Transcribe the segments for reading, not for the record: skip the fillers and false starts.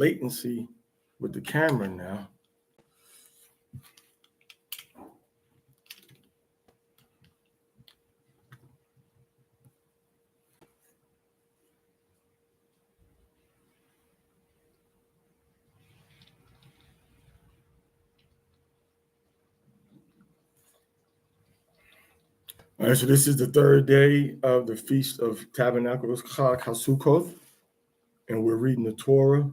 latency with the camera now. All right, so this is the third day of the Feast of Tabernacles, Chag HaSukkoth, and we're reading the Torah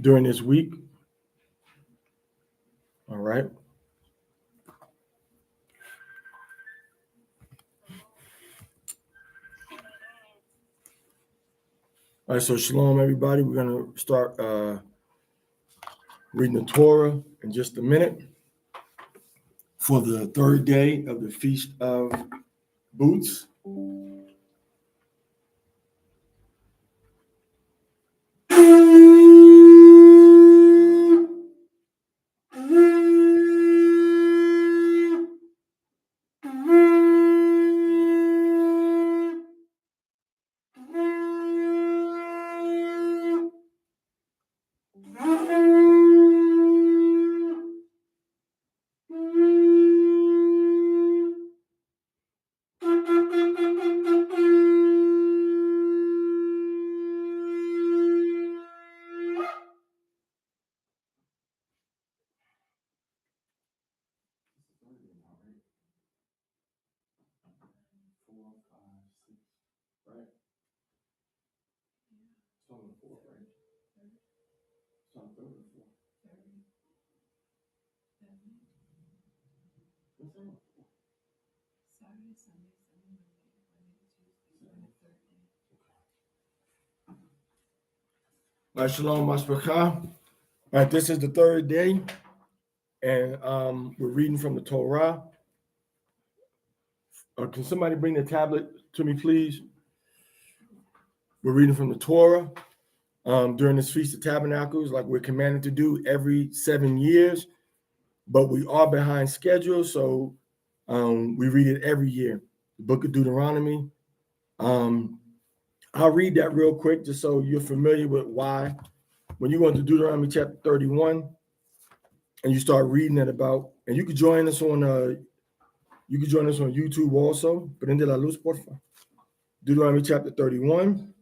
during this week. All right. All right, so shalom, everybody. We're going to start reading the Torah in just a minute for the third day of the Feast of Booths. All right, shalom, Masharah. All right, this is the third day, and we're reading from the Torah. Can somebody bring the tablet to me, please? We're reading from the Torah during this Feast of Tabernacles, like we're commanded to do every 7 years, but we are behind schedule, so we read it every year. The book of Deuteronomy. I'll read that real quick just so you're familiar with why. When you go into Deuteronomy chapter 31 and you start reading it about, and you can join us on YouTube also. Prende la luz, porfa. Deuteronomy chapter 31.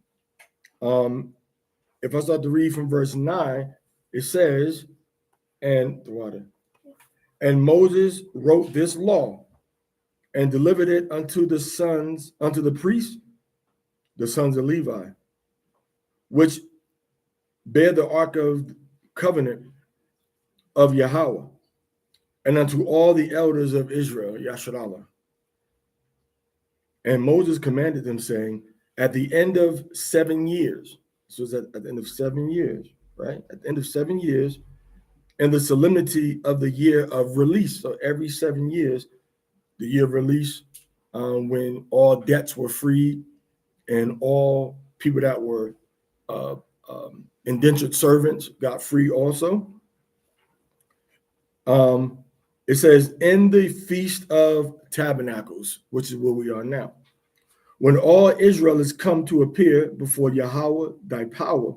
If I start to read from verse 9, it says, and Moses wrote this law and delivered it unto the priests, the sons of Levi, which bear the ark of covenant of Yahweh, and unto all the elders of Israel, Yasharahla. And Moses commanded them, saying, at the end of 7 years, so it's at the end of 7 years, right? At the end of 7 years, and the solemnity of the year of release. So every 7 years, the year of release, when all debts were freed and all people that were indentured servants got free also. It says, in the Feast of Tabernacles, which is where we are now, when all Israel is come to appear before Yahweh thy power,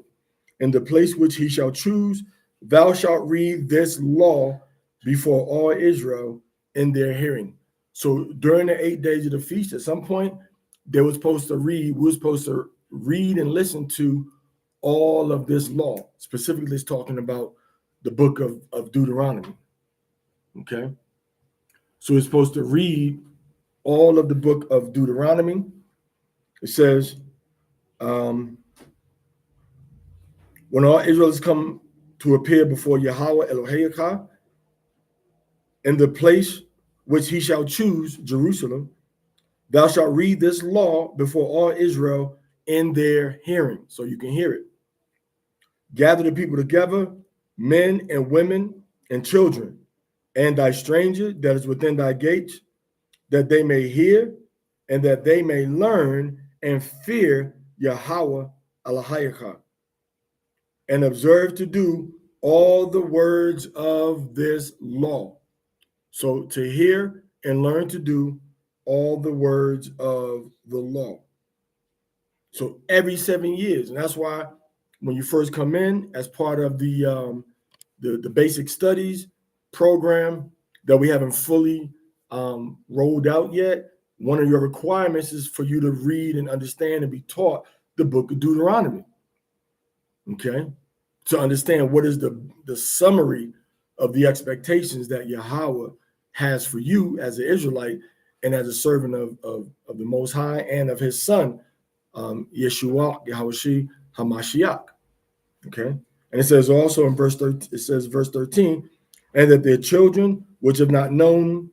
in the place which he shall choose, thou shalt read this law before all Israel in their hearing. So during the 8 days of the feast, at some point, we were supposed to read and listen to all of this law. Specifically, it's talking about the book of Deuteronomy. Okay. So we're supposed to read all of the book of Deuteronomy. It says, when all Israel has come to appear before Yahweh Eloheicha, in the place which he shall choose, Jerusalem, thou shalt read this law before all Israel in their hearing, so you can hear it. Gather the people together, men and women and children, and thy stranger that is within thy gates, that they may hear and that they may learn and fear Yahweh Eloheicha, and observe to do all the words of this law. So to hear and learn to do all the words of the law. So every 7 years. And that's why when you first come in as part of the basic studies program that we haven't fully rolled out yet, one of your requirements is for you to read and understand and be taught the book of Deuteronomy. Okay? To understand what is the summary of the expectations that Yahweh has for you as an Israelite and as a servant of the Most High and of his son, Yeshua, Yahushua HaMashiach. Okay? And it says also in verse 13, it says verse 13, and that their children which have not known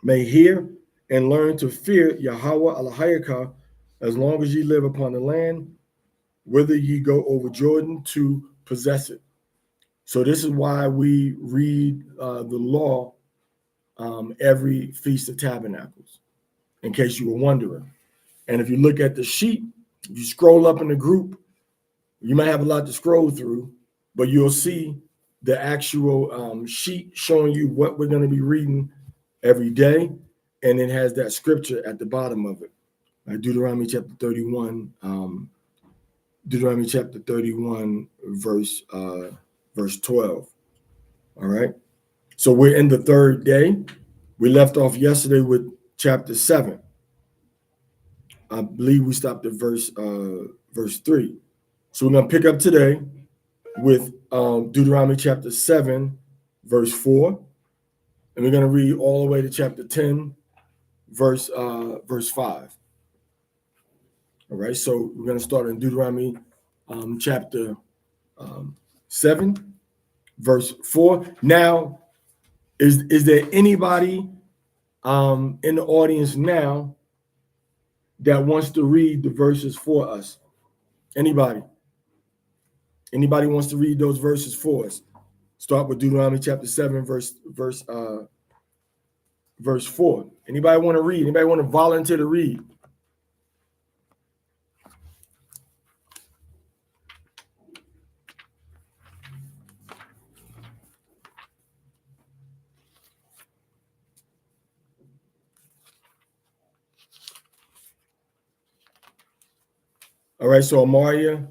may hear and learn to fear Yahweh Alahayaka as long as ye live upon the land, whither ye go over Jordan to possess it. So this is why we read the law every Feast of Tabernacles, in case you were wondering. And if you look at the sheet, if you scroll up in the group, you might have a lot to scroll through, but you'll see the actual sheet showing you what we're going to be reading every day, and it has that scripture at the bottom of it. Deuteronomy chapter 31, Deuteronomy chapter 31, verse 12. All right. So we're in the third day. We left off yesterday with chapter 7. I believe we stopped at verse 3. So we're going to pick up today with Deuteronomy chapter 7, verse 4. And we're going to read all the way to chapter 10, verse 5. All right, so we're going to start in Deuteronomy chapter 7, verse 4. Now, is there anybody in the audience now that wants to read the verses for us? Anybody? Anybody wants to read those verses for us? Start with Deuteronomy chapter 7, verse 4. Anybody want to read? Anybody want to volunteer to read? All right, so Amaria,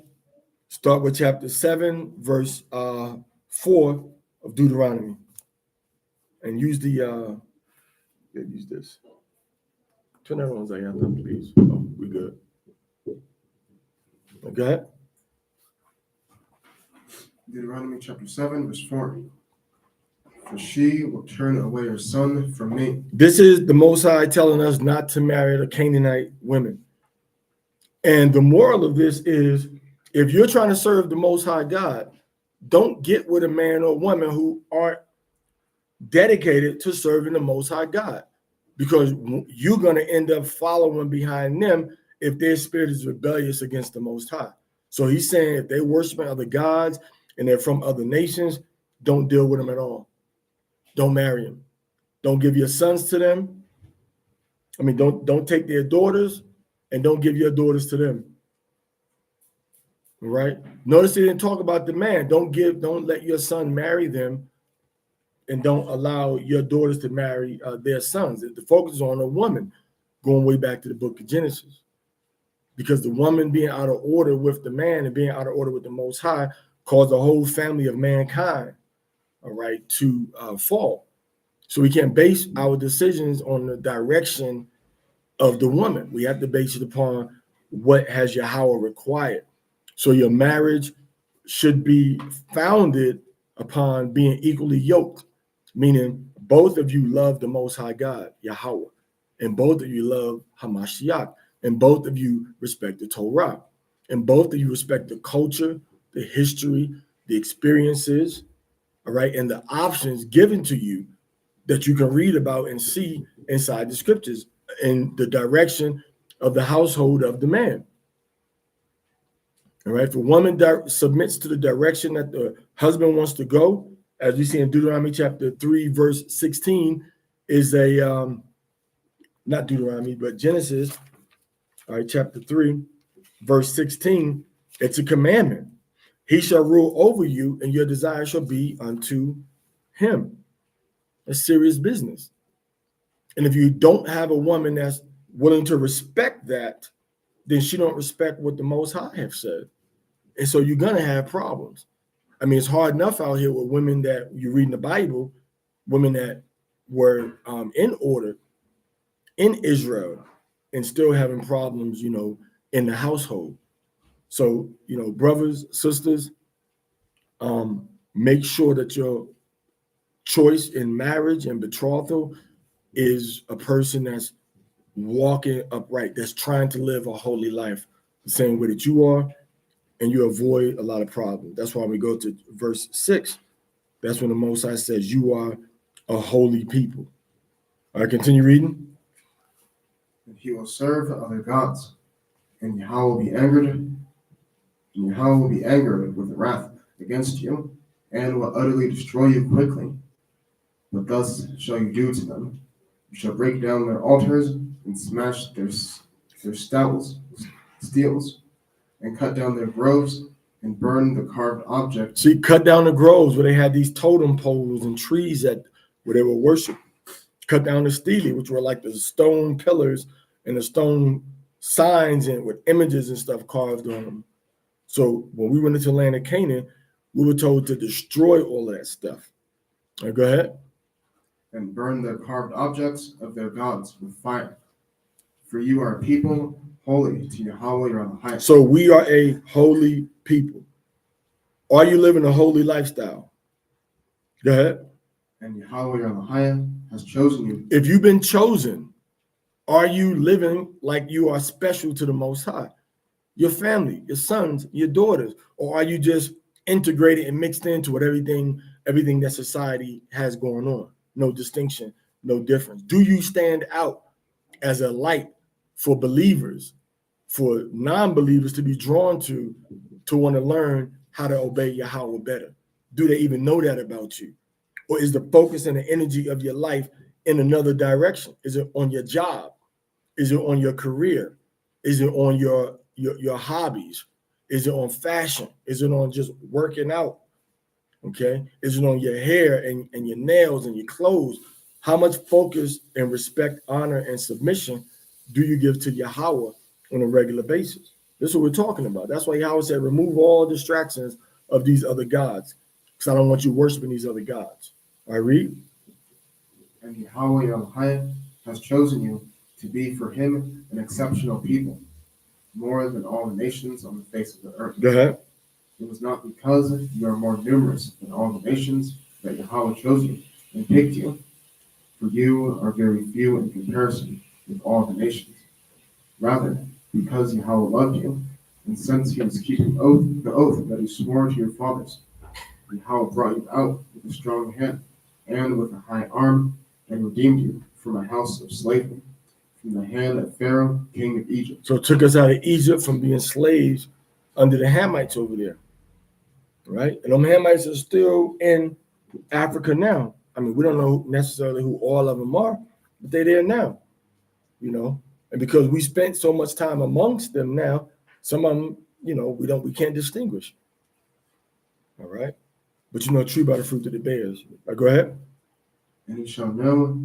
start with chapter 7, verse 4 of Deuteronomy. And use the use this. Turn that on, Zayatha, please. Oh, we good. Okay. Deuteronomy chapter 7, verse 4. For she will turn away her son from me. This is the Most High telling us not to marry the Canaanite women. And the moral of this is, if you're trying to serve the Most High God, don't get with a man or woman who aren't dedicated to serving the Most High God, because you're going to end up following behind them if their spirit is rebellious against the Most High. So he's saying if they're worshiping other gods and they're from other nations, don't deal with them at all. Don't marry them. Don't give your sons to them. I mean, don't take their daughters, and don't give your daughters to them. All right? Notice he didn't talk about the man. Don't let your son marry them, and don't allow your daughters to marry their sons. The focus is on a woman, going way back to the book of Genesis. Because the woman being out of order with the man and being out of order with the Most High caused the whole family of mankind, all right, to fall. So we can't base our decisions on the direction of the woman. We have to base it upon what has Yahweh required. So your marriage should be founded upon being equally yoked, meaning both of you love the Most High God, Yahweh, and both of you love Hamashiach, and both of you respect the Torah, and both of you respect the culture, the history, the experiences, all right, and the options given to you that you can read about and see inside the scriptures in the direction of the household of the man. All right, if a woman submits to the direction that the husband wants to go, as we see in Deuteronomy chapter 3, verse 16, is a, not Deuteronomy, but Genesis, all right, chapter 3, verse 16, it's a commandment. He shall rule over you, and your desire shall be unto him. That's serious business. And if you don't have a woman that's willing to respect that, then she don't respect what the Most High have said. And so you're gonna have problems. I mean, it's hard enough out here with women that you read in the Bible, women that were in order in Israel and still having problems, in the household. So, brothers, sisters, make sure that your choice in marriage and betrothal is a person that's walking upright, that's trying to live a holy life the same way that you are, and you avoid a lot of problems. That's why we go to verse 6. That's when the Most High says, you are a holy people. All right, continue reading. And he will serve other gods, and Yahweh will be angered, and Yahweh will be angered with wrath against you, and will utterly destroy you quickly. But thus shall you do to them. You shall break down their altars, and smash their steels, and cut down their groves, and burn the carved objects. See, cut down the groves where they had these totem poles and trees where they were worshiping. Cut down the stele, which were like the stone pillars and the stone signs and with images and stuff carved on them. So when we went into the land of Canaan, we were told to destroy all of that stuff. All right, go ahead. And burn the carved objects of their gods with fire. For you are a people holy to Yahweh your Elohim. So we are a holy people. Are you living a holy lifestyle? Go ahead. And Yahweh your Elohim has chosen you. If you've been chosen, are you living like you are special to the Most High? Your family, your sons, your daughters, or are you just integrated and mixed into what everything that society has going on? No distinction, no difference. Do you stand out as a light for believers, for non-believers to be drawn to want to learn how to obey Yahweh better? Do they even know that about you? Or is the focus and the energy of your life in another direction? Is it on your job? Is it on your career? Is it on your hobbies? Is it on fashion? Is it on just working out? Okay. Is it on your hair and your nails and your clothes? How much focus and respect, honor, and submission do you give to Yahweh on a regular basis? This is what we're talking about. That's why Yahweh said, remove all distractions of these other gods, because I don't want you worshiping these other gods. I read. And Yahweh your Elohim has chosen you to be for him an exceptional people, more than all the nations on the face of the earth. Go ahead. It was not because you are more numerous than all the nations that Yahweh chose you and picked you, for you are very few in comparison with all the nations. Rather, because Yahweh loved you, and since he was keeping the oath that he swore to your fathers, Yahweh brought you out with a strong hand and with a high arm, and redeemed you from a house of slavery, from the hand of Pharaoh, king of Egypt. So it took us out of Egypt from being slaves under the Hamites over there. Right? And them Hamites are still in Africa now. I mean, we don't know necessarily who all of them are, but they're there now, And because we spent so much time amongst them now, some of them, we can't distinguish. All right? But a tree by the fruit that it bears. Go ahead. And you shall know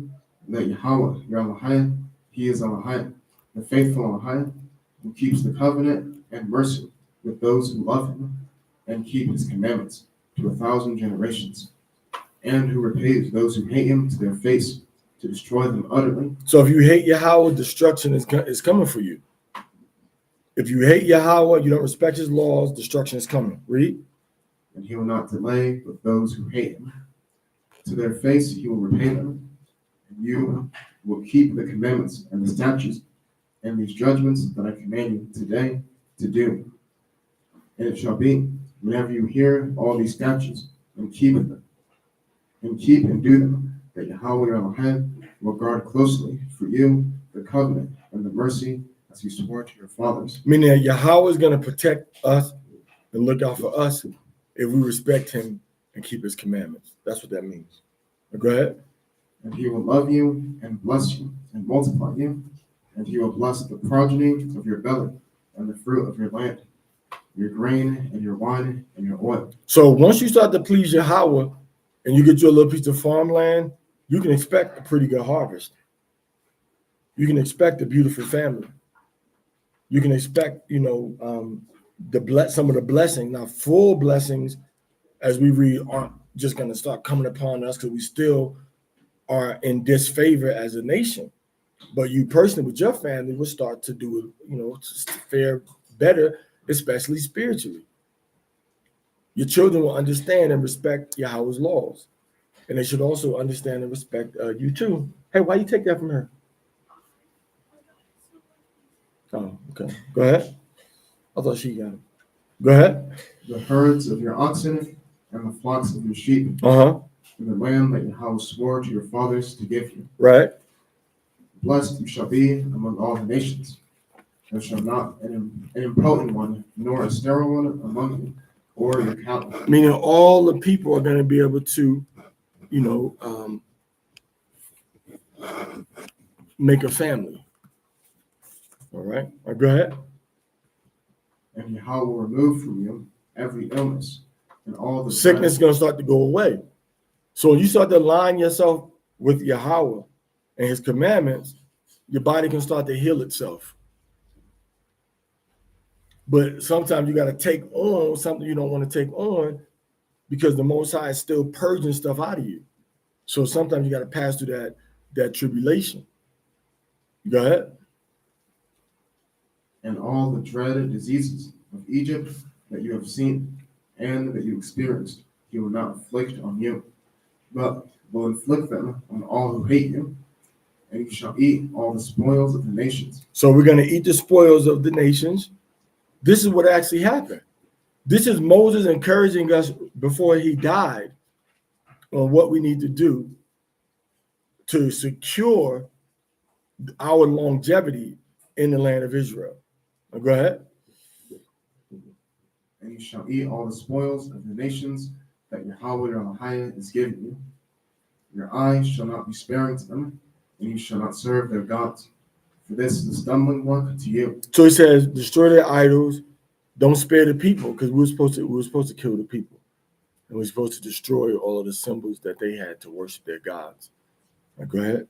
that Yahweh, your Elohim, he is Elohim, the faithful Elohim, who keeps the covenant and mercy with those who love him and keep his commandments to 1,000 generations, and who repays those who hate him to their face, to destroy them utterly. So if you hate Yahweh, destruction is coming for you. If you hate Yahweh, you don't respect his laws, destruction is coming. Read. And he will not delay with those who hate him. To their face he will repay them, and you will keep the commandments and the statutes and these judgments that I command you today to do. And it shall be, whenever you hear all these statutes and keep and do them, that Yahweh your Elohim will guard closely for you the covenant and the mercy as he swore to your fathers. Meaning that Yahweh is going to protect us and look out for us if we respect him and keep his commandments. That's what that means. Go ahead. And he will love you and bless you and multiply you, and he will bless the progeny of your belly and the fruit of your land, your grain and your wine and your oil. So once you start to please Yahweh and you get your little piece of farmland, you can expect a pretty good harvest. You can expect a beautiful family. You can expect, some of the blessing, not full blessings, as we read, aren't just going to start coming upon us because we still are in disfavor as a nation. But you personally, with your family, will start to do, to fare better, especially spiritually. Your children will understand and respect Yahweh's laws, and they should also understand and respect you too. Hey, why you take that from her? Oh, okay. Go ahead. I thought she got it. Go ahead. The herds of your oxen and the flocks of your sheep, Uh-huh. in the land that Yahweh swore to your fathers to give you. Right. Blessed you shall be among all the nations. There shall not an impotent one, nor a sterile one among you, or your cattle. Meaning all the people are going to be able to, make a family. All right. Go ahead. And Yahweh will remove from you every illness and all the sickness is going to start to go away. So when you start to align yourself with Yahweh and his commandments, your body can start to heal itself. But sometimes you got to take on something you don't want to take on because the Most High is still purging stuff out of you. So sometimes you got to pass through that tribulation. Go ahead. And all the dreaded diseases of Egypt that you have seen and that you experienced, he will not inflict on you, but will inflict them on all who hate you, and you shall eat all the spoils of the nations. So we're going to eat the spoils of the nations. This is what actually happened. This is Moses encouraging us before he died on what we need to do to secure our longevity in the land of Israel. Go ahead. And you shall eat all the spoils of the nations that Yahweh your Elohim is giving you. Your eyes shall not be sparing to them, and you shall not serve their gods. For this is a stumbling block to you. So he says, destroy their idols, don't spare the people, because we were supposed to kill the people. And we're supposed to destroy all of the symbols that they had to worship their gods. Now, go ahead.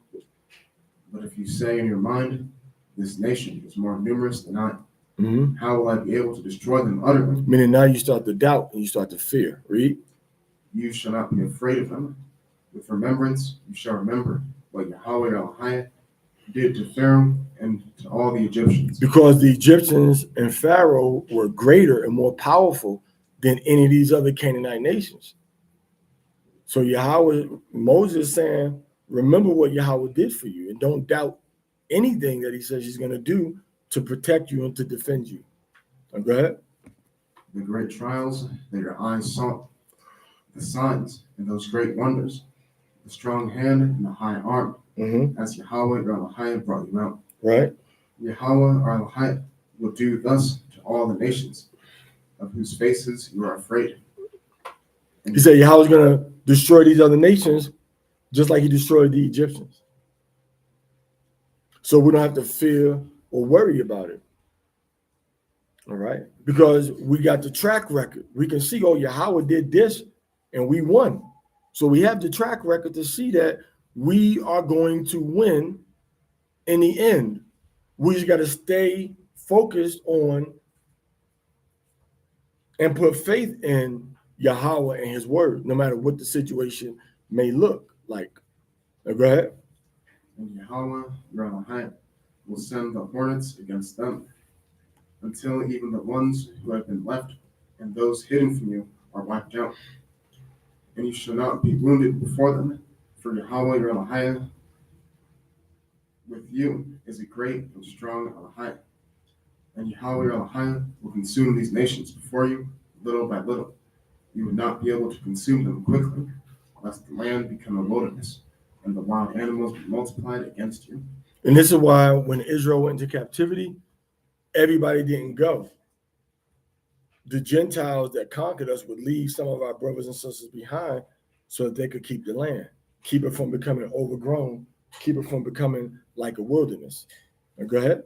But if you say in your mind, this nation is more numerous than I, mm-hmm. How will I be able to destroy them utterly? Meaning now you start to doubt and you start to fear. Read. You shall not be afraid of them. With remembrance, you shall remember what Yahweh Elohim did to Pharaoh and to all the Egyptians. Because the Egyptians and Pharaoh were greater and more powerful than any of these other Canaanite nations. So Moses is saying, remember what Yahweh did for you and don't doubt anything that he says he's going to do to protect you and to defend you. Now, go ahead. The great trials that your eyes saw, the signs and those great wonders, the strong hand and the high arm, as Yahweh your Elohim brought you out. Right. Yahweh our Elohim will do thus to all the nations of whose faces you are afraid. He said Yahweh's going to destroy these other nations just like he destroyed the Egyptians. So we don't have to fear or worry about it. All right. Because we got the track record. We can see, oh, Yahweh did this and we won. So we have the track record to see that we are going to win in the end. We just got to stay focused on and put faith in Yahweh and his word, no matter what the situation may look like. Now, go ahead. And Yahweh your Elohim will send the hornets against them, until even the ones who have been left and those hidden from you are wiped out. And you shall not be wounded before them, for Yahweh your Elohim with you is a great and strong Elohim. And Yahweh your Elohim will consume these nations before you, little by little. You would not be able to consume them quickly, lest the land become a wilderness, and the wild animals be multiplied against you. And this is why when Israel went into captivity, everybody didn't go. The Gentiles that conquered us would leave some of our brothers and sisters behind so that they could keep the land, keep it from becoming overgrown, keep it from becoming like a wilderness. Now, go ahead.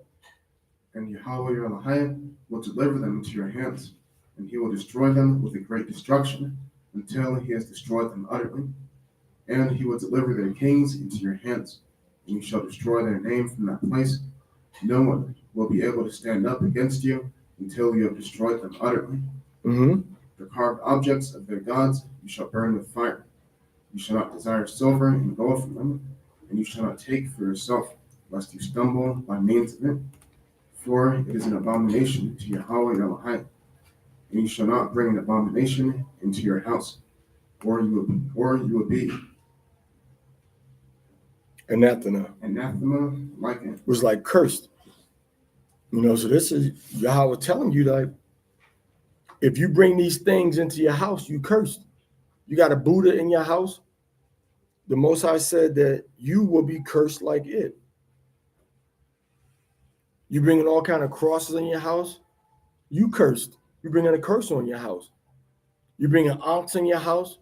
And Yahweh your Elohim will deliver them into your hands, and he will destroy them with a great destruction until he has destroyed them utterly. And he will deliver their kings into your hands, and you shall destroy their name from that place. No one will be able to stand up against you until you have destroyed them utterly. Mm-hmm. The carved objects of their gods you shall burn with fire. You shall not desire silver and gold from them, and you shall not take for yourself, lest you stumble by means of it. For it is an abomination to Yahweh Elohim, and you shall not bring an abomination into your house, or you will be Anathema. anathema like it. Was like cursed. So this is Yahweh telling you that if you bring these things into your house, you cursed. You got a Buddha in your house. The Most High said that you will be cursed like it. You bringing all kind of crosses in your house, you cursed. You bringing a curse on your house. You bringing ox in your house,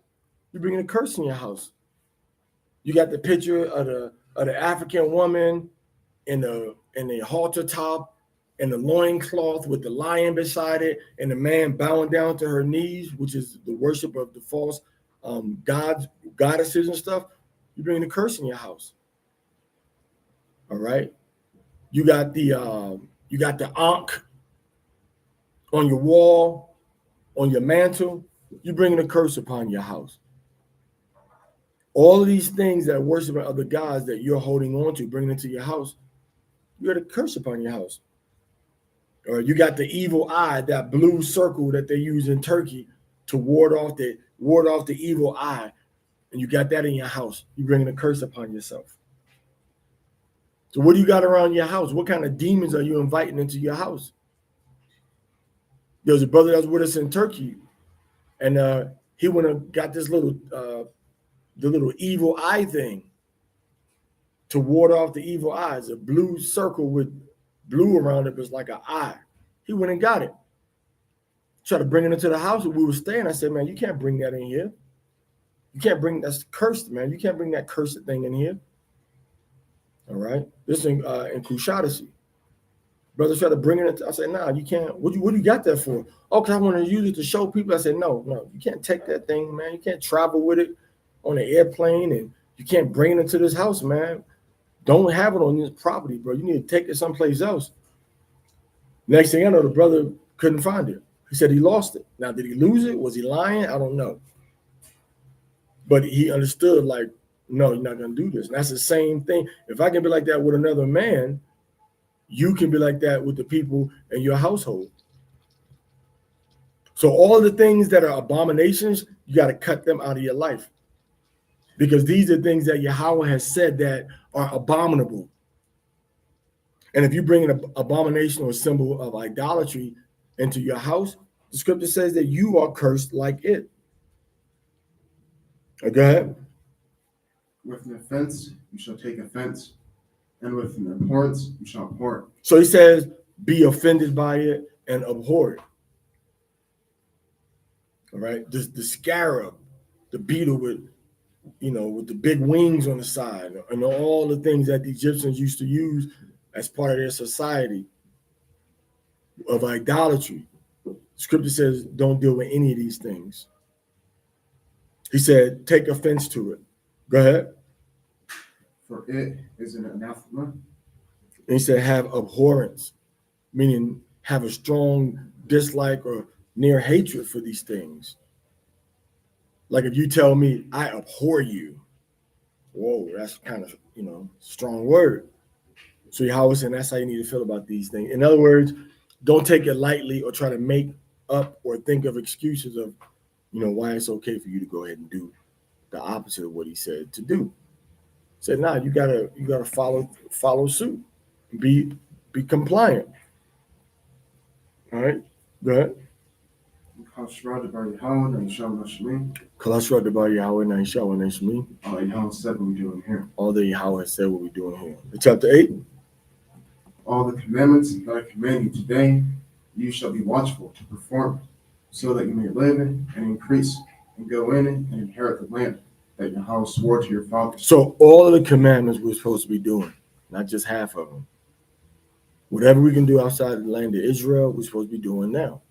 you bringing a curse in your house. You got the picture of the African woman in the halter top and the loincloth with the lion beside it, and the man bowing down to her knees, which is the worship of the false goddesses and stuff. You bring the curse in your house. All right. You got the ankh on your wall, on your mantle. You bringing a curse upon your house. All of these things that worship other gods that you're holding on to, bringing into your house, you got a curse upon your house. Or you got the evil eye, that blue circle that they use in Turkey to ward off the evil eye, and you got that in your house. You're bringing a curse upon yourself. So what do you got around your house? What kind of demons are you inviting into your house? There was a brother that was with us in Turkey, and he went and got this little evil eye thing to ward off the evil eyes. A blue circle with blue around it was like an eye. He went and got it. Tried to bring it into the house where we were staying. I said, man, you can't bring that in here. You can't bring, that's cursed, man. You can't bring that cursed thing in here. All right. This is in Kushadasi. Brother tried to bring it in. I said, nah, you can't. What do you got that for? Oh, because I want to use it to show people. I said, no, you can't take that thing, man. You can't travel with it on an airplane, and you can't bring it into this house, man. Don't have it on this property, bro. You need to take it someplace else. Next thing I know, the brother couldn't find it. He said he lost it. Now, did he lose it? Was he lying? I don't know. But he understood, like, no, you're not going to do this. And that's the same thing. If I can be like that with another man, you can be like that with the people in your household. So all the things that are abominations, you got to cut them out of your life. Because these are things that Yahweh has said that are abominable. And if you bring an abomination or symbol of idolatry into your house, the scripture says that you are cursed like it. Go ahead. With an offense, you shall take offense, and with an abhorrence, you shall abhor it. So he says, be offended by it and abhor it. All right. The scarab, the beetle with the big wings on the side, and all the things that the Egyptians used to use as part of their society of idolatry. Scripture says, don't deal with any of these things. He said, take offense to it. Go ahead. For it is an anathema. And he said, have abhorrence, meaning have a strong dislike or near hatred for these things. Like if you tell me, I abhor you. Whoa, that's kind of, strong word. So Yahweh said, that's how you need to feel about these things. In other words, don't take it lightly or try to make up or think of excuses of, why it's okay for you to go ahead and do the opposite of what he said to do. He said, nah, you gotta follow suit, be compliant. All right, go ahead. Masharah Yasharahla. All that Yahweh said what we're doing here. All that Yahweh said what we're doing here. Chapter 8. All the commandments that I command you today, you shall be watchful to perform, so that you may live and increase, and go in and inherit the land that Yahweh swore to your fathers. So all of the commandments we're supposed to be doing, not just half of them. Whatever we can do outside of the land of Israel, we're supposed to be doing now.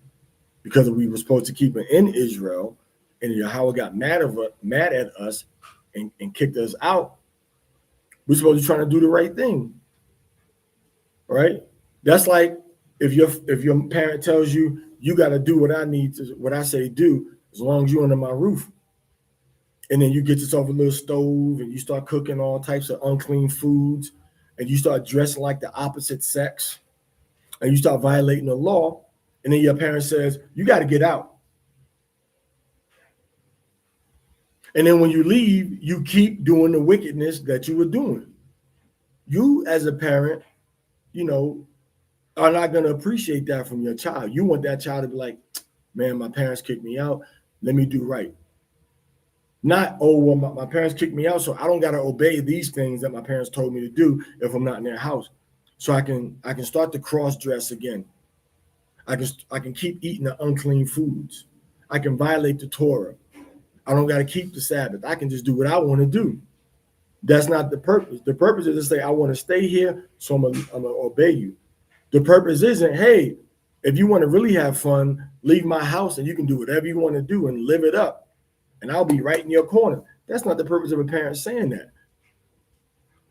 Because we were supposed to keep it in Israel, and Yahweh got mad at us and kicked us out, we're supposed to be trying to do the right thing. Right? That's like if your parent tells you you got to do what I say do, as long as you're under my roof. And then you get yourself a little stove and you start cooking all types of unclean foods, and you start dressing like the opposite sex, and you start violating the law, and then your parent says you got to get out. And then when you leave, you keep doing the wickedness that you were doing. You, as a parent, are not going to appreciate that from your child. You want that child to be like, man, my parents kicked me out. Let me do right. Not, oh, well, my parents kicked me out, so I don't got to obey these things that my parents told me to do if I'm not in their house. So I can start to cross dress again. I can keep eating the unclean foods. I can violate the Torah. I don't got to keep the Sabbath. I can just do what I want to do. That's not the purpose. The purpose is to say, I want to stay here, so I'm gonna obey you. The purpose isn't, hey, if you want to really have fun, leave my house and you can do whatever you want to do and live it up, and I'll be right in your corner. That's not the purpose of a parent saying that.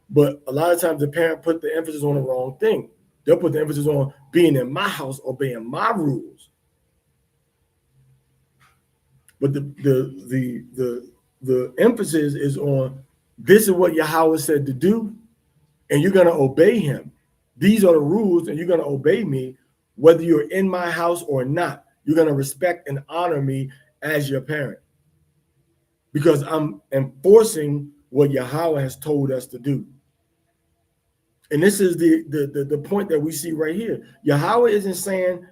But a lot of times the parent put the emphasis on the wrong thing. They'll put the emphasis on being in my house, obeying my rules. But the emphasis is on, this is what Yahweh said to do, and you're going to obey him. These are the rules, and you're going to obey me, whether you're in my house or not. You're going to respect and honor me as your parent, because I'm enforcing what Yahweh has told us to do. And this is the point that we see right here. Yahweh isn't saying,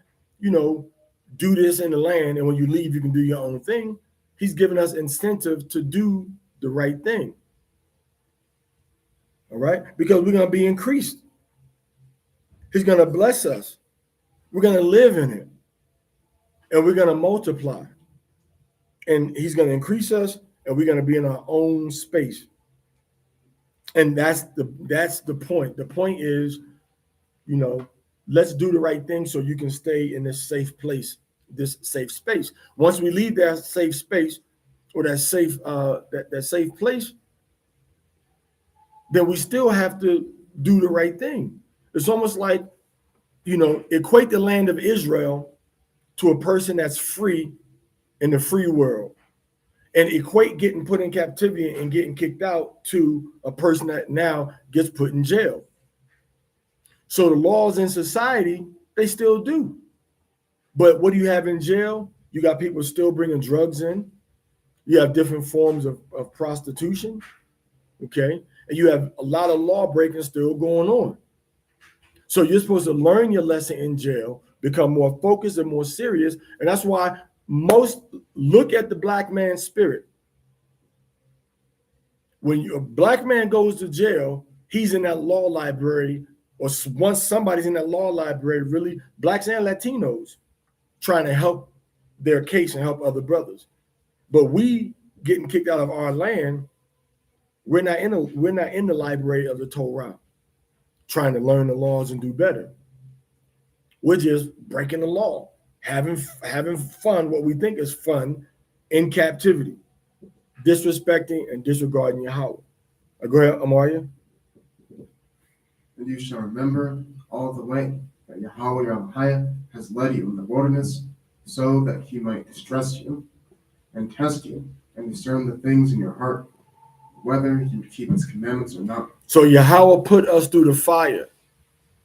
do this in the land, and when you leave, you can do your own thing. He's giving us incentive to do the right thing. All right? Because we're going to be increased. He's going to bless us. We're going to live in it. And we're going to multiply. And he's going to increase us, and we're going to be in our own space. And that's the point. The point is, let's do the right thing so you can stay in this safe place, this safe space. Once we leave that safe space or that safe place, then we still have to do the right thing. It's almost like, equate the land of Israel to a person that's free in the free world, and equate getting put in captivity and getting kicked out to a person that now gets put in jail. So the laws in society, they still do. But what do you have in jail? You got people still bringing drugs in. You have different forms of prostitution, okay? And you have a lot of law breaking still going on. So you're supposed to learn your lesson in jail, become more focused and more serious. And that's why most look at the black man's spirit. When a black man goes to jail, he's in that law library, or once somebody's in that law library, really, blacks and Latinos, trying to help their case and help other brothers. But we getting kicked out of our land, we're not in the library of the Torah, trying to learn the laws and do better. We're just breaking the law, having fun, what we think is fun, in captivity, disrespecting and disregarding Yahweh. Go ahead, Amaria. And you shall remember all the way that Yahweh your Elohim has led you in the wilderness, so that he might distress you and test you and discern the things in your heart, whether you would keep his commandments or not. So Yahweh put us through the fire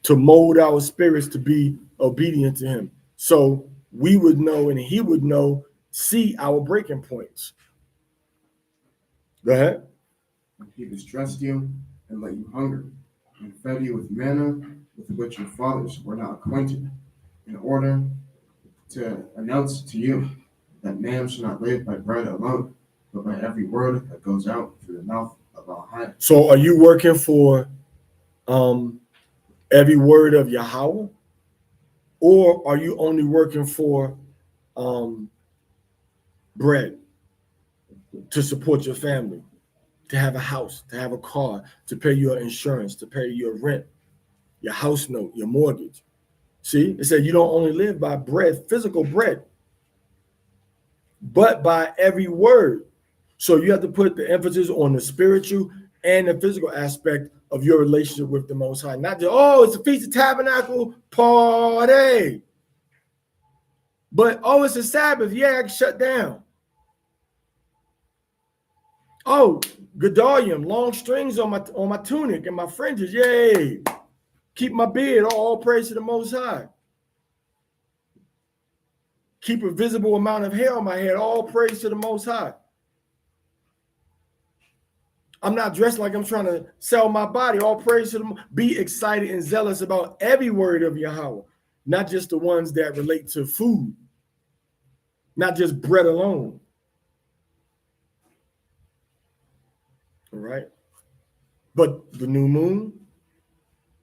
to mold our spirits to be obedient to him. So we would know, and he would know, see our breaking points. Go ahead. And he distressed you and let you hunger, and fed you with manna with which your fathers were not acquainted, in order to announce to you that man shall not live by bread alone, but by every word that goes out through the mouth of Elohim. So are you working for every word of Yahweh? Or are you only working for bread to support your family, to have a house, to have a car, to pay your insurance, to pay your rent, your house note, your mortgage? See, it said you don't only live by bread, physical bread, but by every word. So you have to put the emphasis on the spiritual and the physical aspect of your relationship with the Most High. Not just, oh, it's a Feast of Tabernacle party. But, oh, it's a Sabbath. Yeah, I can shut down. Oh, Gedalium, long strings on my tunic and my fringes. Yay. Keep my beard. All praise to the Most High. Keep a visible amount of hair on my head. All praise to the Most High. I'm not dressed like I'm trying to sell my body. All praise to them. Be excited and zealous about every word of Yahweh, not just the ones that relate to food, not just bread alone. All right. But the new moon,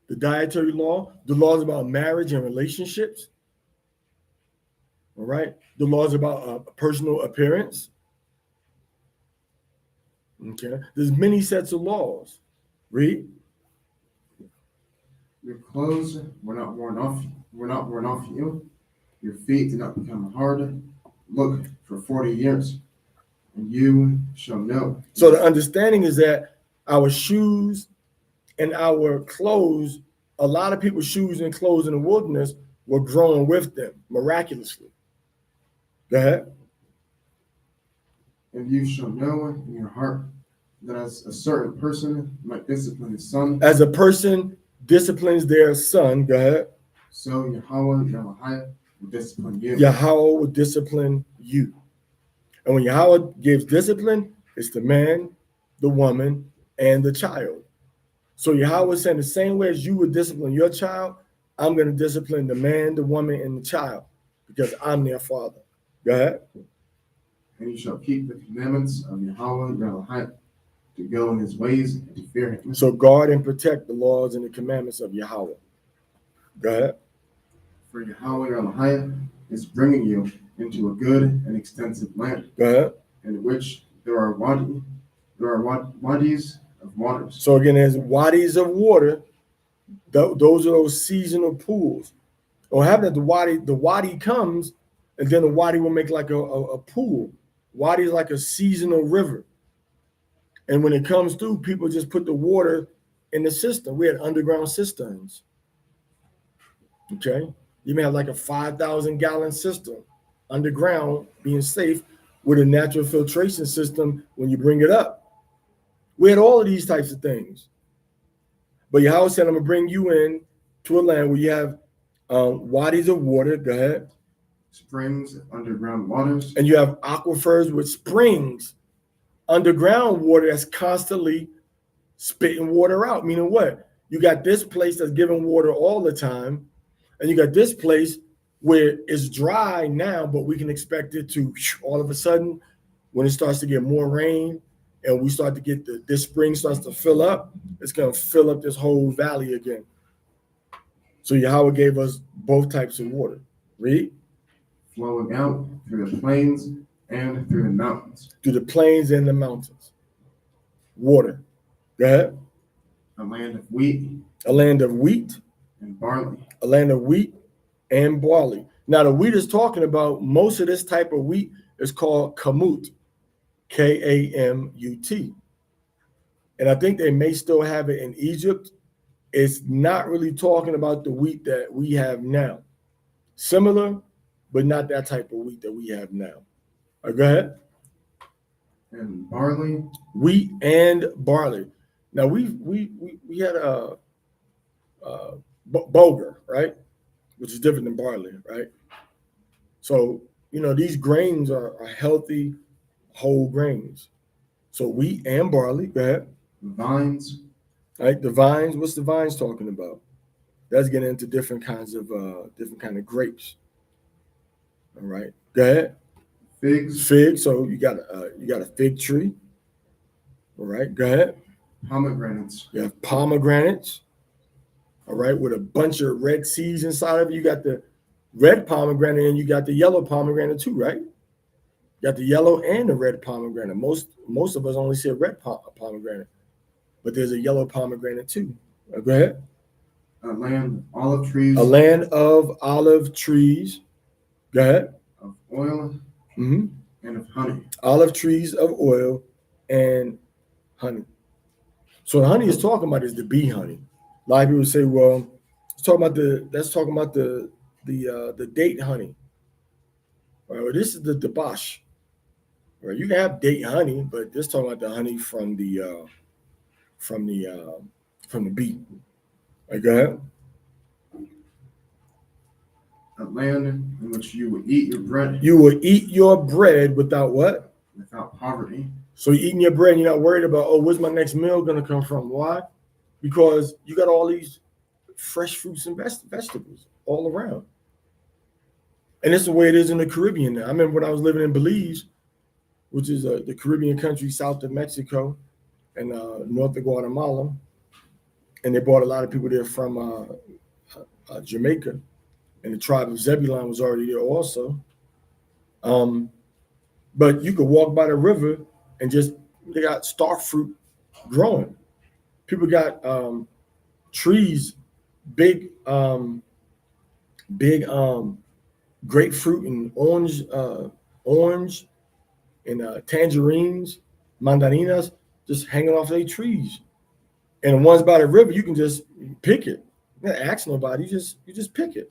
the dietary law, the laws about marriage and relationships. All right. The laws about personal appearance. Okay. There's many sets of laws. Read. Your clothes were not worn off. You. Your feet did not become hard. Look, for 40 years, and you shall know. So the understanding is that our shoes and our clothes, a lot of people's shoes and clothes in the wilderness were growing with them miraculously. Go ahead. And you shall know in your heart that as a certain person might discipline his son, As a person disciplines their son, go ahead, so Yahweh will discipline you. Yahweh will discipline you. And when Yahweh gives discipline, it's the man, the woman, and the child. So Yahweh is saying the same way as you would discipline your child, I'm going to discipline the man, the woman, and the child because I'm their father. Go ahead. And you shall keep the commandments of Yahweh to go in his ways and to fear him. So guard and protect the laws and the commandments of Yahweh. Go ahead. For Yahweh is bringing you into a good and extensive land. Go ahead. In which there are wadis of waters. So again, there's wadis of water. Those are those seasonal pools. Or having that the wadi comes, and then the wadi will make like a pool. Wadi is like a seasonal river. And when it comes through, people just put the water in the system. We had underground cisterns. Okay. You may have like a 5,000 gallon system underground being safe with a natural filtration system when you bring it up. We had all of these types of things. But Yahweh said, I'm going to bring you in to a land where you have wadis of water. Go ahead. Springs, underground waters. And you have aquifers with springs, underground water that's constantly spitting water out. Meaning what? You got this place that's giving water all the time. And you got this place where it's dry now, but we can expect it to all of a sudden, when it starts to get more rain and we start to get this spring starts to fill up, it's going to fill up this whole valley again. So Yahweh gave us both types of water. Read. Flowing out through the plains and through the mountains. Through the plains and the mountains. Water. Go ahead. A land of wheat. A land of wheat. And barley. A land of wheat and barley. Now the wheat is talking about, most of this type of wheat is called kamut. Kamut. And I think they may still have it in Egypt. It's not really talking about the wheat that we have now. Similar, but not that type of wheat that we have now. Go ahead. And barley. Wheat and barley. Now we had bulgur, right? Which is different than barley, right? So, these grains are healthy, whole grains. So wheat and barley, go ahead. Vines. Right, the vines, what's the vines talking about? That's getting into different kind of grapes. All right, go ahead. Figs. So you got a fig tree. All right, go ahead. Pomegranates. You have pomegranates. All right, with a bunch of red seeds inside of it. You got the red pomegranate and you got the yellow pomegranate too, right? You got the yellow and the red pomegranate. Most of us only see a red pomegranate, but there's a yellow pomegranate too. Go ahead. A land of olive trees. A land of olive trees. Go ahead. Of oil. Mm-hmm. And of honey. Olive trees of oil and honey. So the honey is talking about is the bee honey. A lot of people say, well, that's talking about the date honey. Right? Well, this is the debash. Right? You can have date honey, but this talking about the honey from the bee. Right, go ahead. A land in which you will eat your bread. You will eat your bread without what? Without poverty. So you're eating your bread and you're not worried about, oh, where's my next meal going to come from? Why? Because you got all these fresh fruits and vegetables all around. And it's the way it is in the Caribbean now. I remember when I was living in Belize, which is the Caribbean country south of Mexico and north of Guatemala. And they brought a lot of people there from Jamaica. And the tribe of Zebulon was already there also. But you could walk by the river and they got star fruit growing. People got trees, big grapefruit and orange and tangerines, mandarinas, just hanging off their trees. And the ones by the river, you can just pick it. You don't ask nobody, you just pick it.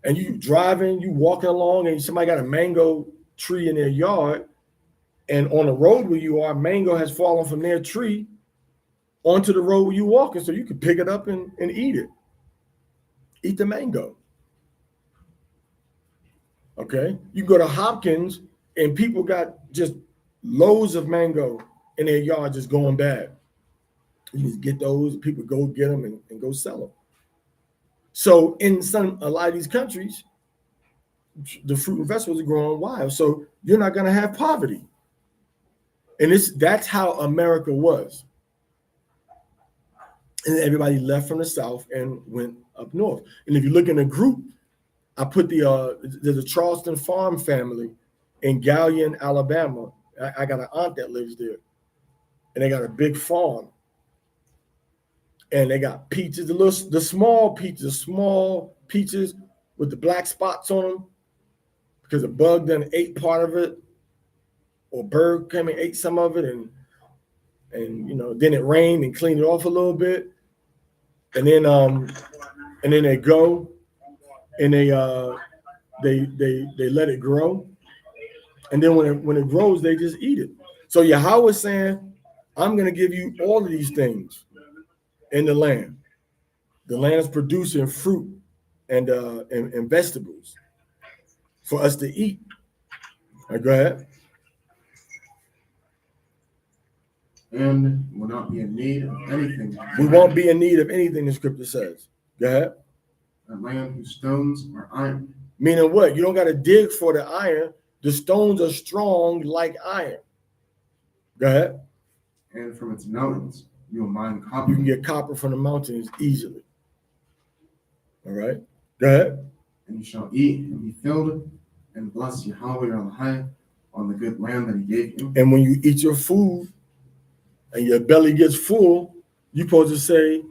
And you driving, you walking along, and somebody got a mango tree in their yard, and on the road where you are, mango has fallen from their tree onto the road where you're walking, so you can pick it up and eat it. Eat the mango. Okay? You go to Hopkins, and people got just loads of mango in their yard just going bad. You just get those, people go get them and go sell them. So in a lot of these countries, the fruit and vegetables are growing wild. So you're not going to have poverty. And that's how America was. And everybody left from the South and went up north. And if you look in the group, I put there's a Charleston farm family in Galion, Alabama. I got an aunt that lives there. And they got a big farm. And they got peaches, the small peaches with the black spots on them because a bug done ate part of it, or a bird came and ate some of it, and then it rained and cleaned it off a little bit, and then they go and they let it grow, and then when it grows, they just eat it. So Yahweh is saying, I'm going to give you all of these things in the land. The land is producing fruit and vegetables for us to eat. All right, go ahead. And will not be in need of anything. We won't be in need of anything, the scripture says. Go ahead. A land whose stones are iron. Meaning what? You don't got to dig for the iron. The stones are strong like iron. Go ahead. And from its mountains, you will mine copper. You can get copper from the mountains easily. All right. Go ahead. And you shall eat and be filled, and bless Yahweh your high on the good land that he gave you. And when you eat your food and your belly gets full, you're supposed to say,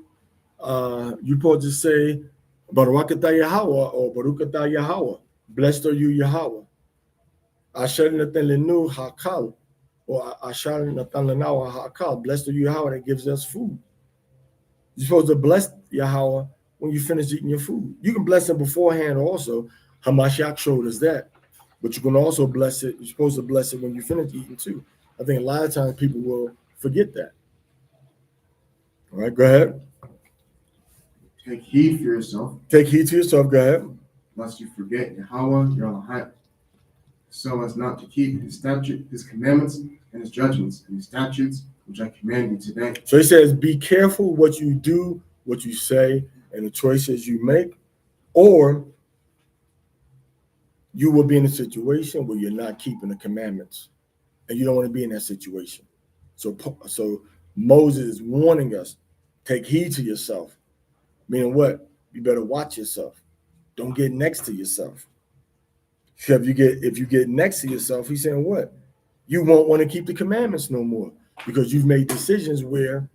Barakatah Yahweh or Barukatah Yahweh. Blessed are you, Yahweh. Asher Natan Lenu Hakal or Asher Natan Lenawa Hakal. Blessed are you, Yahweh, that gives us food. You're supposed to bless Yahweh when you finish eating your food. You can bless him beforehand also. Hamashiach showed us that. But you can also bless it. You're supposed to bless it when you finish eating too. I think a lot of times people will forget that. All right, go ahead. Take heed for yourself. Take heed to yourself. Go ahead. Lest you forget Yahweh your high, so as not to keep his statute, his commandments, and his judgments, and his statutes, which I command you today. So he says, be careful what you do, what you say, and the choices you make, or you will be in a situation where you're not keeping the commandments, and you don't want to be in that situation. So Moses is warning us, take heed to yourself. Meaning what? You better watch yourself. Don't get next to yourself. So if you get next to yourself, he's saying what? You won't want to keep the commandments no more because you've made decisions where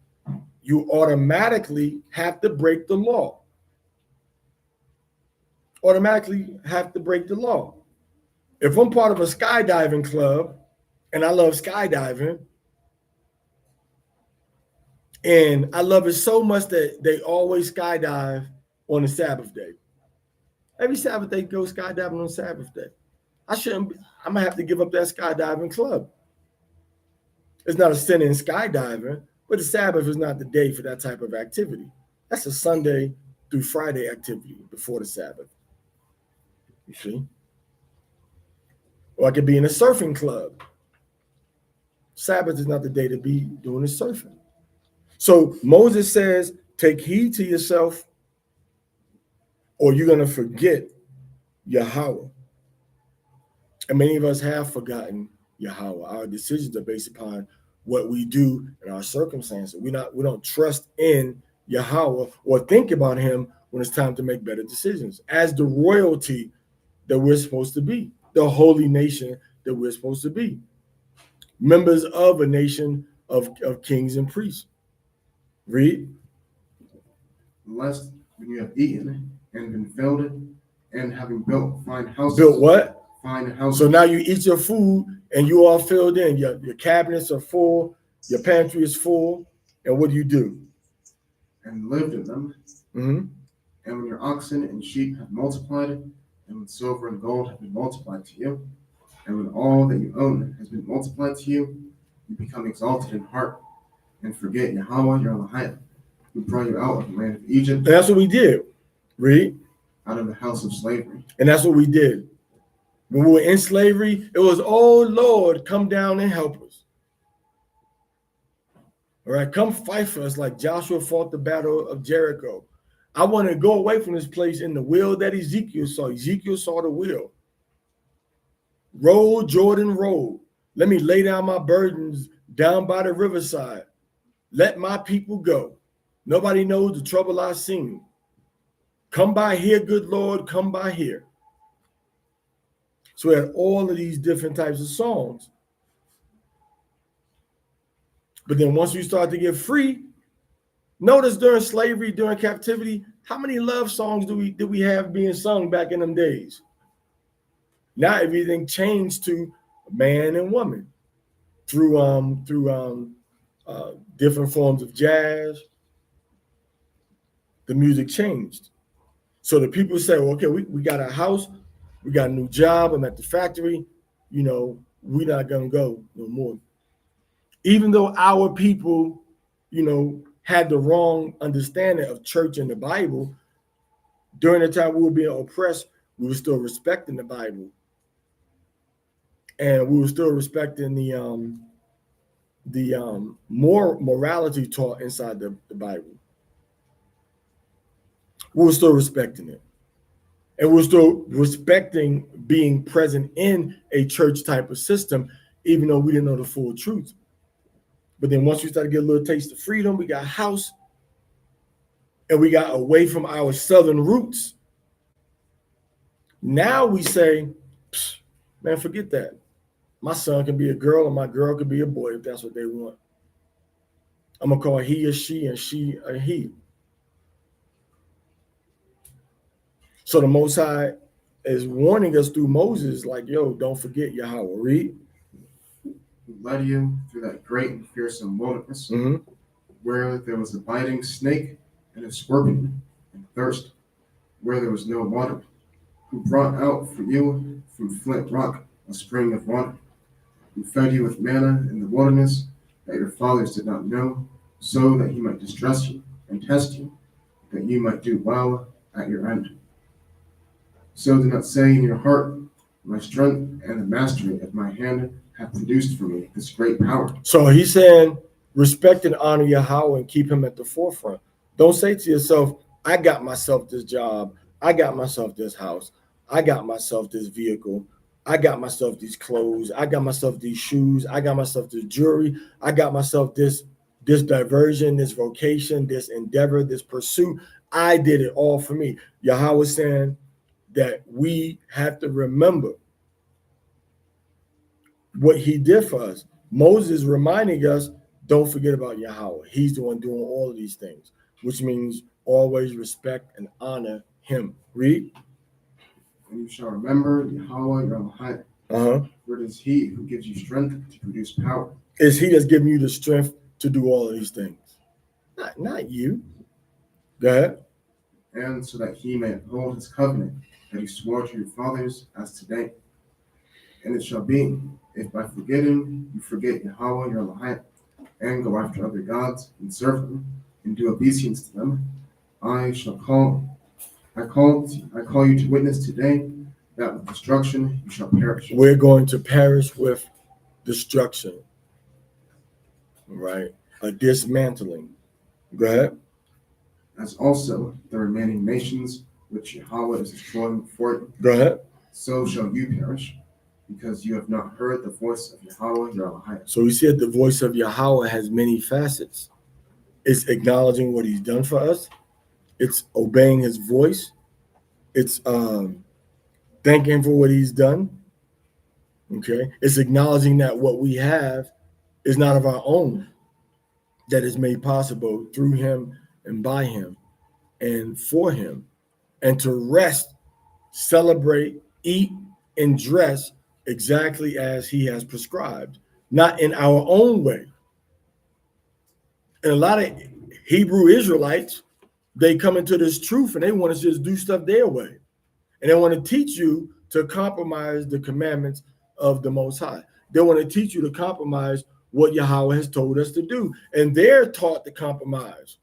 you automatically have to break the law. Automatically have to break the law. If I'm part of a skydiving club and I love skydiving, And I love it so much that they always skydive on the Sabbath day. Every Sabbath they go skydiving on Sabbath day. I shouldn't. I'm gonna have to give up that skydiving club. It's not a sin in skydiving, but the Sabbath is not the day for that type of activity. That's a Sunday through Friday activity before the Sabbath. You see? Or I could be in a surfing club. Sabbath is not the day to be doing the surfing. So Moses says, take heed to yourself, or you're going to forget Yahweh. And many of us have forgotten Yahweh. Our decisions are based upon what we do in our circumstances. We don't trust in Yahweh or think about him when it's time to make better decisions as the royalty that we're supposed to be, the holy nation that we're supposed to be, members of a nation of kings and priests. Read. Lest when you have eaten and been filled, and having built fine houses. Built what? Fine houses. So now you eat your food and you all filled in. Your cabinets are full, your pantry is full, and what do? And lived in them. Mm-hmm. And when your oxen and sheep have multiplied, and when silver and gold have been multiplied to you, and when all that you own has been multiplied to you, you become exalted in heart, and forget Yahweh your Elohim, who brought you out of the land of Egypt. And that's what we did. Read. Out of the house of slavery. And that's what we did. When we were in slavery, it was, oh Lord, come down and help us. All right, come fight for us like Joshua fought the battle of Jericho. I want to go away from this place in the will that Ezekiel saw. Ezekiel saw the will. Roll, Jordan, roll. Let me lay down my burdens down by the riverside. Let my people go. Nobody knows the trouble I've seen. Come by here, good Lord, come by here. So we had all of these different types of songs. But then once we start to get free, notice during slavery, during captivity, how many love songs did we have being sung back in them days? Now everything changed to man and woman through different forms of jazz. The music changed. So the people say, well, okay, we got a house, we got a new job, I'm at the factory, we're not gonna go no more. Even though our people, had the wrong understanding of church and the Bible, during the time we were being oppressed, we were still respecting the Bible. And we were still respecting the morality taught inside the Bible. We were still respecting it. And we're still respecting being present in a church type of system, even though we didn't know the full truth. But then once we started to get a little taste of freedom, we got house, and we got away from our southern roots. Now we say, man, forget that. My son can be a girl, and my girl can be a boy if that's what they want. I'm going to call he a she and she a he. So the Most High is warning us through Moses, like, yo, don't forget Yahweh. Read. Who led you through that great and fearsome wilderness, where there was a biting snake and a scorpion, and thirst, where there was no water, who brought out for you from flint rock a spring of water, who fed you with manna in the wilderness that your fathers did not know, so that he might distress you and test you, that you might do well at your end. So do not say in your heart, my strength and the mastery of my hand have produced for me this great power. So he's saying, respect and honor Yahweh and keep him at the forefront. Don't say to yourself, I got myself this job. I got myself this house. I got myself this vehicle. I got myself these clothes. I got myself these shoes. I got myself this jewelry. I got myself this diversion, this vocation, this endeavor, this pursuit. I did it all for me. Yahweh is saying that we have to remember what he did for us. Moses reminding us, don't forget about Yahweh. He's the one doing all of these things, which means always respect and honor him. Read. And you shall remember Yahweh your Elohim. For it is he who gives you strength to produce power. It's he that's giving you the strength to do all of these things. Not you. Go ahead. and so that he may uphold his covenant that he swore to your fathers as today. And it shall be, if by forgetting you forget Yahweh your Elohim, and go after other gods, and serve them, and do obeisance to them, I call you to witness today that with destruction you shall perish. We're going to perish with destruction, right? A dismantling. Go ahead. As also the remaining nations which Yahweh is destroying before you, Go ahead. so shall you perish, because you have not heard the voice of Yahweh your Elohim. So we said the voice of Yahweh has many facets. It's acknowledging what he's done for us. It's obeying his voice. It's thanking him for what he's done. Okay. It's acknowledging that what we have is not of our own, that is made possible through him and by him and for him. And to rest, celebrate, eat, and dress exactly as he has prescribed, not in our own way. And a lot of Hebrew Israelites, they come into this truth and they want to just do stuff their way. And they want to teach you to compromise the commandments of the Most High. They want to teach you to compromise what Yahweh has told us to do. And they're taught to compromise.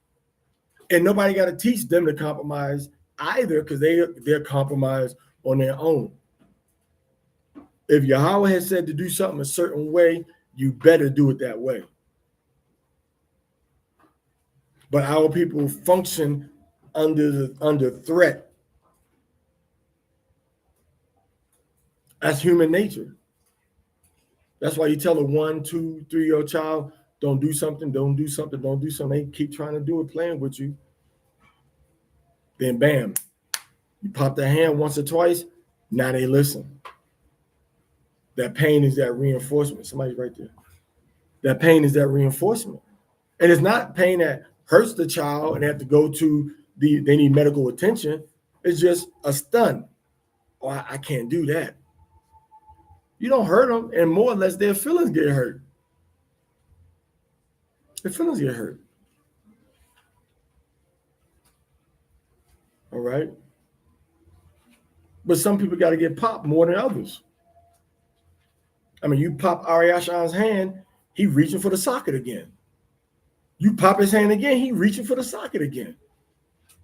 And nobody got to teach them to compromise either, because they're compromised on their own. If Yahweh has said to do something a certain way, you better do it that way. But our people function under threat. That's human nature. That's why you tell a 1, 2, 3-year-old child, don't do something, don't do something, don't do something. They keep trying to do it, playing with you. Then bam, you pop their hand once or twice, now they listen. That pain is that reinforcement. Somebody's right there. That pain is that reinforcement. And it's not pain that hurts the child and they have to go to they need medical attention. It's just a stun. Oh, I can't do that. You don't hurt them, and more or less their feelings get hurt. Their feelings get hurt. All right. But some people got to get popped more than others. I mean, you pop Ariashan's hand, he reaching for the socket again. You pop his hand again, he reaching for the socket again.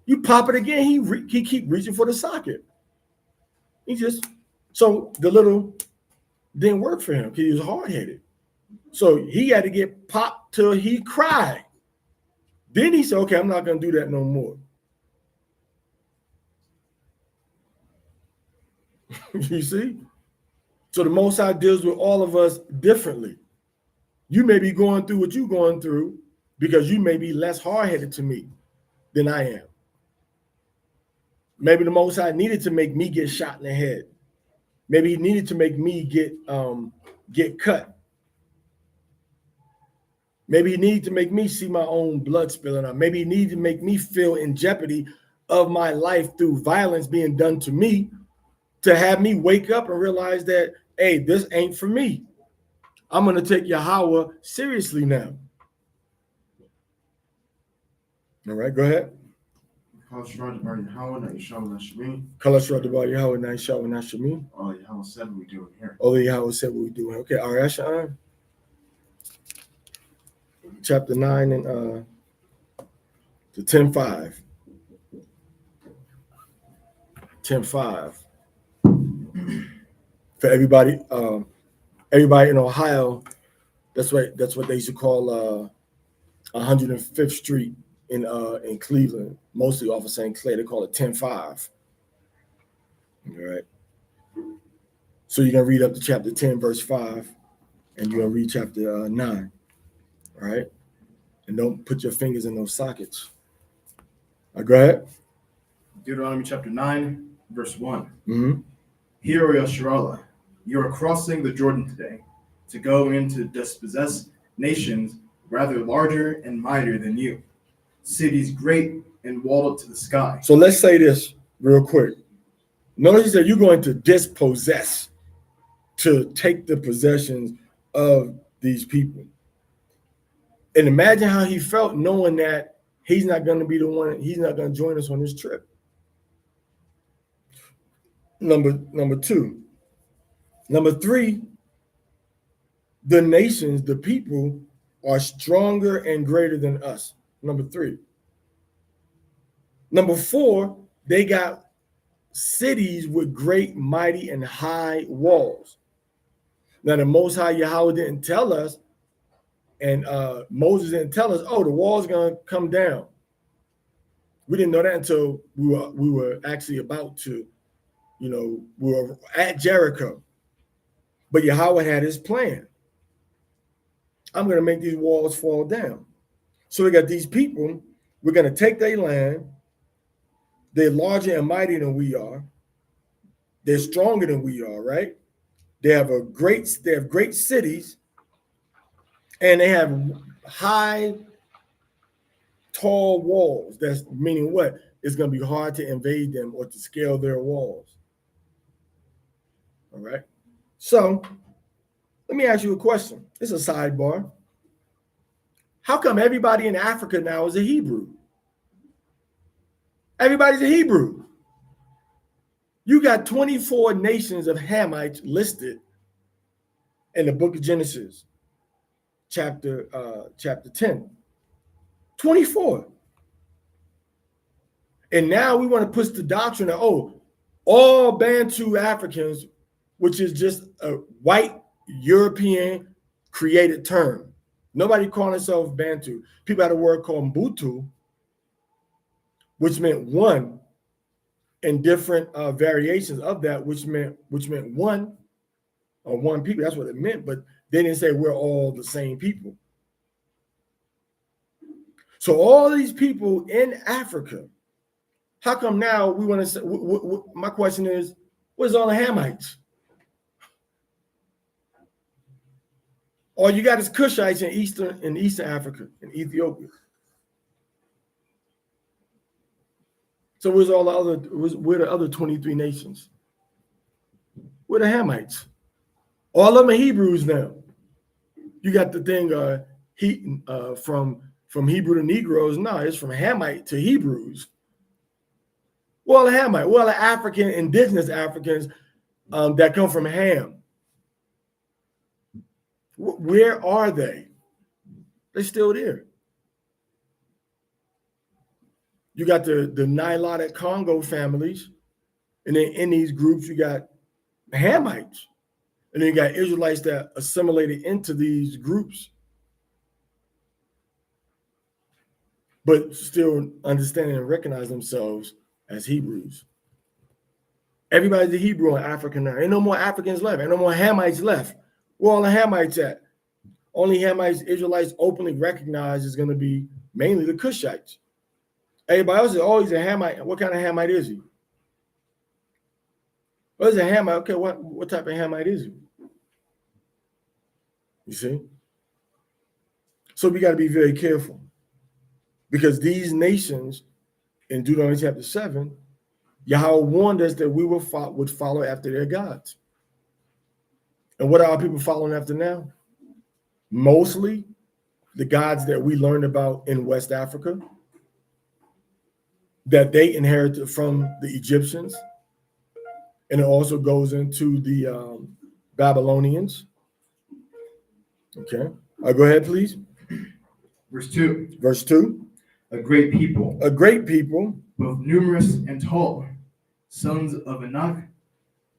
You pop it again, he keep reaching for the socket. So the little didn't work for him because he was hard-headed. So he had to get popped till he cried. Then he said, okay, I'm not going to do that no more. You see? So the Most High deals with all of us differently. You may be going through what you're going through because you may be less hard-headed to me than I am. Maybe the Most High needed to make me get shot in the head. Maybe he needed to make me get cut. Maybe he needed to make me see my own blood spilling out. Maybe he needed to make me feel in jeopardy of my life through violence being done to me, to have me wake up and realize that, hey, this ain't for me. I'm going to take Yahweh seriously now. All right, go ahead. All Yahweh said what we do here. All Yahweh said what we doing. Okay, all right, Sean. Chapter 9 and to 10:5. 10:5. For everybody in Ohio, that's what they used to call 105th Street in Cleveland, mostly off of St. Clair. They call it 10:5. All right. So you're gonna read up to chapter 10, verse 5, and you're gonna read chapter 9. All right. And don't put your fingers in those sockets. Go ahead. Deuteronomy chapter 9, verse 1. Mm-hmm. Hear, O Yasharahla, you are crossing the Jordan today to go in to dispossess nations rather larger and mightier than you, cities great and walled up to the sky. So let's say this real quick. Notice that you're going to dispossess, to take the possessions of these people. And imagine how he felt knowing that he's not going to be the one. He's not going to join us on this trip. Number two. Number three, the nations, the people, are stronger and greater than us. Number three. Number four, they got cities with great, mighty, and high walls. Now, the Most High Yahweh didn't tell us, and Moses didn't tell us, oh, the wall's going to come down. We didn't know that until we were actually about to, we were at Jericho. But Yahweh had his plan. I'm going to make these walls fall down. So we got these people. We're going to take their land. They're larger and mightier than we are. They're stronger than we are, right? They have great cities, and they have high, tall walls. That's meaning what? It's going to be hard to invade them or to scale their walls. All right. So let me ask you a question. It's a sidebar. How come everybody in Africa now is a Hebrew? Everybody's a Hebrew. You got 24 nations of Hamites listed in the book of Genesis, chapter 10. 24. And now we want to push the doctrine of, all Bantu Africans, which is just a white European created term. Nobody calling themselves Bantu. People had a word called Mbutu, which meant one, and different variations of that, which meant one or one people. That's what it meant, but they didn't say we're all the same people. So all these people in Africa, how come now we want to say, my question is, where's all the Hamites? All you got is Cushites in Eastern Africa, in Ethiopia. So where the other 23 nations? Where the Hamites? All of them are Hebrews now. You got the thing from Hebrew to Negroes. No, it's from Hamite to Hebrews. Well, the Hamite, the African, indigenous Africans that come from Ham. Where are they? They're still there. You got the Nilotic Congo families, and then in these groups you got Hamites, and then you got Israelites that assimilated into these groups, but still understanding and recognize themselves as Hebrews. Everybody's a Hebrew in Africa now. Ain't no more Africans left. Ain't no more Hamites left. Where all the Hamites at? Only Hamites Israelites openly recognize is going to be mainly the Cushites. Everybody else is always a Hamite. What kind of Hamite is he? What is a Hamite? Okay, what type of Hamite is he? You see? So we got to be very careful, because these nations in Deuteronomy chapter 7, Yahweh warned us that we would follow after their gods. And what are our people following after now? Mostly the gods that we learned about in West Africa, that they inherited from the Egyptians. And it also goes into the Babylonians. Okay. Go ahead, please. Verse 2. Verse 2. A great people. A great people. Both numerous and tall. Sons of Anak,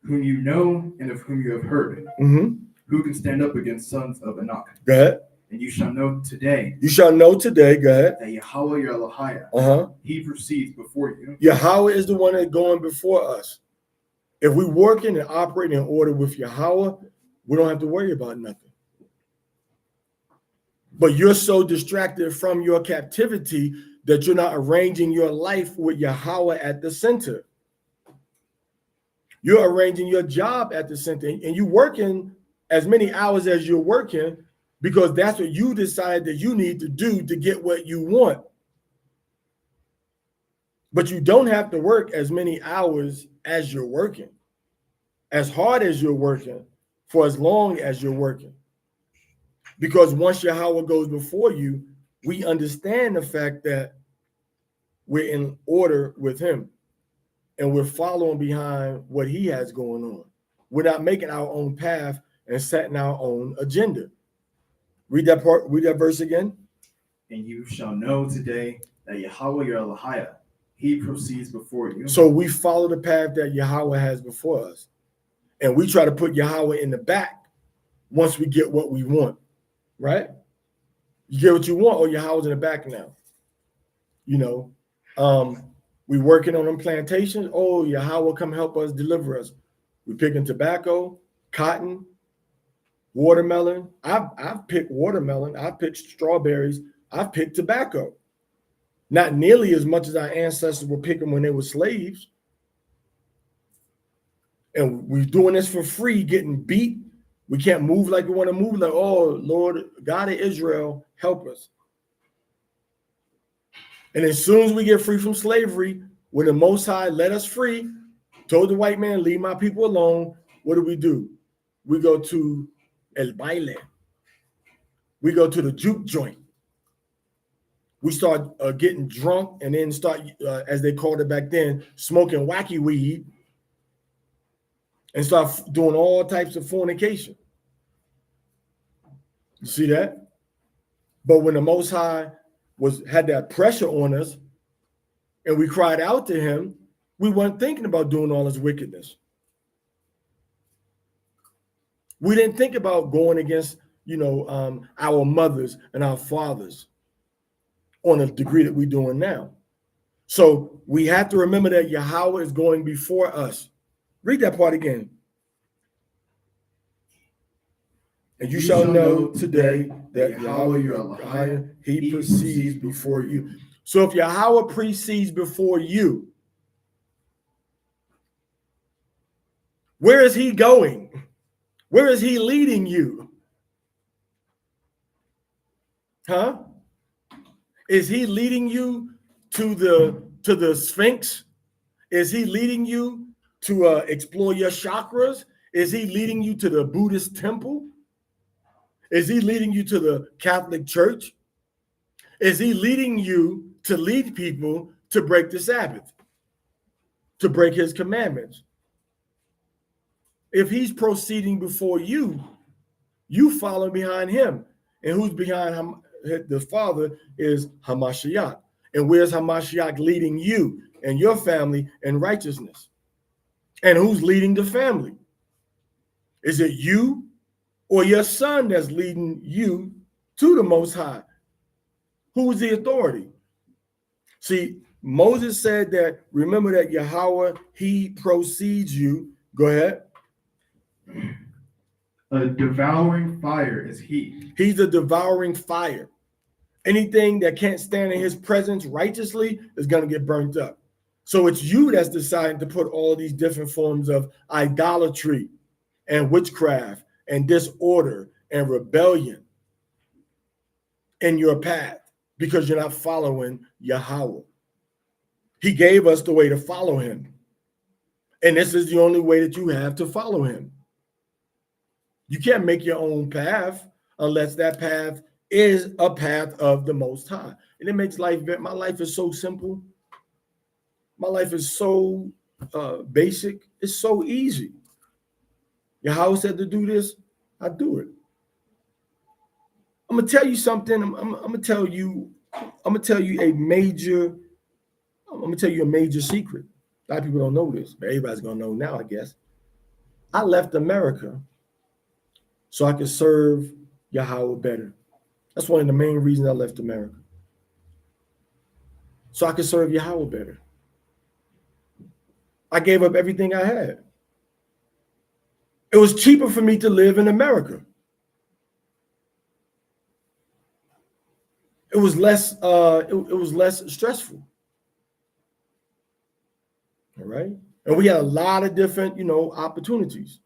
whom you know and of whom you have heard. Mm-hmm. Who can stand up against sons of Anak? Go ahead. And you shall know today. You shall know today. Go ahead. That Yahweh Yasharahla, he proceeds before you. Yahweh is the one that's going before us. If we working and operating in order with Yahweh, we don't have to worry about nothing. But you're so distracted from your captivity that you're not arranging your life with Yahweh at the center. You're arranging your job at the center, and you're working as many hours as you're working because that's what you decide that you need to do to get what you want. But you don't have to work as many hours as you're working, as hard as you're working, for as long as you're working. Because once Yahweh goes before you, we understand the fact that we're in order with him, and we're following behind what he has going on. We're not making our own path and setting our own agenda. Read that part, read that verse again. And you shall know today that Yahweh your Elohim, he proceeds before you. So we follow the path that Yahweh has before us. And we try to put Yahweh in the back once we get what we want, right? You get what you want, or Yahweh's in the back now. You know, we working on them plantations. Oh, Yahweh, come help us, deliver us. We picking tobacco, cotton, watermelon. I've picked watermelon. I've picked strawberries. I've picked tobacco. Not nearly as much as our ancestors were picking when they were slaves. And we're doing this for free, getting beat. We can't move like we want to move. Like, oh, Lord, God of Israel, help us. And as soon as we get free from slavery, when the Most High let us free, told the white man, leave my people alone, what do? We go to El Baile. We go to the juke joint. We start getting drunk and then start, as they called it back then, smoking wacky weed and start doing all types of fornication. You see that? But when the Most High had that pressure on us and we cried out to him, we weren't thinking about doing all this wickedness. We didn't think about going against, our mothers and our fathers on a degree that we're doing now. So we have to remember that Yahweh is going before us. Read that part again. And you shall know today that Yahweh your Elohim, he precedes before you. So if Yahweh precedes before you, where is he going? Where is he leading you? Huh? Is he leading you to the Sphinx? Is he leading you to explore your chakras? Is he leading you to the Buddhist temple? Is he leading you to the Catholic Church? Is he leading you to lead people to break the Sabbath, to break his commandments? If he's proceeding before you, you follow behind him. And who's behind him? The Father is Hamashiach. And where's Hamashiach leading you and your family in righteousness? And who's leading the family? Is it you or your son that's leading you to the Most High? Who's the authority? See, Moses said that, remember that Yahweh, he precedes you. Go ahead. A devouring fire is he. He's a devouring fire. Anything that can't stand in his presence righteously is going to get burnt up. So it's you that's deciding to put all these different forms of idolatry and witchcraft and disorder and rebellion in your path because you're not following Yahweh. He gave us the way to follow him. And this is the only way that you have to follow him. You can't make your own path unless that path is a path of the Most High. And it makes life, my life is so simple. My life is so basic. It's so easy. Yahweh said to do this, I do it. I'm gonna tell you something. I'm gonna tell you a major secret. A lot of people don't know this, but everybody's gonna know now, I guess. I left America so I could serve Yahweh better. That's one of the main reasons I left America. So I could serve Yahweh better. I gave up everything I had. It was cheaper for me to live in America. It was less stressful. All right. And we had a lot of different, opportunities.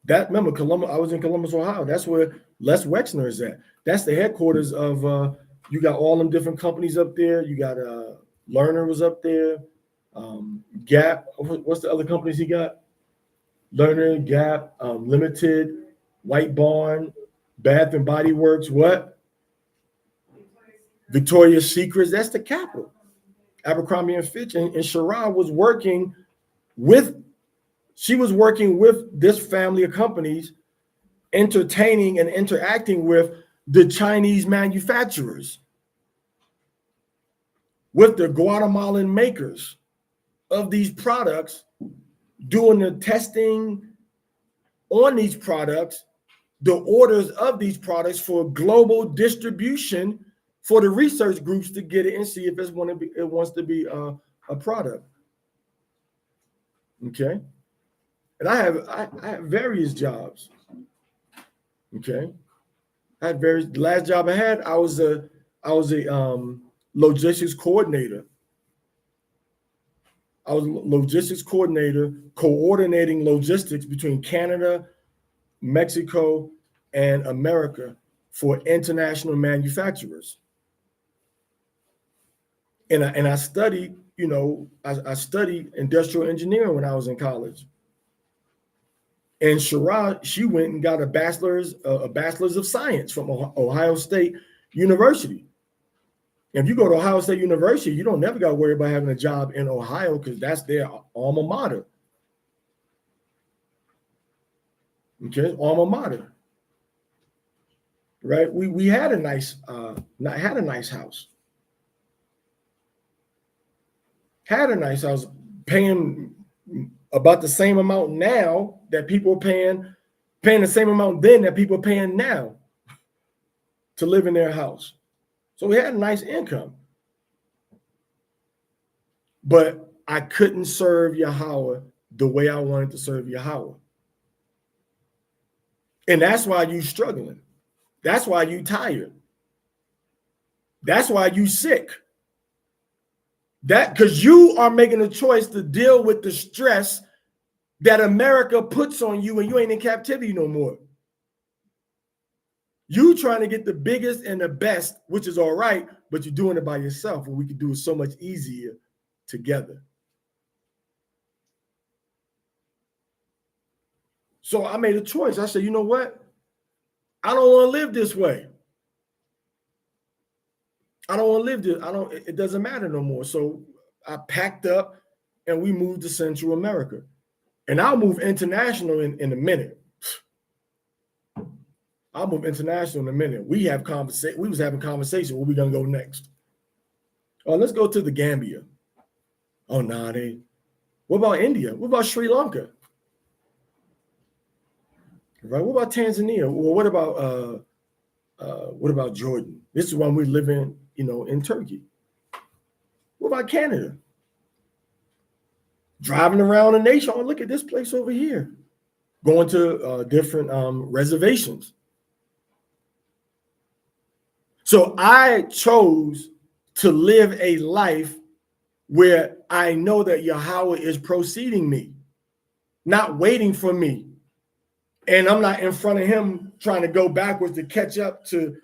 Remember, Columbus, I was in Columbus, Ohio. That's where Les Wexner is at. That's the headquarters of, you got all them different companies up there. You got Lerner was up there. Gap, what's the other companies he got? Lerner, Gap, Limited, White Barn, Bath and Body Works, what? Victoria's Secrets. That's the capital. Abercrombie and Fitch, and Sharah was working with, she was working with this family of companies, entertaining and interacting with the Chinese manufacturers, with the Guatemalan makers of these products, doing the testing on these products, the orders of these products for global distribution for the research groups to get it and see if it wants to be a product. Okay. And I have various jobs. Okay. I had various, the last job I had, I was a logistics coordinator. I was a logistics coordinator, coordinating logistics between Canada, Mexico, and America for international manufacturers. And I studied, I studied industrial engineering when I was in college. And Sharah, she went and got a bachelor's of science from Ohio State University. If you go to Ohio State University, you don't never got to worry about having a job in Ohio because that's their alma mater. Okay, alma mater. Right? We had a nice house. Had a nice house, paying about the same amount now that people are paying the same amount then that people are paying now to live in their house. So we had a nice income. But I couldn't serve Yahweh the way I wanted to serve Yahweh. And that's why you're struggling. That's why you're tired. That's why you're sick. That because you are making a choice to deal with the stress that America puts on you and you ain't in captivity no more. You trying to get the biggest and the best, which is all right, but you're doing it by yourself, and we could do it so much easier together. So I made a choice. I said, you know what? I don't want to live this way. I don't want to live this. It doesn't matter no more. So I packed up and we moved to Central America. And I'll move international in a minute. I'll move international in a minute. We was having conversation. Where we gonna go next? Oh, let's go to the Gambia. Oh, nah, what about India? What about Sri Lanka? Right? What about Tanzania? Well, what about Jordan? This is when we live in Turkey. What about Canada? Driving around the nation. Oh, look at this place over here. Going to different reservations. So I chose to live a life where I know that Yahweh is preceding me, not waiting for me. And I'm not in front of him trying to go backwards to catch up to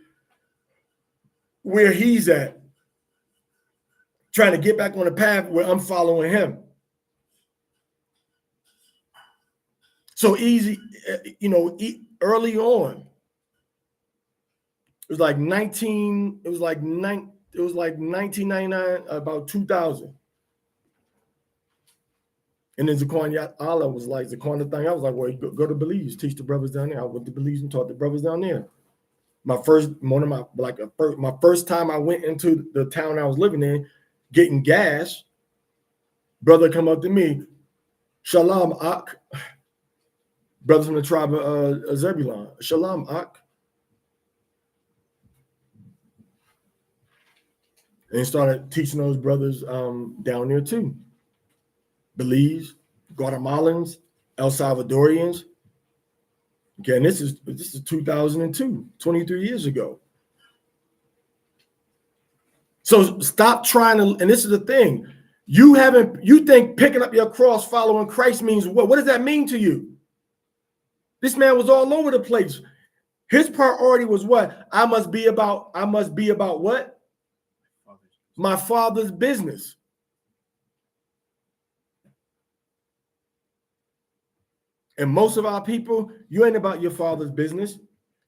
where he's at, trying to get back on the path where I'm following him. So easy, early on, it was like 1999, about 2000. And then Zaquan was like, Zaquan thing. I was like, well, go to Belize, teach the brothers down there. I went to Belize and taught the brothers down there. My first time I went into the town I was living in, getting gas, brother come up to me, Shalom Ak, brothers from the tribe of Zebulon, Shalom Ak. And started teaching those brothers down there too. Belize, Guatemalans, El Salvadorians. Okay, and this is 2002, 23 years ago. So stop trying to, and this is the thing, you think picking up your cross following Christ means what? What does that mean to you? This man was all over the place. His priority was what? I must be about what? My Father's business. And most of our people, you ain't about your Father's business.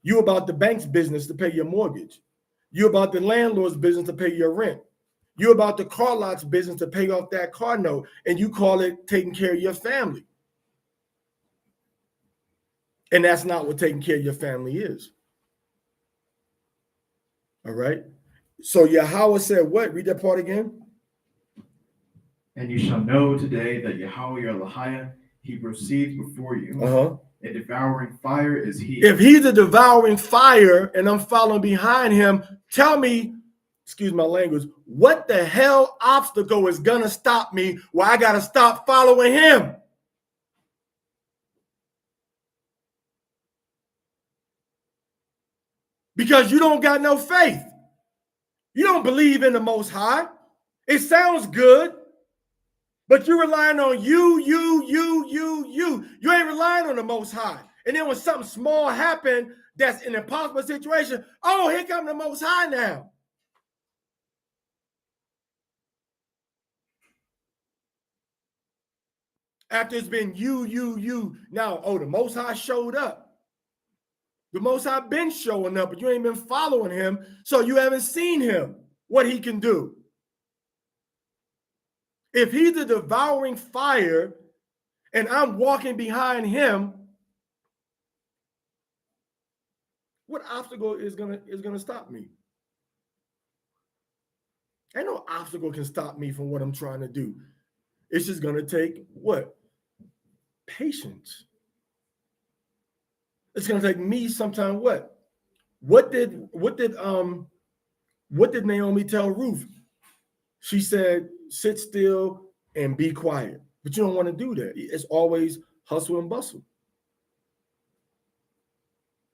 You about the bank's business to pay your mortgage. You about the landlord's business to pay your rent. You're about the car lots business to pay off that car note, and you call it taking care of your family. And that's not what taking care of your family is. All right. So Yahweh said what? Read that part again. And you shall know today that Yahweh Yasharahla, he proceeds before you. A devouring fire is he. If he's a devouring fire and I'm following behind him, tell me, excuse my language, what the hell obstacle is gonna stop me where I gotta stop following him? Because you don't got no faith. You don't believe in the Most High. It sounds good, but you're relying on you. You ain't relying on the Most High. And then when something small happens that's an impossible situation, oh, here comes the Most High now. After it's been you. Now, oh, the Most High showed up. The Most High been showing up, but you ain't been following him, so you haven't seen him, what he can do. If he's a devouring fire and I'm walking behind him, what obstacle is gonna stop me? Ain't no obstacle can stop me from what I'm trying to do. It's just gonna take what? Patience. It's gonna take me sometime what? What did Naomi tell Ruth? She said, sit still and be quiet. But you don't want to do that. It's always hustle and bustle.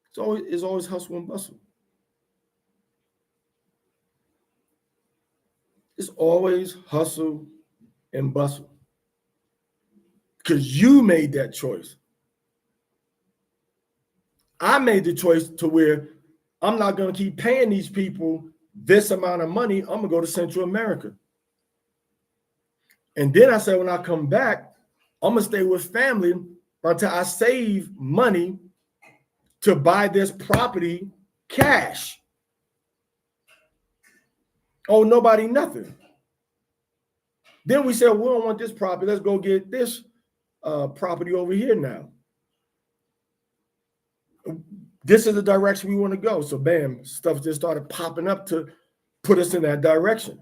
It's always hustle and bustle. It's always hustle and bustle. Because you made that choice. I made the choice to where I'm not going to keep paying these people this amount of money. I'm going to go to Central America. And then I said, when I come back, I'm going to stay with family until I save money to buy this property cash. Oh, nobody, nothing. Then we said, we don't want this property. Let's go get this property over here now. This is the direction we want to go. So bam, stuff just started popping up to put us in that direction.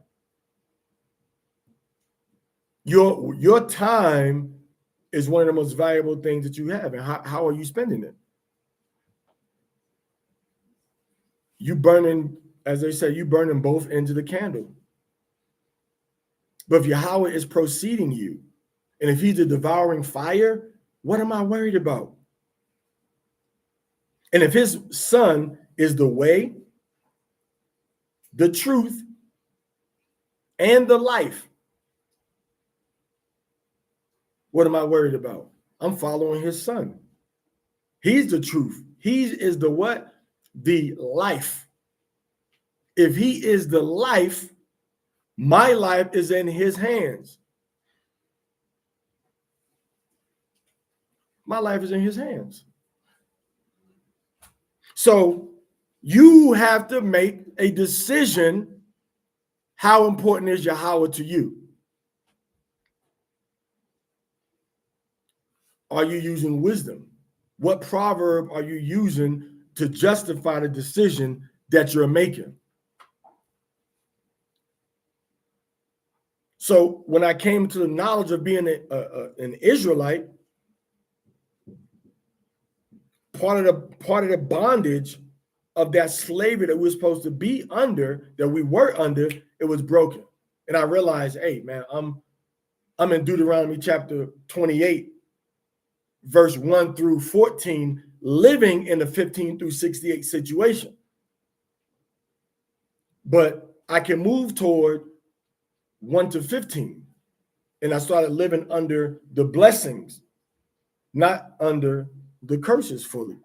Your time is one of the most valuable things that you have. And how are you spending it? You burning, as they say, you burning both ends of the candle. But if Yahweh is preceding you, and if he's a devouring fire, what am I worried about? And if his son is the way, the truth, and the life, what am I worried about? I'm following his son. He's the truth. He is the what? The life. If he is the life, my life is in his hands. My life is in his hands. So you have to make a decision. How important is Yahweh to you? Are you using wisdom? What proverb are you using to justify the decision that you're making? So when I came to the knowledge of being an Israelite, part of the bondage of that slavery that we're supposed to be under, that we were under, it was broken. And I realized, hey, man, I'm in Deuteronomy chapter 28, verse 1 through 14, living in the 15 through 68 situation. But I can move toward 1 to 15. And I started living under the blessings, not under the curses fully.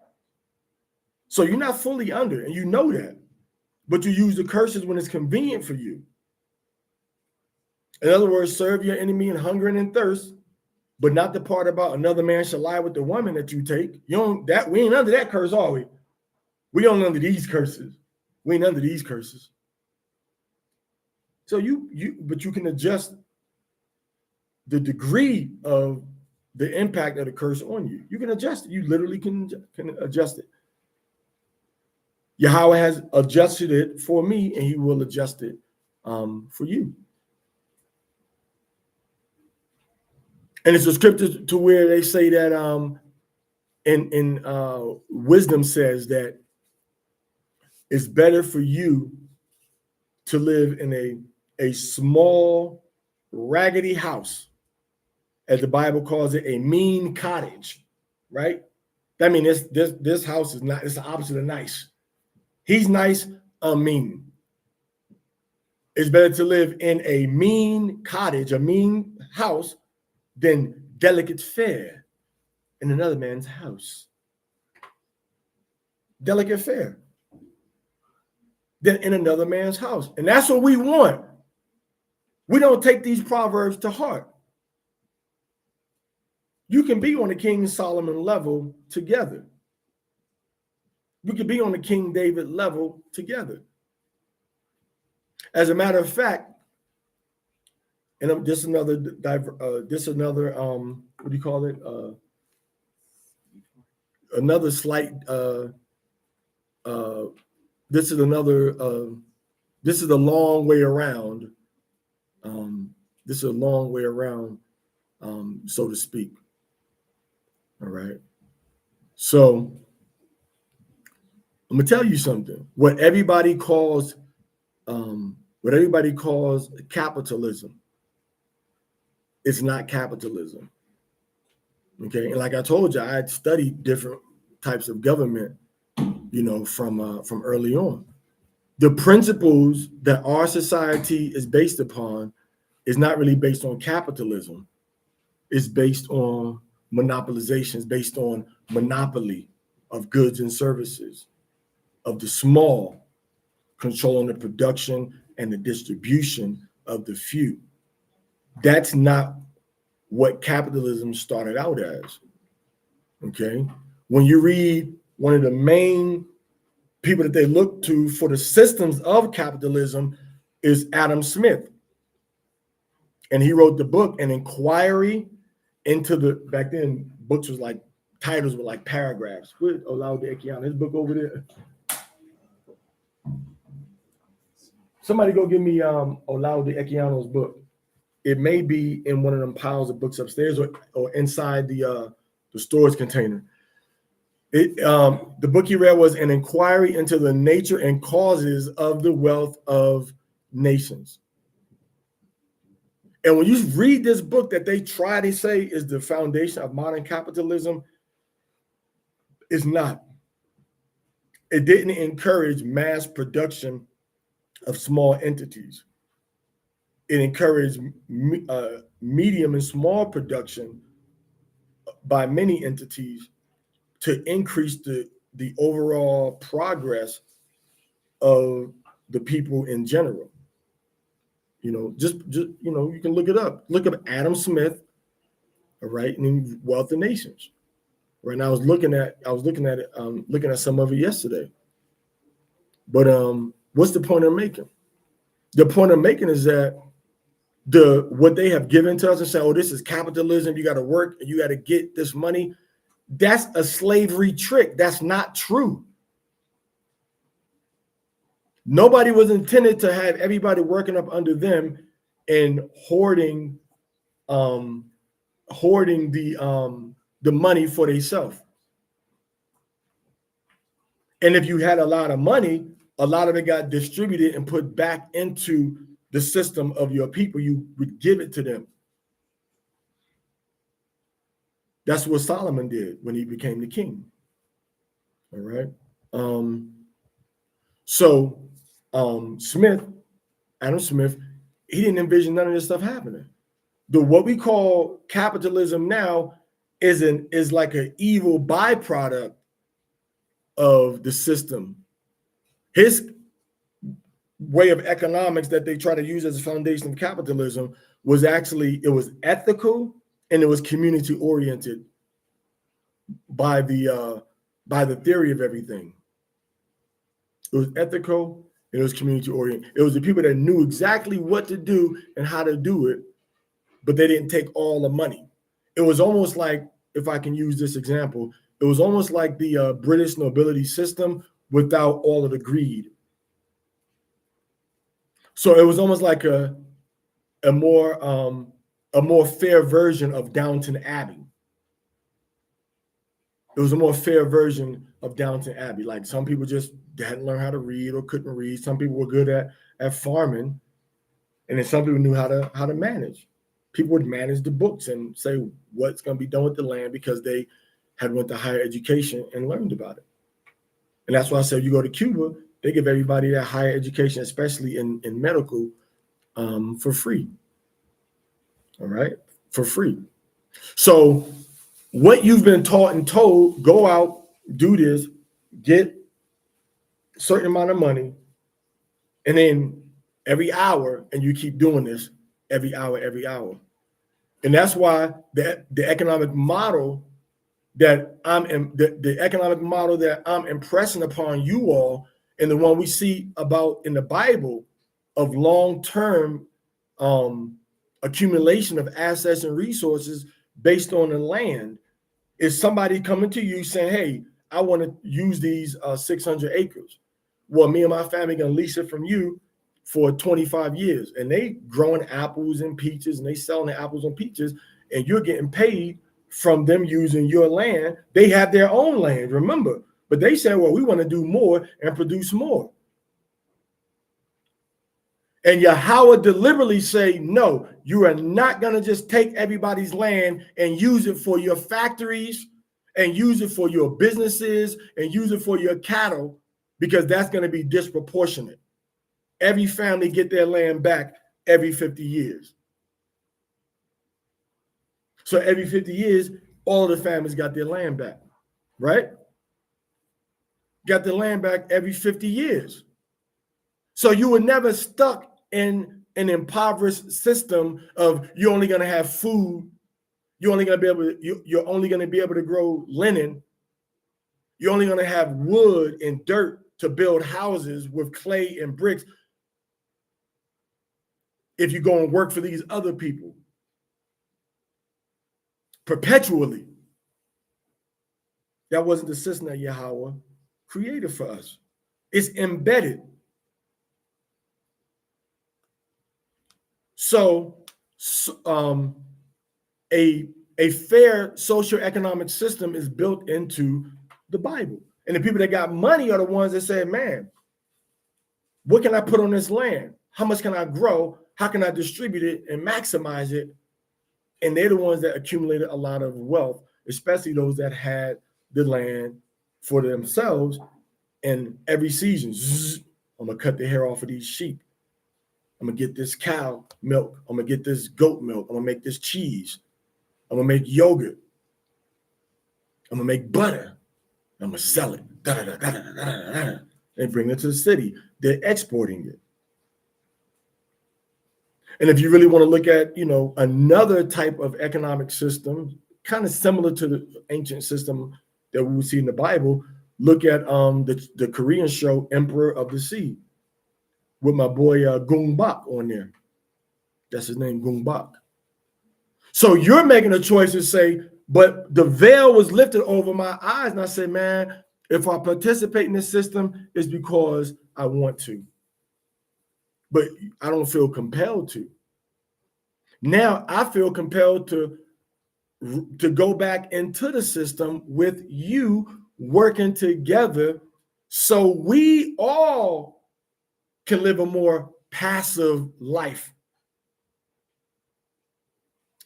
So you're not fully under, and you know that. But you use the curses when it's convenient for you. In other words, serve your enemy in hunger and in thirst, but not the part about another man shall lie with the woman that you take. We ain't under that curse, are we? We don't under these curses. We ain't under these curses. So but you can adjust the degree of the impact of the curse on you. You can adjust it. You literally can adjust it. Yahweh has adjusted it for me, and he will adjust it for you. And it's a scripture to where they say that in wisdom says that it's better for you to live in a small, raggedy house, as the Bible calls it, a mean cottage, right? That means this house is not, it's the opposite of nice. He's nice, I'm mean. It's better to live in a mean cottage, a mean house, than delicate fare in another man's house. Delicate fare than in another man's house. And that's what we want. We don't take these proverbs to heart. You can be on the King Solomon level together. We could be on the King David level together. As a matter of fact, and this another what do you call it? Another slight. This is a long way around. This is a long way around, so to speak. All right. So I'm gonna tell you something. What everybody calls capitalism, it's not capitalism. Okay. And like I told you, I had studied different types of government, from early on. The principles that our society is based upon is not really based on capitalism. It's based on monopolization. It's based on monopoly of goods and services, of the small, controlling the production and the distribution of the few. That's not what capitalism started out as. Okay. When you read one of the main people that they look to for the systems of capitalism is Adam Smith. And he wrote the book, An Inquiry into back then, books was like, titles were like paragraphs. With Olaudah Ekiano, his book over there. Somebody go give me Olaudah Ekiano's book. It may be in one of them piles of books upstairs or inside the storage container. The book he read was An Inquiry into the Nature and Causes of the Wealth of Nations. And when you read this book that they try to say is the foundation of modern capitalism, it's not. It didn't encourage mass production of small entities. It encouraged medium and small production by many entities to increase the overall progress of the people in general. Just you can look it up. Look up Adam Smith, all right, and Wealth of Nations. Right now, I was looking at it, looking at some of it yesterday. But what's the point I'm making? The point I'm making is that what they have given to us and say, oh, this is capitalism. You got to work and you got to get this money. That's a slavery trick. That's not true. Nobody was intended to have everybody working up under them and hoarding the money for themselves. And if you had a lot of money, a lot of it got distributed and put back into the system of your people. You would give it to them. That's what Solomon did when he became the king. All right. Adam Smith, he didn't envision none of this stuff happening. What we call capitalism now is like an evil byproduct of the system. His way of economics that they try to use as a foundation of capitalism was actually, it was ethical and it was community oriented by the theory of everything. It was ethical It was community oriented. It was the people that knew exactly what to do and how to do it, but they didn't take all the money. It was almost like, if I can use this example, it was almost like the British nobility system without all of the greed. So it was almost like a more fair version of Downton Abbey. It was a more fair version of Downton Abbey. Like, some people just hadn't learned how to read or couldn't read. Some people were good at farming, and then some people knew how to manage. People would manage the books and say what's going to be done with the land because they had went to higher education and learned about it. And that's why I said, you go to Cuba, they give everybody that higher education, especially in medical, for free. All right, for free. So what you've been taught and told, go out, do this, get a certain amount of money, and then every hour, and you keep doing this every hour. And that's why the economic model that the economic model that I'm impressing upon you all, and the one we see about in the Bible of long-term accumulation of assets and resources based on the land, is somebody coming to you saying, hey, I want to use these 600 acres. Well, me and my family gonna lease it from you for 25 years. And they growing apples and peaches, and they selling the apples and peaches, and you're getting paid from them using your land. They have their own land, remember, but they said, well, we want to do more and produce more. And Yahweh deliberately say, no, you are not going to just take everybody's land and use it for your factories and use it for your businesses and use it for your cattle, because that's going to be disproportionate. Every family get their land back every 50 years. So every 50 years, all of the families got their land back, right? Got their land back every 50 years. So you were never stuck in an impoverished system of you're only going to have food, you're only going to be able to grow linen, you're only going to have wood and dirt to build houses with clay and bricks if you go and work for these other people perpetually. That wasn't the system that Yahweh created for us. It's embedded. So a fair socioeconomic system is built into the Bible. And the people that got money are the ones that say, man, what can I put on this land? How much can I grow? How can I distribute it and maximize it? And they're the ones that accumulated a lot of wealth, especially those that had the land for themselves. And every season, I'm going to cut the hair off of these sheep. I'm going to get this cow milk. I'm going to get this goat milk. I'm going to make this cheese. I'm going to make yogurt. I'm going to make butter. I'm going to sell it. They bring it to the city. They're exporting it. And if you really want to look at, another type of economic system, kind of similar to the ancient system that we would see in the Bible, look at the Korean show Emperor of the Sea with my boy Gung Bak on there. That's his name, Gung Bak. So you're making a choice to say, but the veil was lifted over my eyes. And I said, man, if I participate in this system, it's because I want to. But I don't feel compelled to. Now I feel compelled to go back into the system with you working together so we all can live a more passive life,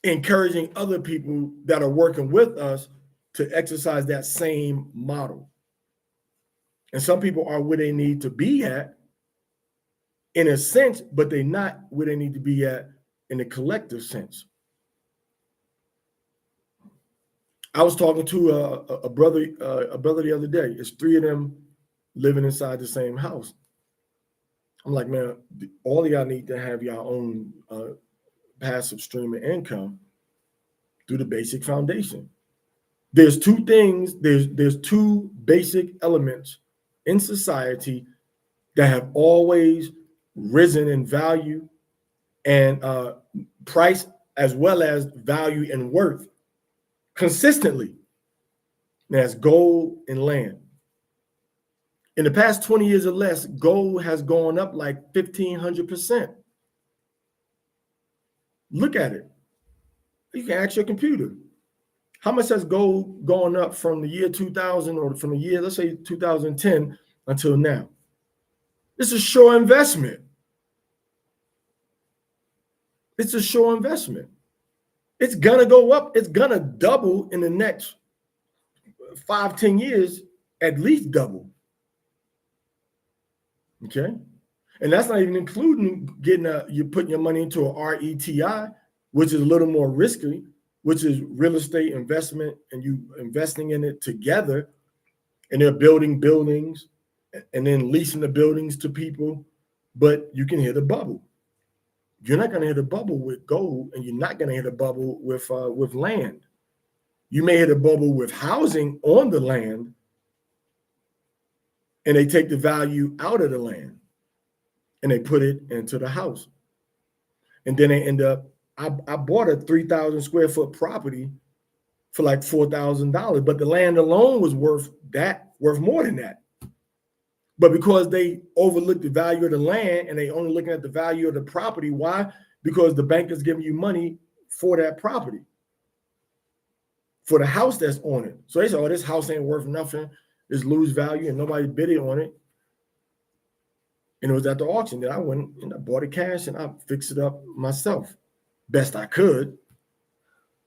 encouraging other people that are working with us to exercise that same model. And some people are where they need to be at in a sense, but they're not where they need to be at in a collective sense. I was talking to a brother the other day. It's three of them living inside the same house. I'm like, man, all of y'all need to have your own passive stream of income through the basic foundation. There's two things, there's two basic elements in society that have always risen in value and price, as well as value and worth consistently. And that's gold and land. In the past 20 years or less, gold has gone up like 1,500%. Look at it. You can ask your computer. How much has gold gone up from the year 2000 or from the year, let's say 2010 until now? It's a sure investment. It's a sure investment. It's going to go up. It's going to double in the next 5-10 years, at least double. Okay. And that's not even including you're putting your money into a RETI, which is a little more risky, which is real estate investment, and you investing in it together, and they're building buildings and then leasing the buildings to people, but you can hit a bubble. You're not going to hit a bubble with gold, and you're not going to hit a bubble with land. You may hit a bubble with housing on the land, and they take the value out of the land and they put it into the house. And then they end up, I bought a 3,000 square foot property for like $4,000, but the land alone was worth more than that. But because they overlooked the value of the land and they only looking at the value of the property, why? Because the bank is giving you money for that property, for the house that's on it. So they say, oh, this house ain't worth nothing. It's lose value, and nobody bid it on it. And it was at the auction that I went and I bought it cash and I fixed it up myself, best I could.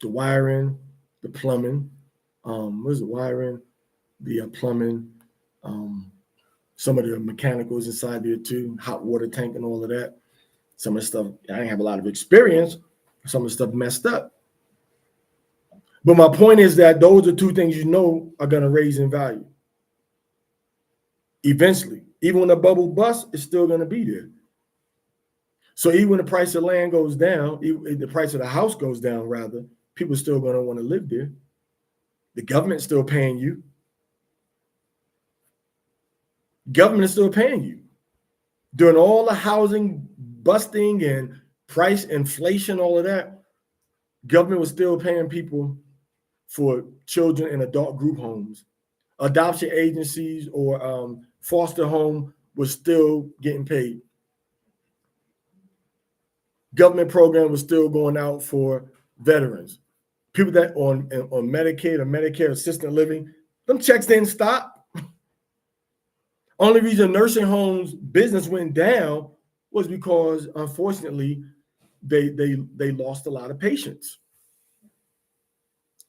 The wiring, the plumbing, wiring, the plumbing, some of the mechanicals inside there too, hot water tank and all of that. Some of the stuff, I didn't have a lot of experience. Some of the stuff messed up. But my point is that those are two things you know are going to raise in value. Eventually, even when the bubble busts, it's still going to be there. So even when the price of land goes down, even the price of the house goes down, rather, people are still going to want to live there. The government's still paying you. Government is still paying you. During all the housing busting and price inflation, all of that, government was still paying people for children in adult group homes. Adoption agencies or foster home was still getting paid. Government program was still going out for veterans. People that on Medicaid or Medicare assisted living, them checks didn't stop. Only reason nursing homes business went down was because, unfortunately, they lost a lot of patients.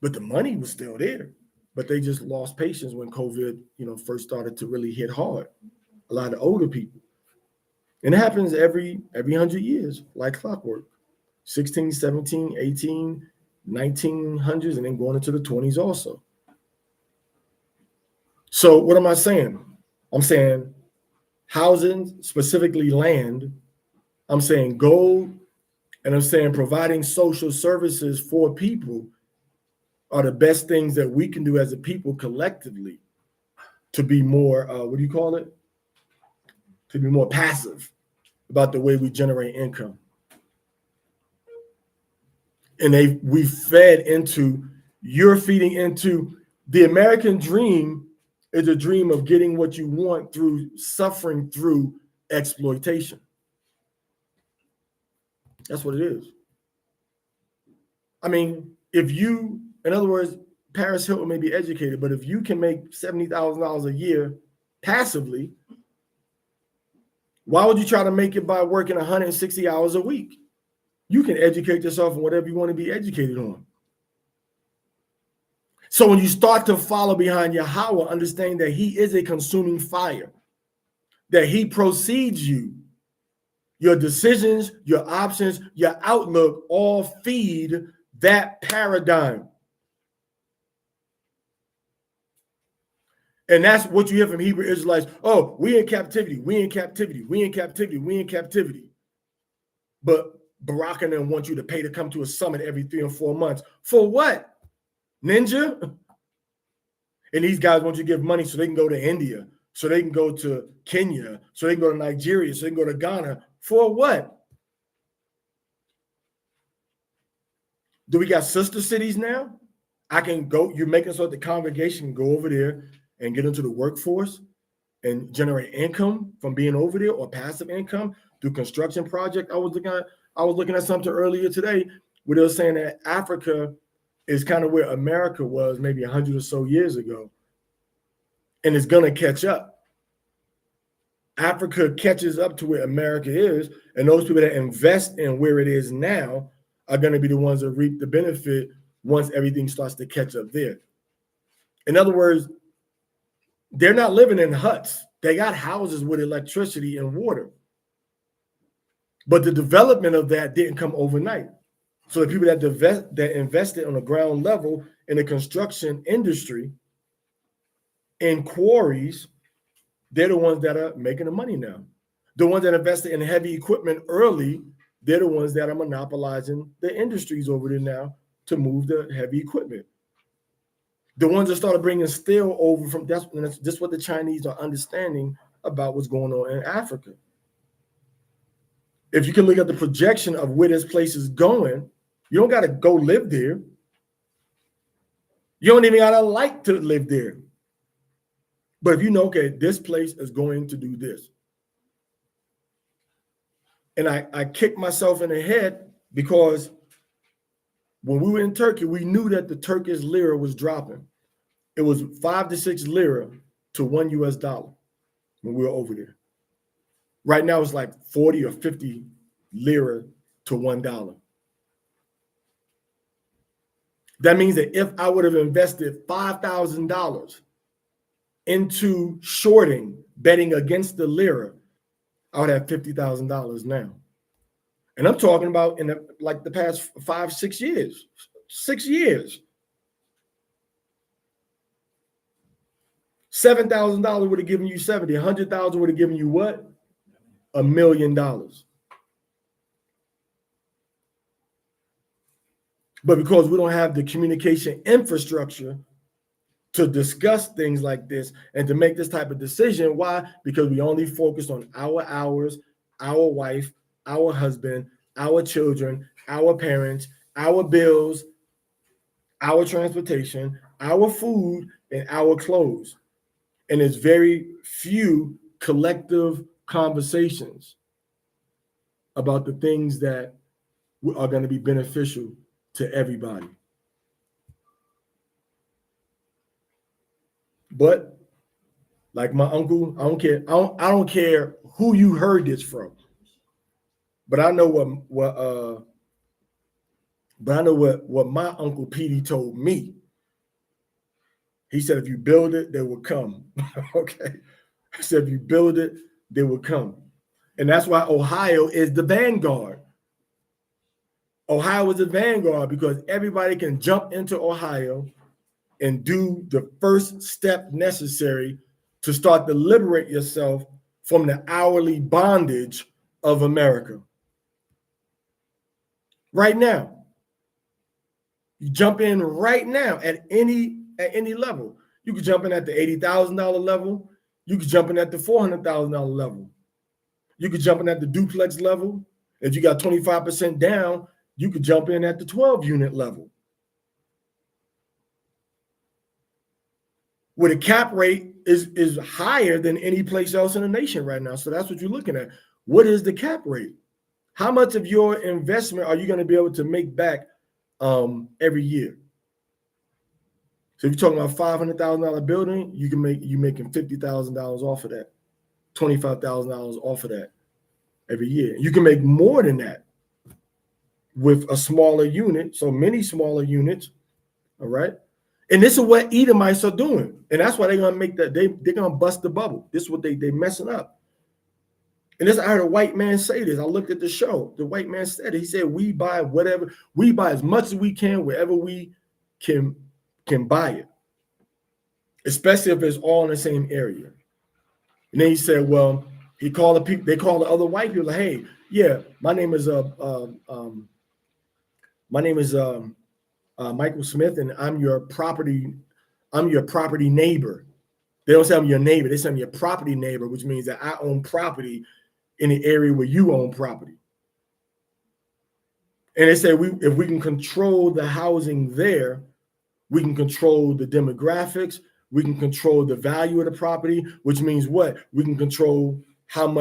But the money was still there. But they just lost patients when COVID, first started to really hit hard. A lot of older people. And it happens every 100 years, like clockwork. 16, 17, 18, 1900s, and then going into the 20s also. So what am I saying? I'm saying housing, specifically land. I'm saying gold. And I'm saying providing social services for people are the best things that we can do as a people collectively to be more, to be more passive about the way we generate income. And we fed into, you're feeding into, the American dream is a dream of getting what you want through suffering through exploitation. That's what it is. I mean, in other words, Paris Hilton may be educated, but if you can make $70,000 a year passively, why would you try to make it by working 160 hours a week? You can educate yourself on whatever you want to be educated on. So when you start to follow behind Yahweh, understand that he is a consuming fire, that he precedes you. Your decisions, your options, your outlook all feed that paradigm. And that's what you hear from Hebrew Israelites. Oh, we in captivity, we in captivity, we in captivity, we in captivity. But Barack and them want you to pay to come to a summit every 3 or 4 months. For what? Ninja? And these guys want you to give money so they can go to India so they can go to Kenya, so they can go to Nigeria, so they can go to Ghana. For what? Do we got sister cities now? I can go, you're making so that the congregation can go over there and get into the workforce and generate income from being over there, or passive income through construction project. I was looking at something earlier today where they were saying that Africa is kind of where America was maybe 100 or so years ago, and it's going to catch up. Africa catches up to where America is, and those people that invest in where it is now are going to be the ones that reap the benefit once everything starts to catch up there. In other words, they're not living in huts. They got houses with electricity and water. But the development of that didn't come overnight. So the people that invested on the ground level in the construction industry, in quarries, they're the ones that are making the money now. The ones that invested in heavy equipment early, they're the ones that are monopolizing the industries over there now to move the heavy equipment. The ones that started bringing steel over from, that's what the Chinese are understanding about what's going on in Africa. If you can look at the projection of where this place is going, you don't got to go live there. You don't even got to like to live there. But if you know, okay, this place is going to do this. And I kicked myself in the head because when we were in Turkey, we knew that the Turkish lira was dropping. It was 5 to 6 lira to $1 US when we were over there. Right now, it's like 40 or 50 lira to $1. That means that if I would have invested $5,000 into shorting, betting against the lira, I would have $50,000 now. And I'm talking about in the past 5, 6 years. 6 years. $7,000 would have given you 70. 100,000 would have given you what? $1 million. But because we don't have the communication infrastructure to discuss things like this and to make this type of decision, why? Because we only focus on our hours, our wife, our husband, our children, our parents, our bills, our transportation, our food, and our clothes. And there's very few collective conversations about the things that are going to be beneficial to everybody. But like my uncle, I don't care who you heard this from. But I know what my Uncle Petey told me. He said, if you build it, they will come. Okay. He said, if you build it, they will come. And that's why Ohio is the vanguard. Ohio is the vanguard because everybody can jump into Ohio and do the first step necessary to start to liberate yourself from the hourly bondage of America. Right now. You jump in right now at any level. You could jump in at the $80,000 level. You could jump in at the $400,000 level. You could jump in at the duplex level. If you got 25% down, you could jump in at the 12-unit level. Where the cap rate is higher than any place else in the nation right now. So that's what you're looking at. What is the cap rate? How much of your investment are you going to be able to make back every year? So if you're talking about $500,000 building, you're making $50,000 off of that, $25,000 off of that every year. You can make more than that with a smaller unit, so many smaller units, all right? And this is what Edomites are doing. And that's why they're going to make that, they're going to bust the bubble. This is what they messing up. And this, I heard a white man say this. I looked at the show. The white man said it. He said, we buy whatever, we buy as much as we can wherever we can buy it, especially if it's all in the same area. And then he said, well, they call the other white people, like, hey, yeah, my name is Michael Smith, and I'm your property neighbor. They don't say I'm your neighbor. They say I'm your property neighbor, which means that I own property in the area where you own property. And they say if we can control the housing there, we can control the demographics, we can control the value of the property, which means what? We can control how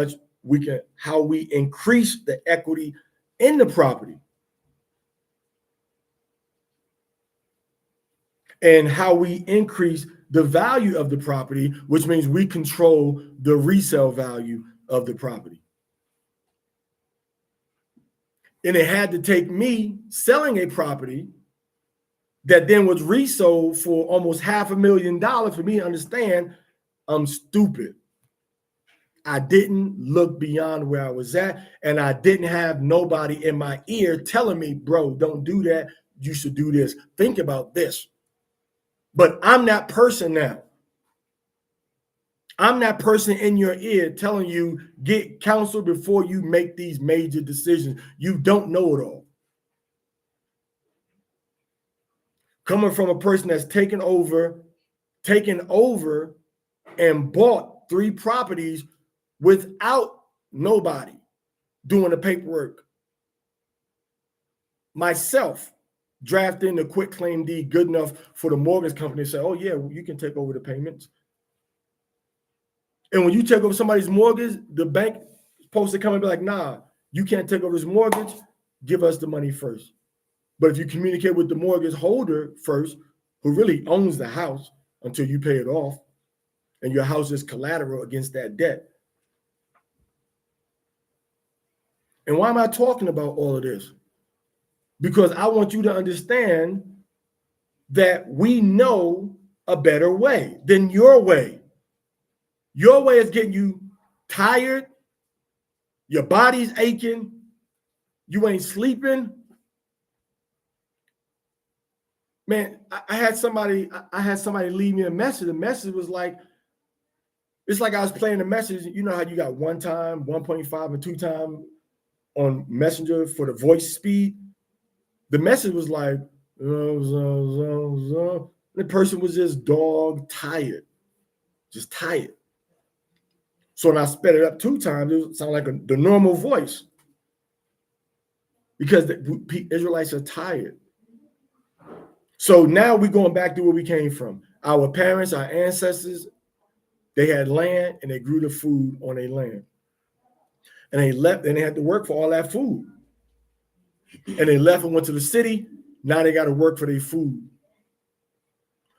we increase the equity in the property. And how we increase the value of the property, which means we control the resale value of the property. And it had to take me selling a property that then was resold for almost $500,000 for me to understand I'm stupid. I didn't look beyond where I was at, and I didn't have nobody in my ear telling me, bro, don't do that. You should do this. Think about this. But I'm that person now. I'm that person in your ear telling you, get counsel before you make these major decisions. You don't know it all. Coming from a person that's taken over and bought 3 properties without nobody doing the paperwork. Myself drafting the quit claim deed good enough for the mortgage company to say, oh yeah, you can take over the payments. And when you take over somebody's mortgage, the bank is supposed to come and be like, nah, you can't take over this mortgage. Give us the money first. But if you communicate with the mortgage holder first, who really owns the house until you pay it off, and your house is collateral against that debt. And why am I talking about all of this? Because I want you to understand that we know a better way than your way. Your way is getting you tired, your body's aching, you ain't sleeping. Man, I had somebody leave me a message. The message was like, it's like I was playing a message. You know how you got 1 time, 1.5, and 2 time on Messenger for the voice speed? The message was like, the person was just dog tired, just tired. So when I sped it up 2 times, it sounded like the normal voice, because the Israelites are tired. So now we're going back to where we came from. Our parents, our ancestors, they had land and they grew the food on their land. And they left and they had to work for all that food. And they left and went to the city. Now they got to work for their food.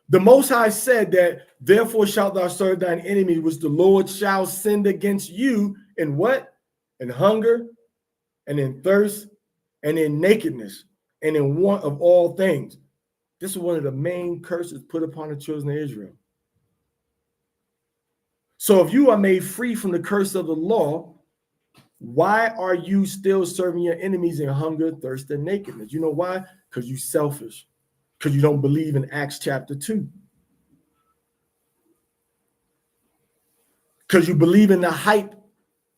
The Most High said that, therefore shalt thou serve thine enemy, which the Lord shall send against you in what? In hunger, and in thirst, and in nakedness, and in want of all things. This is one of the main curses put upon the children of Israel. So if you are made free from the curse of the law, why are you still serving your enemies in hunger, thirst, and nakedness? You know why? Because you're selfish. Because you don't believe in Acts chapter 2. Because you believe in the hype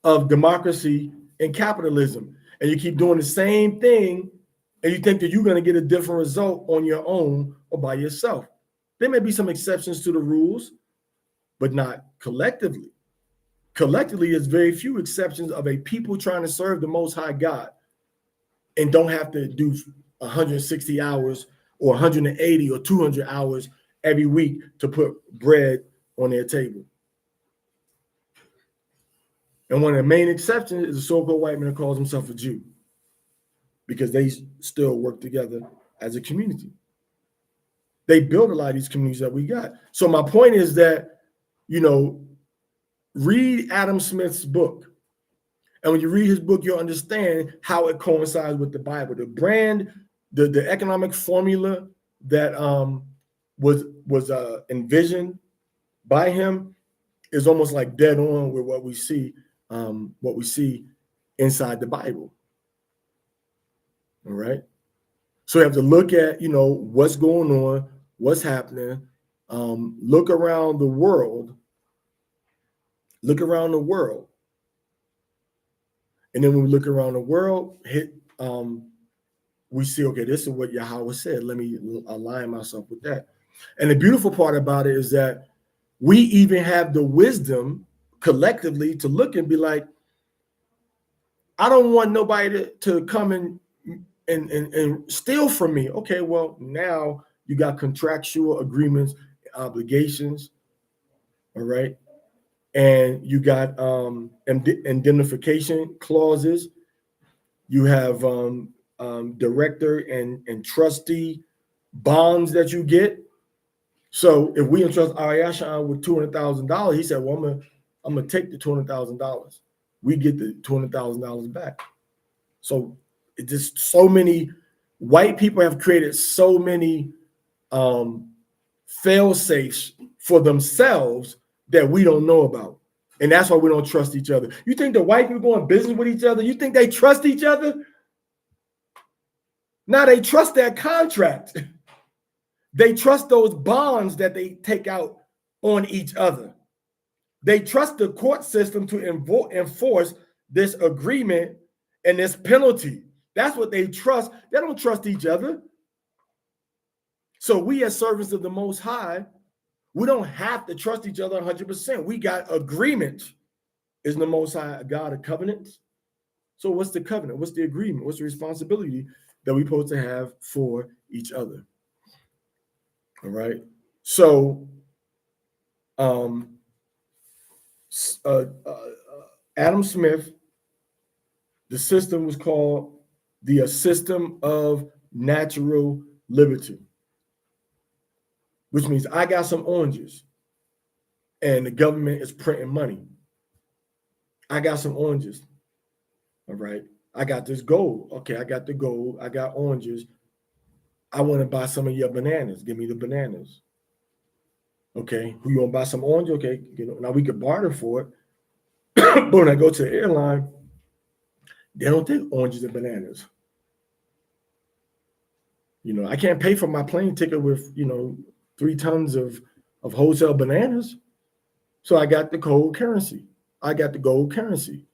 of democracy and capitalism. And you keep doing the same thing, and you think that you're going to get a different result on your own or by yourself. There may be some exceptions to the rules, but not collectively. Collectively, there's very few exceptions of a people trying to serve the Most High God and don't have to do 160 hours or 180 or 200 hours every week to put bread on their table. And one of the main exceptions is a so-called white man who calls himself a Jew, because they still work together as a community. They build a lot of these communities that we got. So my point is that, read Adam Smith's book. And when you read his book, you'll understand how it coincides with the Bible. The brand, the economic formula that was envisioned by him is almost like dead on with what we see inside the Bible. All right. So you have to look at, what's going on, what's happening. Look around the world. And then when we look around the world, we see, okay, this is what Yahweh said. Let me align myself with that. And the beautiful part about it is that we even have the wisdom collectively to look and be like, I don't want nobody to come and steal from me. Okay, well, now you got contractual agreements, obligations, all right? And you got indemnification clauses. You have director and trustee bonds that you get. So if we entrust Yasharahla with $200,000, he said, well, I'm gonna take the $200,000. We get the $200,000 back. So it just so many white people have created so many fail safes for themselves that we don't know about. And that's why we don't trust each other. You think the white people going business with each other? You think they trust each other? Now they trust that contract. They trust those bonds that they take out on each other. They trust the court system to enforce this agreement and this penalty. That's what they trust. They don't trust each other. So we as servants of the Most High, we don't have to trust each other 100%. We got agreement. Is the Most High God a covenant? So what's the covenant? What's the agreement? What's the responsibility that we're supposed to have for each other? All right. So Adam Smith, the system was called the system of natural liberty, which means I got some oranges and the government is printing money. I got some oranges. All right. I got this gold. Okay, I got the gold. I got oranges. I want to buy some of your bananas. Give me the bananas. Okay, who you want to buy some orange? Okay, now we could barter for it. But when I go to the airline, they don't take oranges and bananas. I can't pay for my plane ticket with 3 tons of wholesale bananas. So I got the cold currency. I got the gold currency,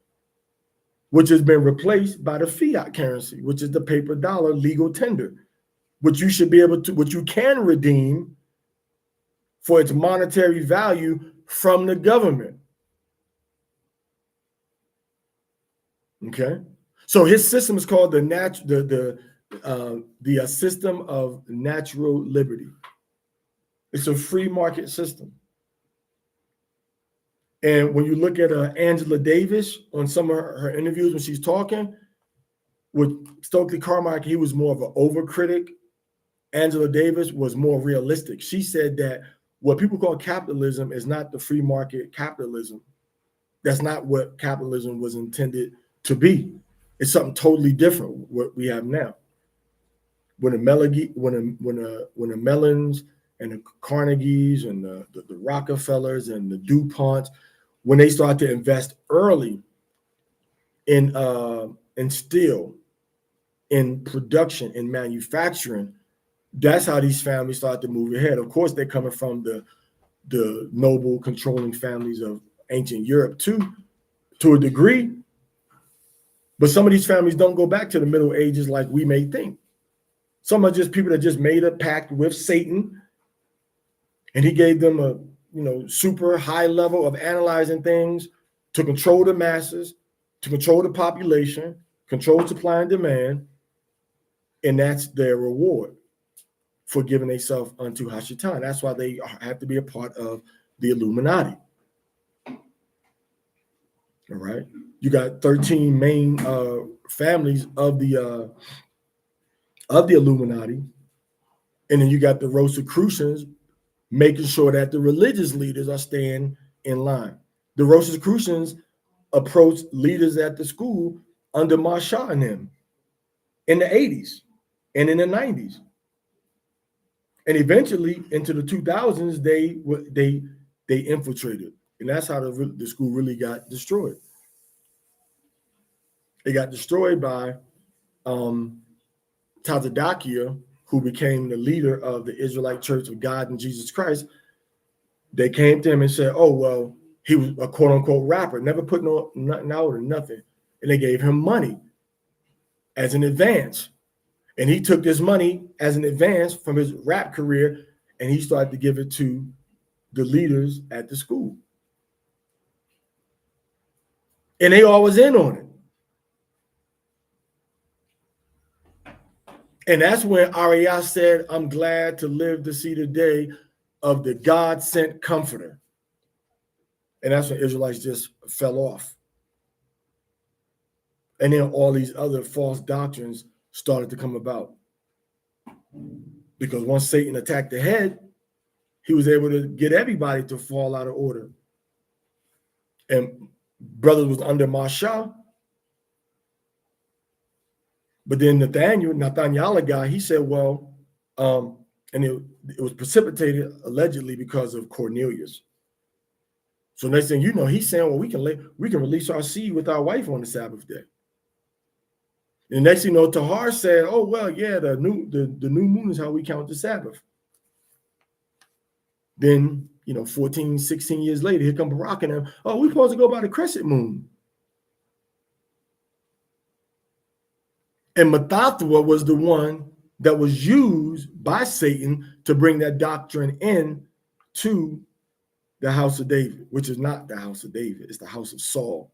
which has been replaced by the fiat currency, which is the paper dollar legal tender, which you should be able to, which you can redeem for its monetary value from the government. Okay, so his system is called the system of natural liberty. It's a free market system. And when you look at Angela Davis on some of her interviews when she's talking with Stokely Carmichael, he was more of an overcritic. Angela Davis was more realistic. She said that what people call capitalism is not the free market capitalism. That's not what capitalism was intended to be. It's something totally different what we have now. When the Mellons and the Carnegies and the Rockefellers and the DuPonts, when they start to invest early in steel, in production, in manufacturing, that's how these families start to move ahead. Of course, they're coming from the noble controlling families of ancient Europe too, to a degree. But some of these families don't go back to the Middle Ages like we may think. Some are just people that just made a pact with Satan, and he gave them a super high level of analyzing things to control the masses, to control the population, control supply and demand, and that's their reward for giving themselves unto Hashatan. That's why they have to be a part of the Illuminati. All right, you got 13 main families of the Illuminati, and then you got the Rosicrucians making sure that the religious leaders are staying in line. The Rosicrucians approached leaders at the school under Masharah and him in the 80s and in the 90s. And eventually into the 2000s, they infiltrated. And that's how the school really got destroyed. It got destroyed by Tazadakia, who became the leader of the Israelite Church of God in Jesus Christ. They came to him and said, oh, well, he was a quote unquote rapper, never put nothing out or nothing. And they gave him money as an advance. And he took this money as an advance from his rap career and he started to give it to the leaders at the school. And they all was in on it. And that's when Ariah said, I'm glad to live to see the day of the God-sent comforter. And that's when Israelites just fell off. And then all these other false doctrines started to come about. Because once Satan attacked the head, he was able to get everybody to fall out of order. And brothers was under Masharah. But then Nathaniel guy, he said, well, and it was precipitated allegedly because of Cornelius. So next thing you know, he's saying, well, we can release our seed with our wife on the Sabbath day. And next thing you know, Tahar said, oh, well, yeah, the new moon is how we count the Sabbath. Then, 14, 16 years later, here come Barak and them, oh, we're supposed to go by the crescent moon. And Methathua was the one that was used by Satan to bring that doctrine in to the house of David, which is not the house of David. It's the house of Saul.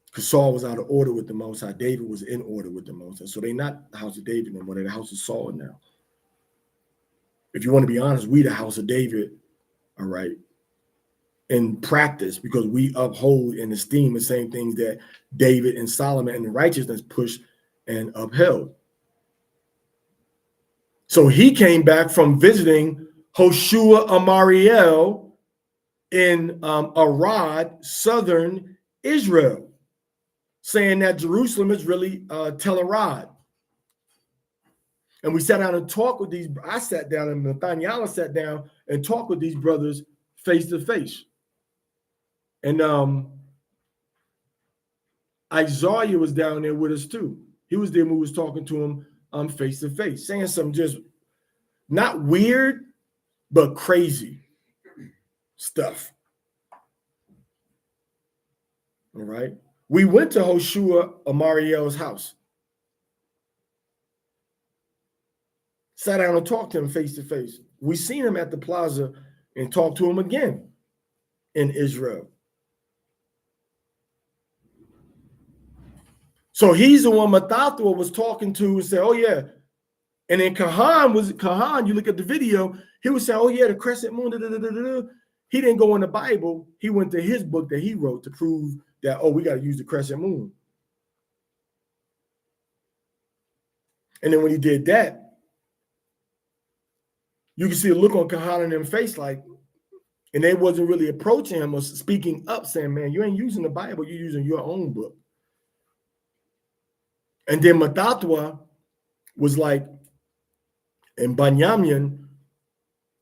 Because Saul was out of order with the Most High. David was in order with the Most High. So they're not the house of David no more. They're the house of Saul now. If you want to be honest, we the house of David, all right, in practice, because we uphold and esteem the same things that David and Solomon and the righteousness pushed and upheld. So he came back from visiting Hoshua Amariel in Arad, southern Israel, saying that Jerusalem is really Tel Arad. And we sat down and talked with these. I sat down and Nathaniel sat down and talked with these brothers face to face. And Isaiah was down there with us too. He was there when we was talking to him face to face, saying some just not weird, but crazy stuff. All right. We went to Hoshua Amariel's house. Sat down and talked to him face to face. We seen him at the plaza and talked to him again in Israel. So he's the one Methathua was talking to and said, oh yeah. And then Kahan, you look at the video, he was saying, oh yeah, the crescent moon, da, da, da, da, da. He didn't go in the Bible. He went to his book that he wrote to prove that, oh, we got to use the crescent moon. And then when he did that, you can see a look on Kahan in their face, like, and they wasn't really approaching him or speaking up, saying, man, you ain't using the Bible, you're using your own book. And then Methathua was like, and Banyamin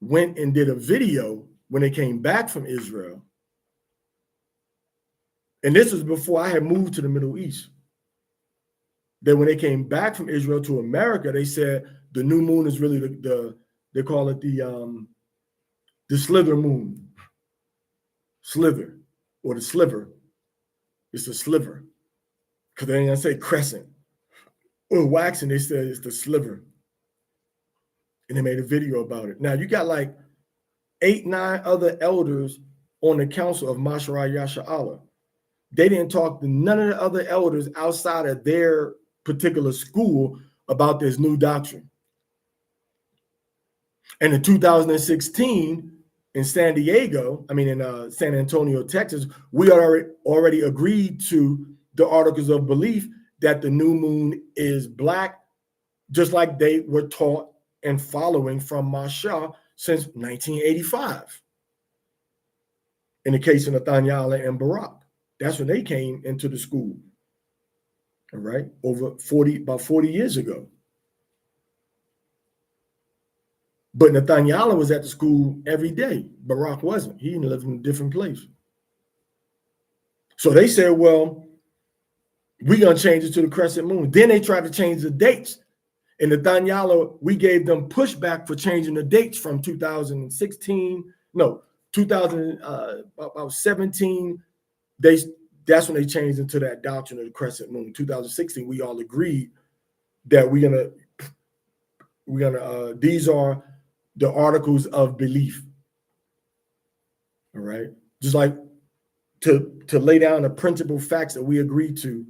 went and did a video when they came back from Israel. And this was before I had moved to the Middle East. That when they came back from Israel to America, they said the new moon is really they call it the slither moon. Slither, or the sliver. It's a sliver. Because they didn't say crescent. Or waxing, they said it's the sliver. And they made a video about it. Now you got like 8, 9 other elders on the council of Masharah Yasharahla. They didn't talk to none of the other elders outside of their particular school about this new doctrine. And in 2016, in San Antonio, Texas, we already agreed to the Articles of Belief that the new moon is black, just like they were taught and following from Masharah since 1985. In the case of Nathaniel and Barak, that's when they came into the school. All right, about 40 years ago. But Nathaniel was at the school every day. Barak wasn't. He lived in a different place. So they said, well, we're going to change it to the crescent moon. Then they tried to change the dates. And Nathaniel, we gave them pushback for changing the dates from 2017. That's when they changed into that doctrine of the crescent moon. 2016, we all agreed that these are the articles of belief. All right, just like to lay down the principal facts that we agree to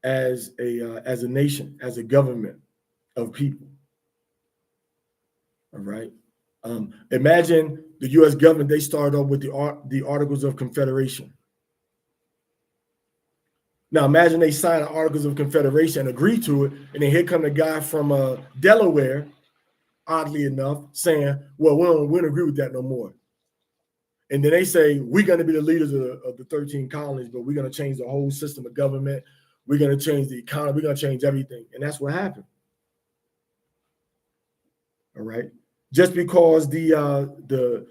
as a nation, as a government of people. All right. Imagine the U.S. government, they started off with the Articles of Confederation. Now imagine they sign the Articles of Confederation and agree to it, and then here come the guy from Delaware, oddly enough, saying, well, we don't agree with that no more. And then they say, we're going to be the leaders of the 13 colonies, but we're going to change the whole system of government. We're going to change the economy. We're going to change everything. And that's what happened. All right. Just because the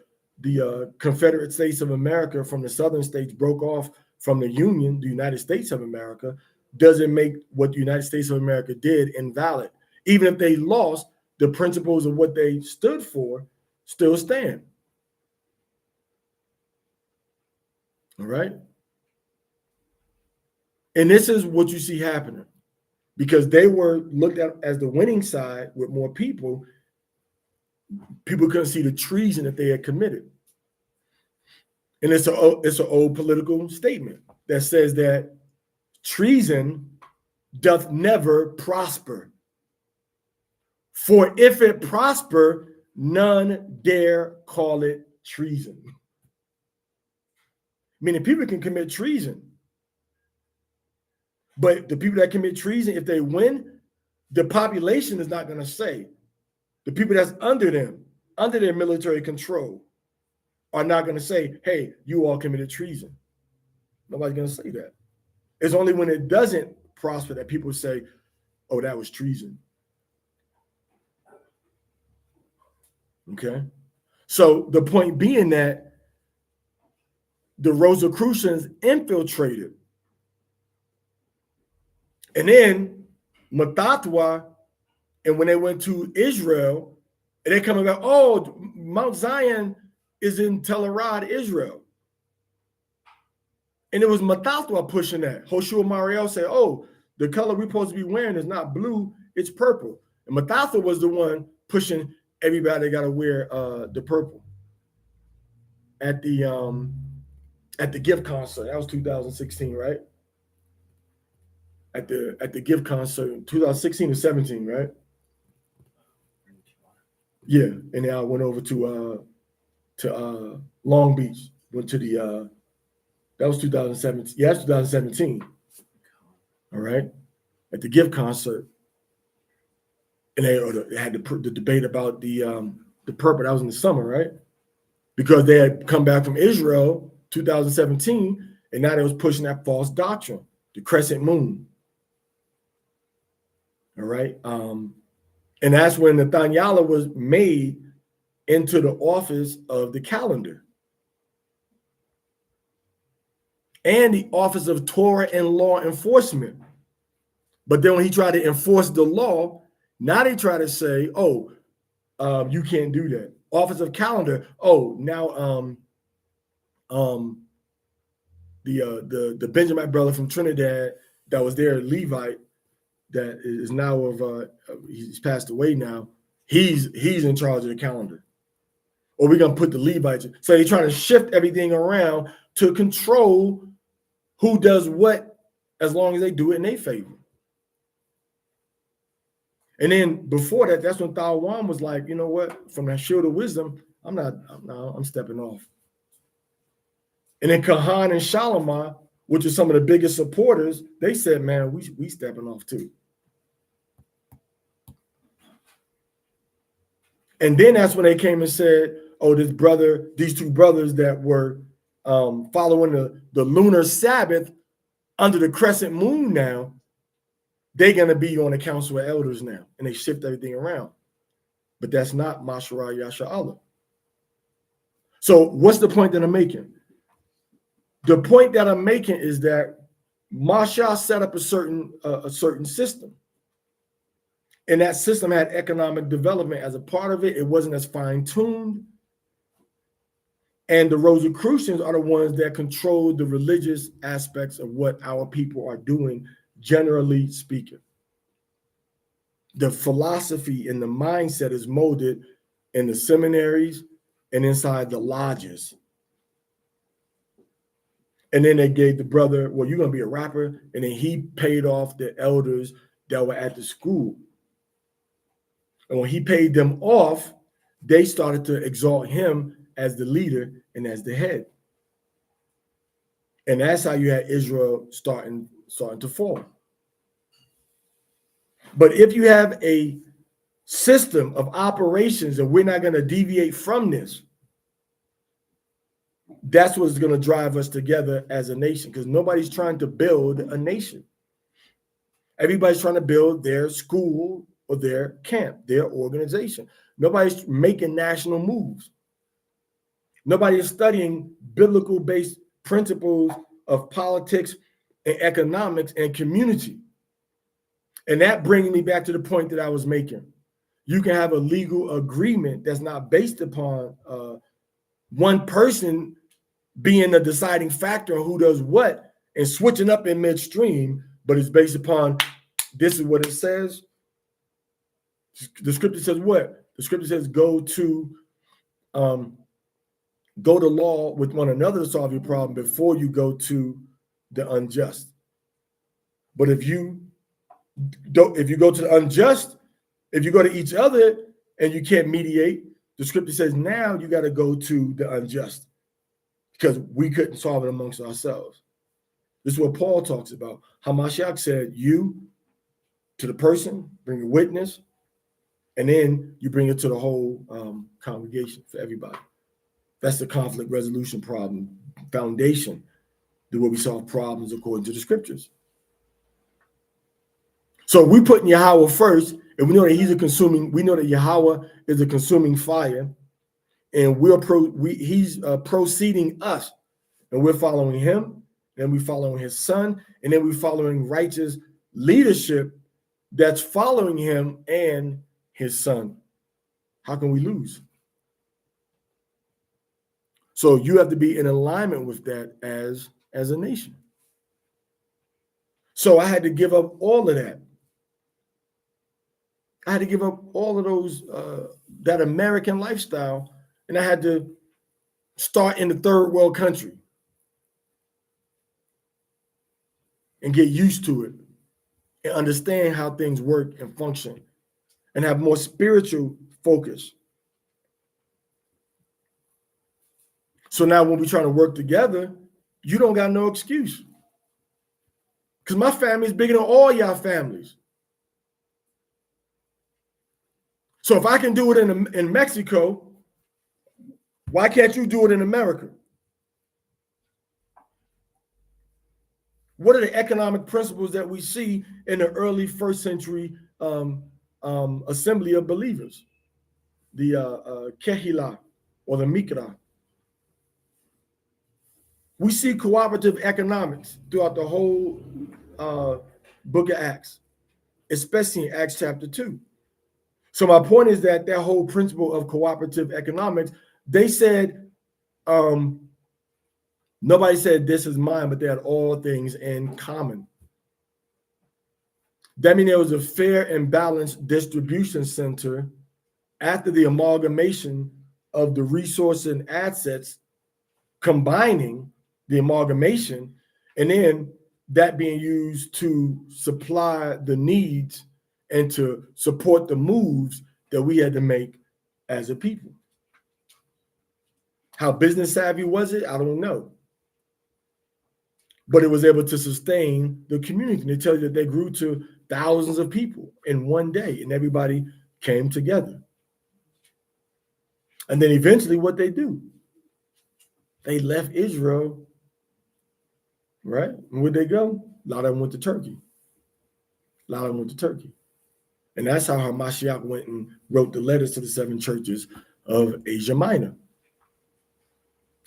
Confederate States of America from the southern states broke off from the Union, the United States of America, doesn't make what the United States of America did invalid. Even if they lost, the principles of what they stood for still stand. All right. And this is what you see happening, because they were looked at as the winning side with more people. People couldn't see the treason that they had committed. And it's an old political statement that says that treason doth never prosper. For if it prosper, none dare call it treason. Meaning people can commit treason. But the people that commit treason, if they win, the population is not going to say. The people that's under them, under their military control, are not going to say, hey, you all committed treason. Nobody's going to say that. It's only when it doesn't prosper that people say, oh, that was treason. Okay? So the point being that the Rosicrucians infiltrated. And then Mathatwa, and when they went to Israel, and they coming back, oh, Mount Zion is in Tel Arad, Israel. And it was Mathatwa pushing that. Hoshua Mariel said, oh, the color we're supposed to be wearing is not blue, it's purple. And Mathatwa was the one pushing everybody got to wear the purple at the gift concert. That was 2016, right? At the gift concert, 2016 or 17, right? Yeah, and then I went over to Long Beach. Went to the that was 2017. Yeah, that's 2017. All right, at the gift concert, and they had the debate about the purple. That was in the summer, right? Because they had come back from Israel 2017, and now they was pushing that false doctrine, the crescent moon. All right. And that's when Nathaniel was made into the office of the calendar and the office of Torah and law enforcement. But then when he tried to enforce the law, now they try to say, oh, you can't do that. Office of calendar. Oh, now the Benjamin brother from Trinidad that was there, Levite, that is now he's passed away now. He's in charge of the calendar. Or we're gonna put the Levites. So they're trying to shift everything around to control who does what, as long as they do it in their favor. And then before that, that's when Thawan was like, you know what? From that shield of wisdom, I'm stepping off. And then Kahan and Shalimah, which are some of the biggest supporters, they said, man, we stepping off too. And then that's when they came and said, oh, these two brothers that were following the lunar Sabbath under the crescent moon now, they're going to be on the council of elders now. And they shift everything around. But that's not Masharah Yasharahla. So what's the point that I'm making? The point that I'm making is that Masha set up a certain system. And that system had economic development as a part of it. It wasn't as fine-tuned. And the Rosicrucians are the ones that control the religious aspects of what our people are doing, generally speaking. The philosophy and the mindset is molded in the seminaries, and inside the lodges. And then they gave the brother, well, you're going to be a rapper. And then he paid off the elders that were at the school. And when he paid them off, they started to exalt him as the leader and as the head. And that's how you had Israel starting to fall. But if you have a system of operations, and we're not going to deviate from this, that's what's going to drive us together as a nation, because nobody's trying to build a nation. Everybody's trying to build their school or their camp, their organization. Nobody's making national moves. Nobody is studying biblical-based principles of politics and economics and community. And that brings me back to the point that I was making. You can have a legal agreement that's not based upon one person being the deciding factor on who does what and switching up in midstream, but it's based upon this is what it says. The scripture says what? The scripture says go to law with one another to solve your problem before you go to the unjust. But if you go to the unjust, if you go to each other and you can't mediate, the scripture says now you got to go to the unjust because we couldn't solve it amongst ourselves. This is what Paul talks about. Hamashiach said, you to the person, bring a witness, and then you bring it to the whole congregation for everybody. That's the conflict resolution problem foundation, the way we solve problems according to the scriptures. So we put Yahweh first, and we know that we know that Yahweh is a consuming fire, and he's proceeding us, and we're following him, and we're following his son, and then we're following righteous leadership that's following him and his son. How can we lose? So you have to be in alignment with that as a nation. So I had to give up all of that. I had to give up all of those, that American lifestyle, and I had to start in the third world country and get used to it and understand how things work and function and have more spiritual focus. So now when we're trying to work together, you don't got no excuse. Because my family is bigger than all y'all families. So if I can do it in Mexico, why can't you do it in America? What are the economic principles that we see in the early first century assembly of believers? The Kehillah or the Mikra. We see cooperative economics throughout the whole book of Acts, especially in Acts chapter 2. So my point is that whole principle of cooperative economics, they said, nobody said this is mine, but they had all things in common. That means there was a fair and balanced distribution center after the amalgamation of the resources and assets, combining the amalgamation, and then that being used to supply the needs and to support the moves that we had to make as a people. How business savvy was it? I don't know. But it was able to sustain the community. And they tell you that they grew to thousands of people in one day, and everybody came together. And then eventually what they do? They left Israel, right? And where'd they go? A lot of them went to Turkey. And that's how Hamashiach went and wrote the letters to the 7 churches of Asia Minor.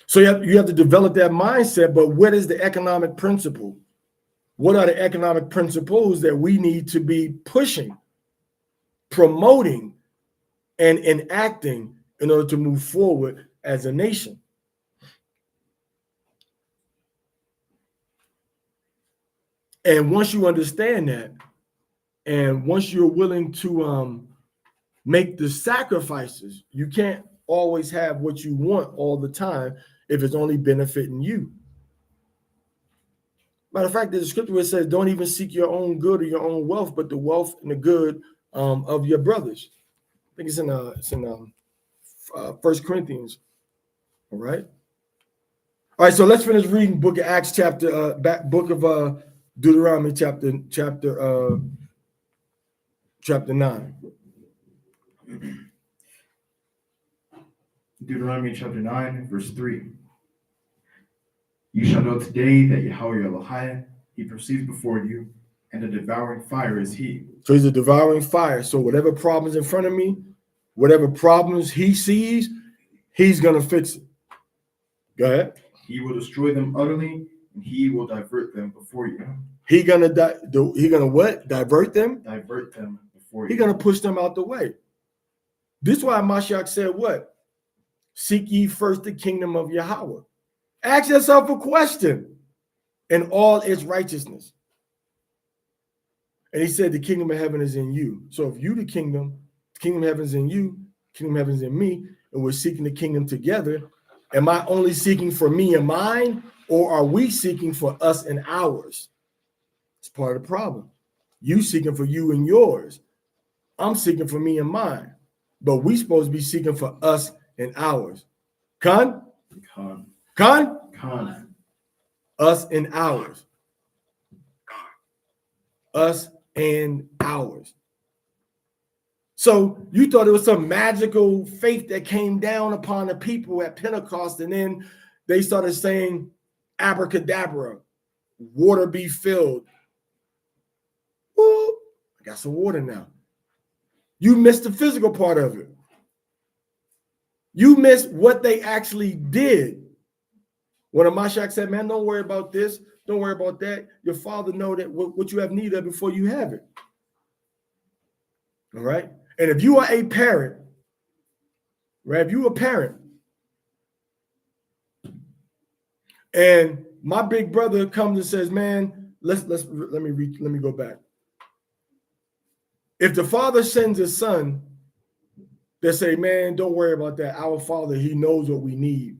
So you have to develop that mindset, but what is the economic principle? What are the economic principles that we need to be pushing, promoting, and enacting in order to move forward as a nation? And once you understand that, and once you're willing to Make the sacrifices. You can't always have what you want all the time if it's only benefiting you. Matter of fact, there's a scripture where it says, don't even seek your own good or your own wealth, but the wealth and the good of your brothers. I think it's in 1 Corinthians. All right. All right, so let's finish reading book of Acts book of Deuteronomy chapter 9. Deuteronomy chapter 9, verse 3. You shall know today that Yahweh Elohai, he proceeds before you, and a devouring fire is he. So he's a devouring fire. So whatever problems in front of me, whatever problems he sees, he's going to fix it. Go ahead. He will destroy them utterly, and he will divert them before you. He gonna what? Divert them? Divert them before you. He's gonna push them out the way. This is why Mashiach said what? Seek ye first the kingdom of Yahweh. Ask yourself a question in all its righteousness. And he said the kingdom of heaven is in you. So if you the kingdom of heaven is in you, kingdom of heaven is in me, and we're seeking the kingdom together, am I only seeking for me and mine, or are we seeking for us and ours? It's part of the problem. You seeking for you and yours. I'm seeking for me and mine. But we supposed to be seeking for us and ours. Khan? Us and ours. Us and ours. So you thought it was some magical faith that came down upon the people at Pentecost, and then they started saying abracadabra, water be filled. Woo, I got some water now. You missed the physical part of it. You missed what they actually did. When Mashiach said, man, don't worry about this, don't worry about that. Your father know that what you have need of before you have it. All right? And if you are a parent, right? If you are a parent, and my big brother comes and says, man, let me go back. If the father sends his son, they say, man, don't worry about that. Our father, he knows what we need.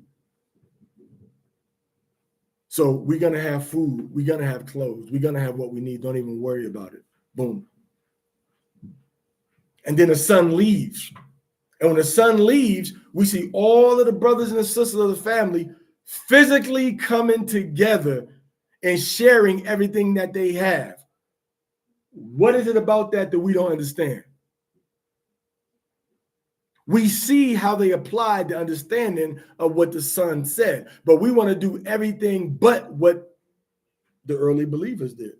So we're going to have food. We're going to have clothes. We're going to have what we need. Don't even worry about it. Boom. And then the son leaves. And when the son leaves, we see all of the brothers and the sisters of the family physically coming together and sharing everything that they have. What is it about that we don't understand? We see how they applied the understanding of what the son said, but we want to do everything but what the early believers did.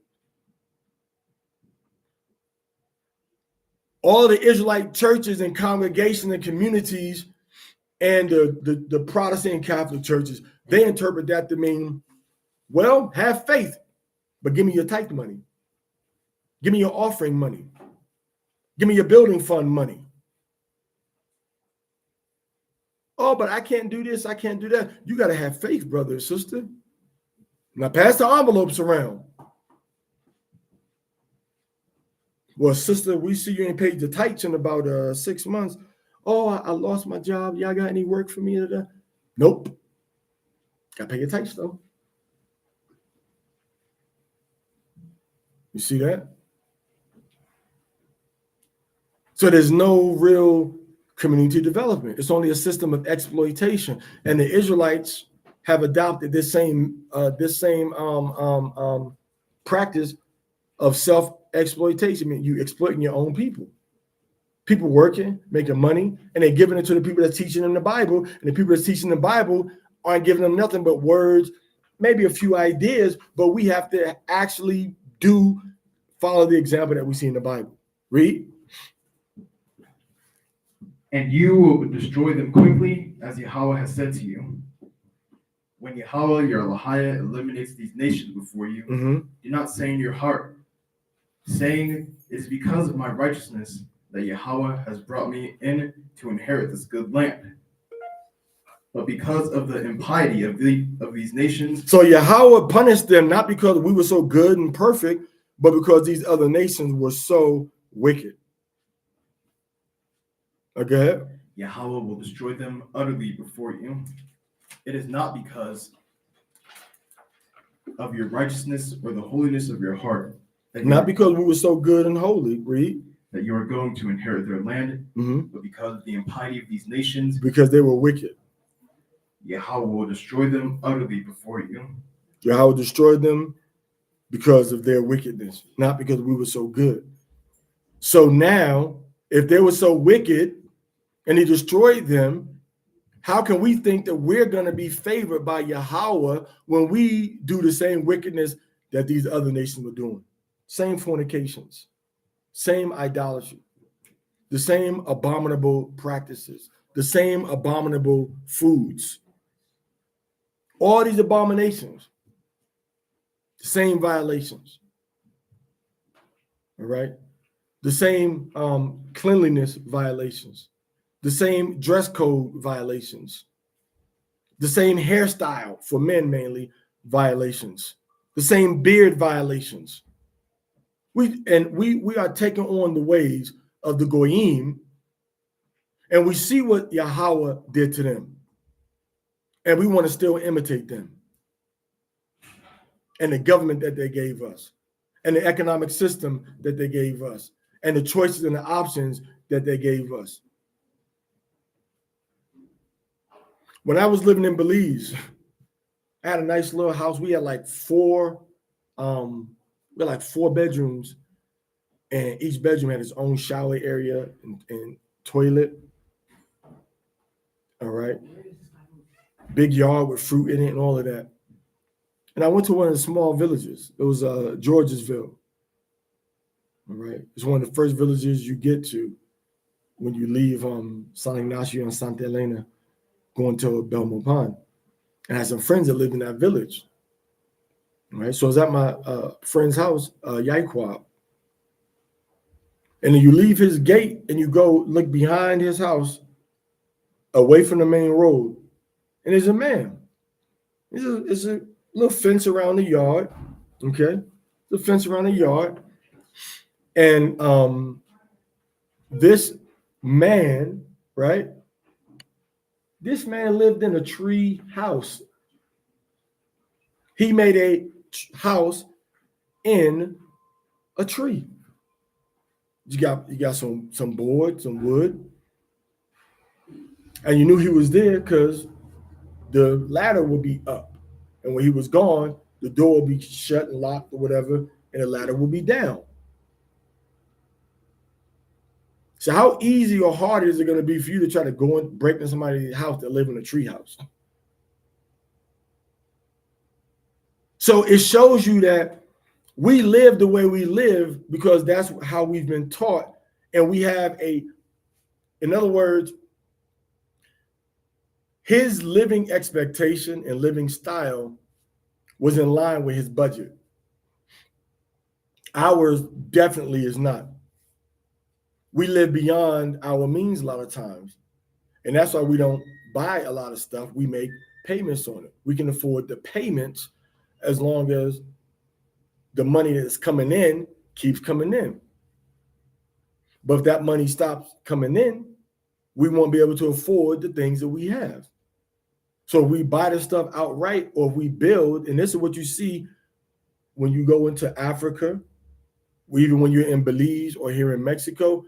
All the Israelite churches and congregations and communities and the Protestant and Catholic churches, they interpret that to mean, well, have faith, but give me your tithe money. Give me your offering money. Give me your building fund money. Oh, but I can't do this. I can't do that. You got to have faith, brother and sister. Now pass the envelopes around. Well, sister, we see you ain't paid the tithes in about 6 months. Oh, I lost my job. Y'all got any work for me? Nope. Got to pay your tithes though. You see that? So there's no real community development. It's only a system of exploitation. And the Israelites have adopted this same practice of self-exploitation. I mean, you exploiting your own people. People working, making money, and they're giving it to the people that's teaching them the Bible. And the people that's teaching the Bible aren't giving them nothing but words, maybe a few ideas, but we have to actually follow the example that we see in the Bible. Read. And you will destroy them quickly, as Yahweh has said to you. When Yahweh, your Elohai, eliminates these nations before you, do not say in your heart, saying, it is because of my righteousness that Yahweh has brought me in to inherit this good land. But because of the impiety of these nations. So Yahweh punished them not because we were so good and perfect, but because these other nations were so wicked. Okay. Yahweh will destroy them utterly before you. It is not because of your righteousness or the holiness of your heart Not because we were so good and holy, read. that you are going to inherit their land, but because of the impiety of these nations, because they were wicked. Yahweh will destroy them utterly before you. Yahweh destroyed them because of their wickedness, not because we were so good. So now, if they were so wicked and he destroyed them, how can we think that we're going to be favored by Yahweh when we do the same wickedness that these other nations were doing? Same fornications, same idolatry, the same abominable practices, the same abominable foods. All these abominations, the same violations. All right? The same cleanliness violations, the same dress code violations, the same hairstyle for men mainly violations, the same beard violations. We are taking on the ways of the Goyim, and we see what Yahweh did to them, and we want to still imitate them and the government that they gave us, and the economic system that they gave us, and the choices and the options that they gave us. When I was living in Belize, I had a nice little house. We had like four bedrooms, and each bedroom had its own shower area and toilet. All right. Big yard with fruit in it and all of that. And I went to one of the small villages. It was Georgesville. All right. It's one of the first villages you get to when you leave San Ignacio and Santa Elena going to Belmont Pond. And I had some friends that lived in that village. All right. So I was at my friend's house, Yaikwab. And then you leave his gate and you go look behind his house, away from the main road. And there's a man. It's a little fence around the yard. Okay. The fence around the yard. And this man, right? This man lived in a tree house. He made a house in a tree. You got some board, some wood, and you knew he was there because the ladder would be up, and when he was gone, the door would be shut and locked or whatever, and the ladder would be down. So how easy or hard is it going to be for you to try to go and break into somebody's house that live in a tree house? So it shows you that we live the way we live because that's how we've been taught. And we have in other words, his living expectation and living style was in line with his budget. Ours definitely is not. We live beyond our means a lot of times. And that's why we don't buy a lot of stuff. We make payments on it. We can afford the payments as long as the money that's coming in keeps coming in. But if that money stops coming in, we won't be able to afford the things that we have. So we buy the stuff outright, or we build, and this is what you see when you go into Africa, even when you're in Belize or here in Mexico,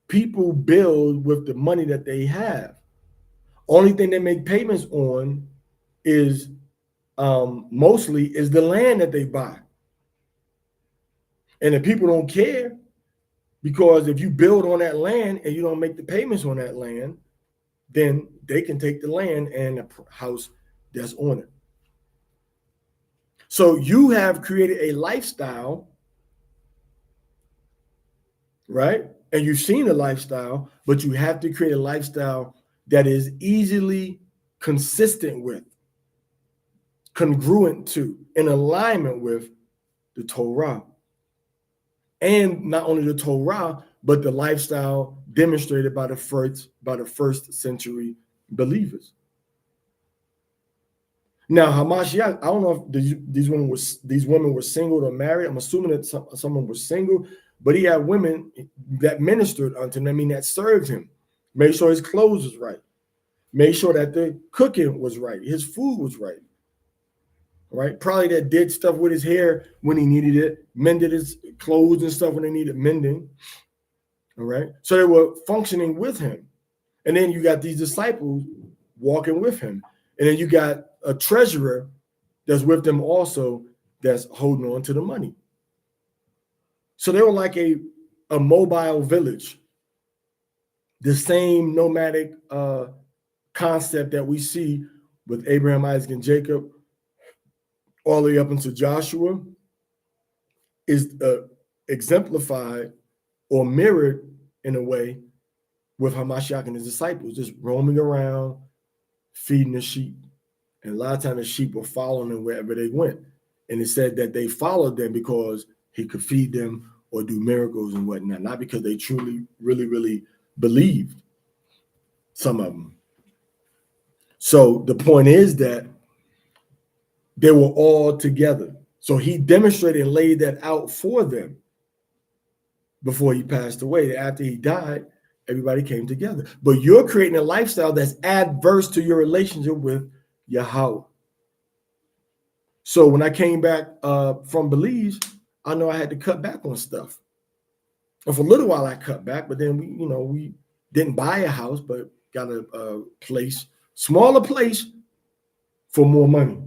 people build with the money that they have. Only thing they make payments on is mostly is the land that they buy. And the people don't care, because if you build on that land and you don't make the payments on that land, then they can take the land and the house that's on it. So you have created a lifestyle, right? And you've seen a lifestyle, but you have to create a lifestyle that is easily consistent with, congruent to, in alignment with the Torah. And not only the Torah, but the lifestyle demonstrated by the first century believers. Now, Hamashiach, I don't know if these women were single or married. I'm assuming that someone was single, but he had women that ministered unto him, that served him, Made sure his clothes was right. Made sure that the cooking was right. His food was right. Right? Probably that did stuff with his hair when he needed it, mended his clothes and stuff when they needed mending. All right. So they were functioning with him. And then you got these disciples walking with him. And then you got a treasurer that's with them also that's holding on to the money. So they were like a mobile village. The same nomadic concept that we see with Abraham, Isaac, and Jacob all the way up into Joshua is exemplified or mirrored in a way with Hamashiach and his disciples, just roaming around, feeding the sheep. And a lot of times the sheep were following them wherever they went. And it said that they followed them because he could feed them or do miracles and whatnot, not because they truly, really, really believed, some of them. So the point is that they were all together. So he demonstrated and laid that out for them before he passed away. After he died, everybody came together. But you're creating a lifestyle that's adverse to your relationship with Yahweh. So when I came back from Belize, I know I had to cut back on stuff. And for a little while I cut back, but then we didn't buy a house, but got a place, smaller place for more money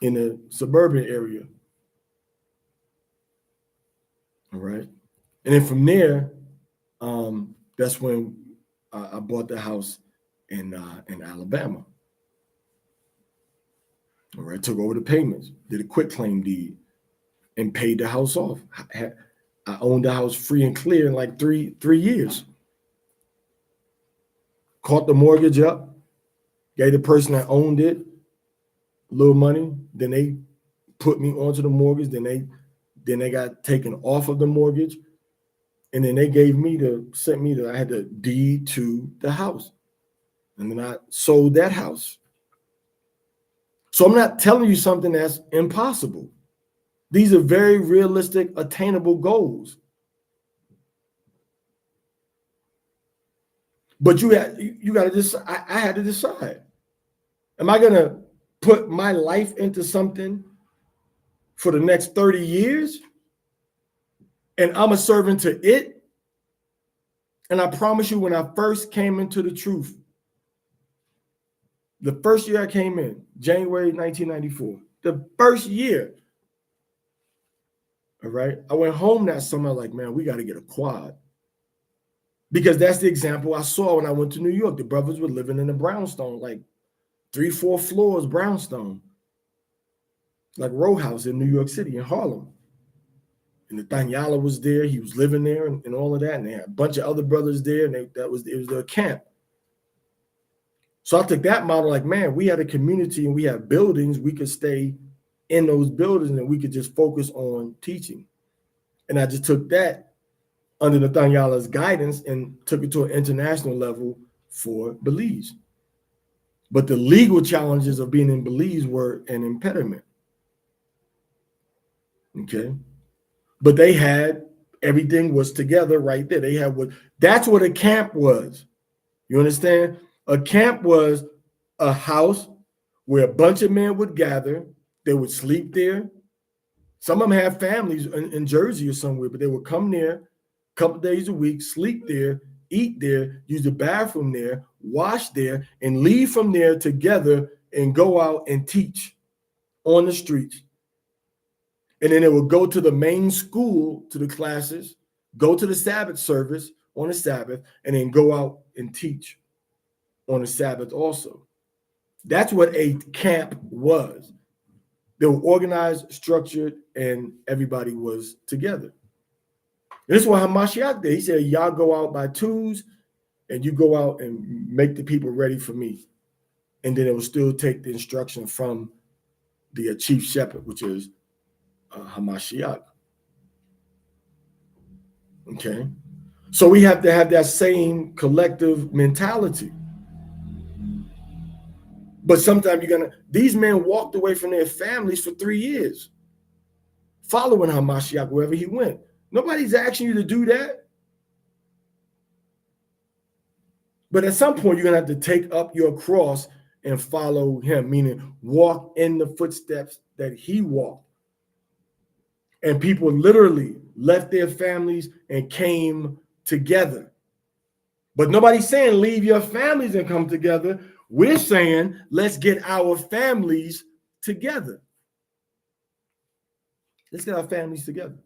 in a suburban area. All right. And then from there, that's when I bought the house in Alabama. All right. Took over the payments, did a quick claim deed, and paid the house off. I owned the house free and clear in like three years. Caught the mortgage up, gave the person that owned it a little money. Then they put me onto the mortgage. Then they got taken off of the mortgage. And then they sent me I had the deed to the house. And then I sold that house. So I'm not telling you something that's impossible. These are very realistic, attainable goals. But you got to decide. I had to decide. Am I going to put my life into something for the next 30 years? And I'm a servant to it? And I promise you, when I first came into the truth, the first year I came in, January 1994, the first year, all right, I went home that summer like, man, we got to get a quad. Because that's the example I saw when I went to New York. The brothers were living in a brownstone, like 3-4 floors brownstone, like row house in New York City, in Harlem. And the Danyala was there. He was living there and all of that. And they had a bunch of other brothers there. And it was their camp. So I took that model like, man, we had a community and we had buildings. We could stay in those buildings and we could just focus on teaching. And I just took that under the Danyala's guidance and took it to an international level for Belize. But the legal challenges of being in Belize were an impediment. Okay. But they had, everything was together right there. They had that's what a camp was. You understand? A camp was a house where a bunch of men would gather. They would sleep there. Some of them had families in Jersey or somewhere, but they would come there a couple days a week, sleep there, eat there, use the bathroom there, wash there, and leave from there together and go out and teach on the streets. And then they would go to the main school, to the classes, go to the Sabbath service on the Sabbath, and then go out and teach on the Sabbath also. That's what a camp was. They were organized, structured, and everybody was together. And this is what Hamashiach did. He said, y'all go out by twos, and you go out and make the people ready for me. And then it will still take the instruction from the chief shepherd, which is Hamashiach. Okay. So we have to have that same collective mentality. But sometimes these men walked away from their families for 3 years, following Hamashiach wherever he went. Nobody's asking you to do that. But at some point, you're going to have to take up your cross and follow him, meaning walk in the footsteps that he walked. And people literally left their families and came together. But nobody's saying leave your families and come together. We're saying let's get our families together. Let's get our families together.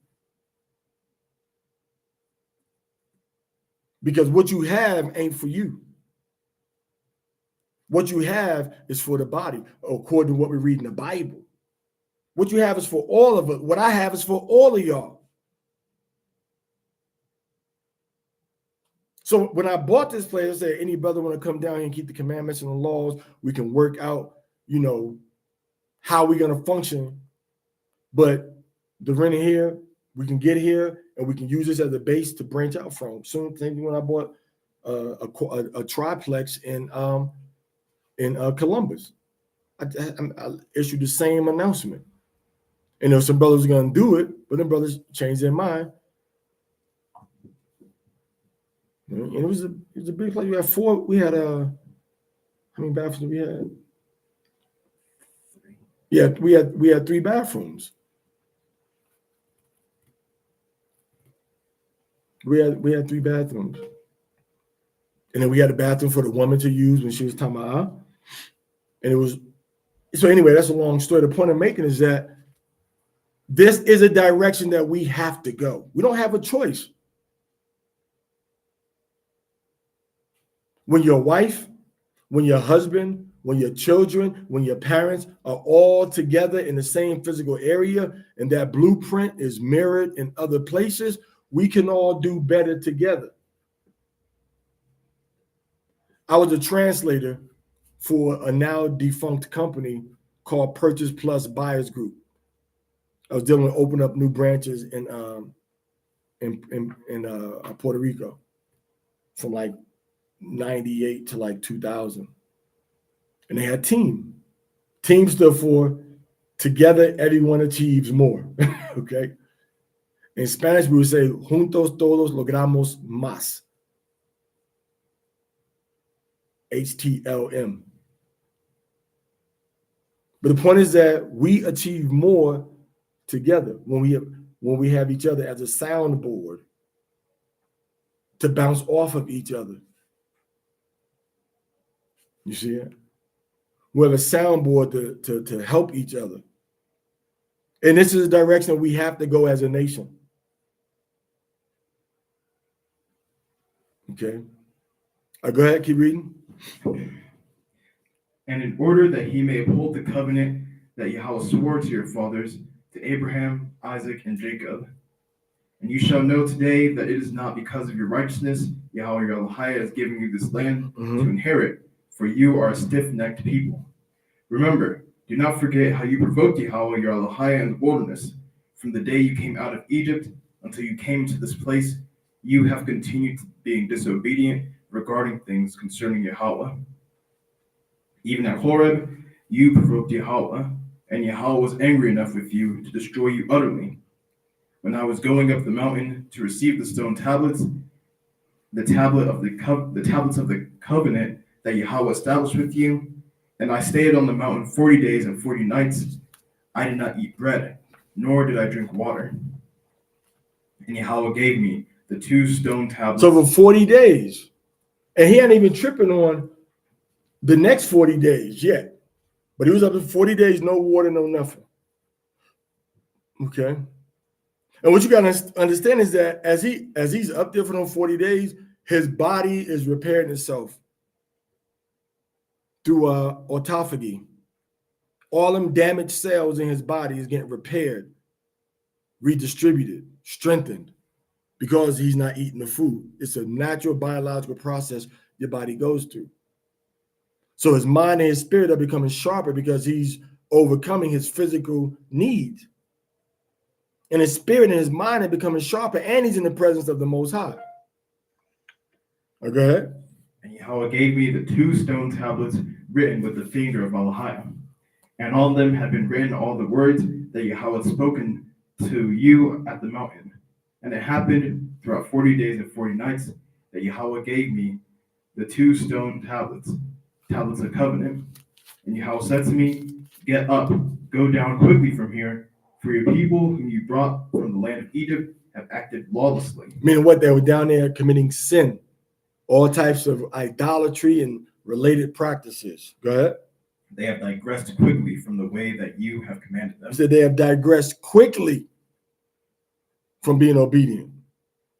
Because what you have ain't for you. What you have is for the body, according to what we read in the Bible. What you have is for all of us. What I have is for all of y'all. So when I bought this place, I said, any brother want to come down here and keep the commandments and the laws, we can work out, how we're going to function. But the rent here, we can get here and we can use this as a base to branch out from. Same thing when I bought a triplex in Columbus. I issued the same announcement. And there were some brothers going to do it, but them brothers changed their mind. And it was a big place. We had how many bathrooms we had? Yeah, we had 3 bathrooms. We had 3 bathrooms. And then we had a bathroom for the woman to use when she was tama'ah. And it was, so anyway, that's a long story. The point I'm making is that this is a direction that we have to go. We don't have a choice. When your wife, when your husband, when your children, when your parents are all together in the same physical area, and that blueprint is mirrored in other places, we can all do better together. I was a translator for a now defunct company called Purchase Plus Buyers Group. I was dealing with opening up new branches in Puerto Rico from like 98 to like 2000. And they had team. Team stood for together everyone achieves more. Okay. In Spanish, we would say juntos todos logramos más. HTLM. But the point is that we achieve more together when we have each other as a soundboard to bounce off of each other. You see it? We have a soundboard to help each other. And this is the direction we have to go as a nation. Okay. Go ahead, keep reading. And in order that he may uphold the covenant that Yahweh swore to your fathers, to Abraham, Isaac, and Jacob. And you shall know today that it is not because of your righteousness Yahweh your Elohim has given you this land to inherit, for you are a stiff-necked people. Remember, do not forget how you provoked Yahweh your Elohim in the wilderness. From the day you came out of Egypt until you came to this place, you have continued being disobedient regarding things concerning Yahweh. Even at Horeb, you provoked Yahweh, and Yahweh was angry enough with you to destroy you utterly. When I was going up the mountain to receive the stone tablets, the tablets of the covenant that Yahweh established with you, and I stayed on the mountain 40 days and 40 nights, I did not eat bread, nor did I drink water. And Yahweh gave me the 2 stone tablets. So for 40 days. And he ain't even tripping on the next 40 days yet. But he was up to 40 days, no water, no nothing. Okay. And what you got to understand is that as he's up there for those 40 days, his body is repairing itself through autophagy. All them damaged cells in his body is getting repaired, redistributed, strengthened, because he's not eating the food. It's a natural biological process your body goes through. So his mind and his spirit are becoming sharper because he's overcoming his physical needs. And his spirit and his mind are becoming sharper, and he's in the presence of the Most High. Go ahead. And Yahweh gave me the 2 stone tablets written with the finger of Elohim. And on them had been written all the words that Yahweh had spoken to you at the mountain. And it happened throughout 40 days and 40 nights that Yahweh gave me the 2 stone tablets, tablets of covenant. And Yahweh said to me, get up, go down quickly from here, for your people whom you brought from the land of Egypt have acted lawlessly. Meaning what? They were down there committing sin, all types of idolatry and related practices. Go ahead. They have digressed quickly from the way that you have commanded them. He said they have digressed quickly from being obedient,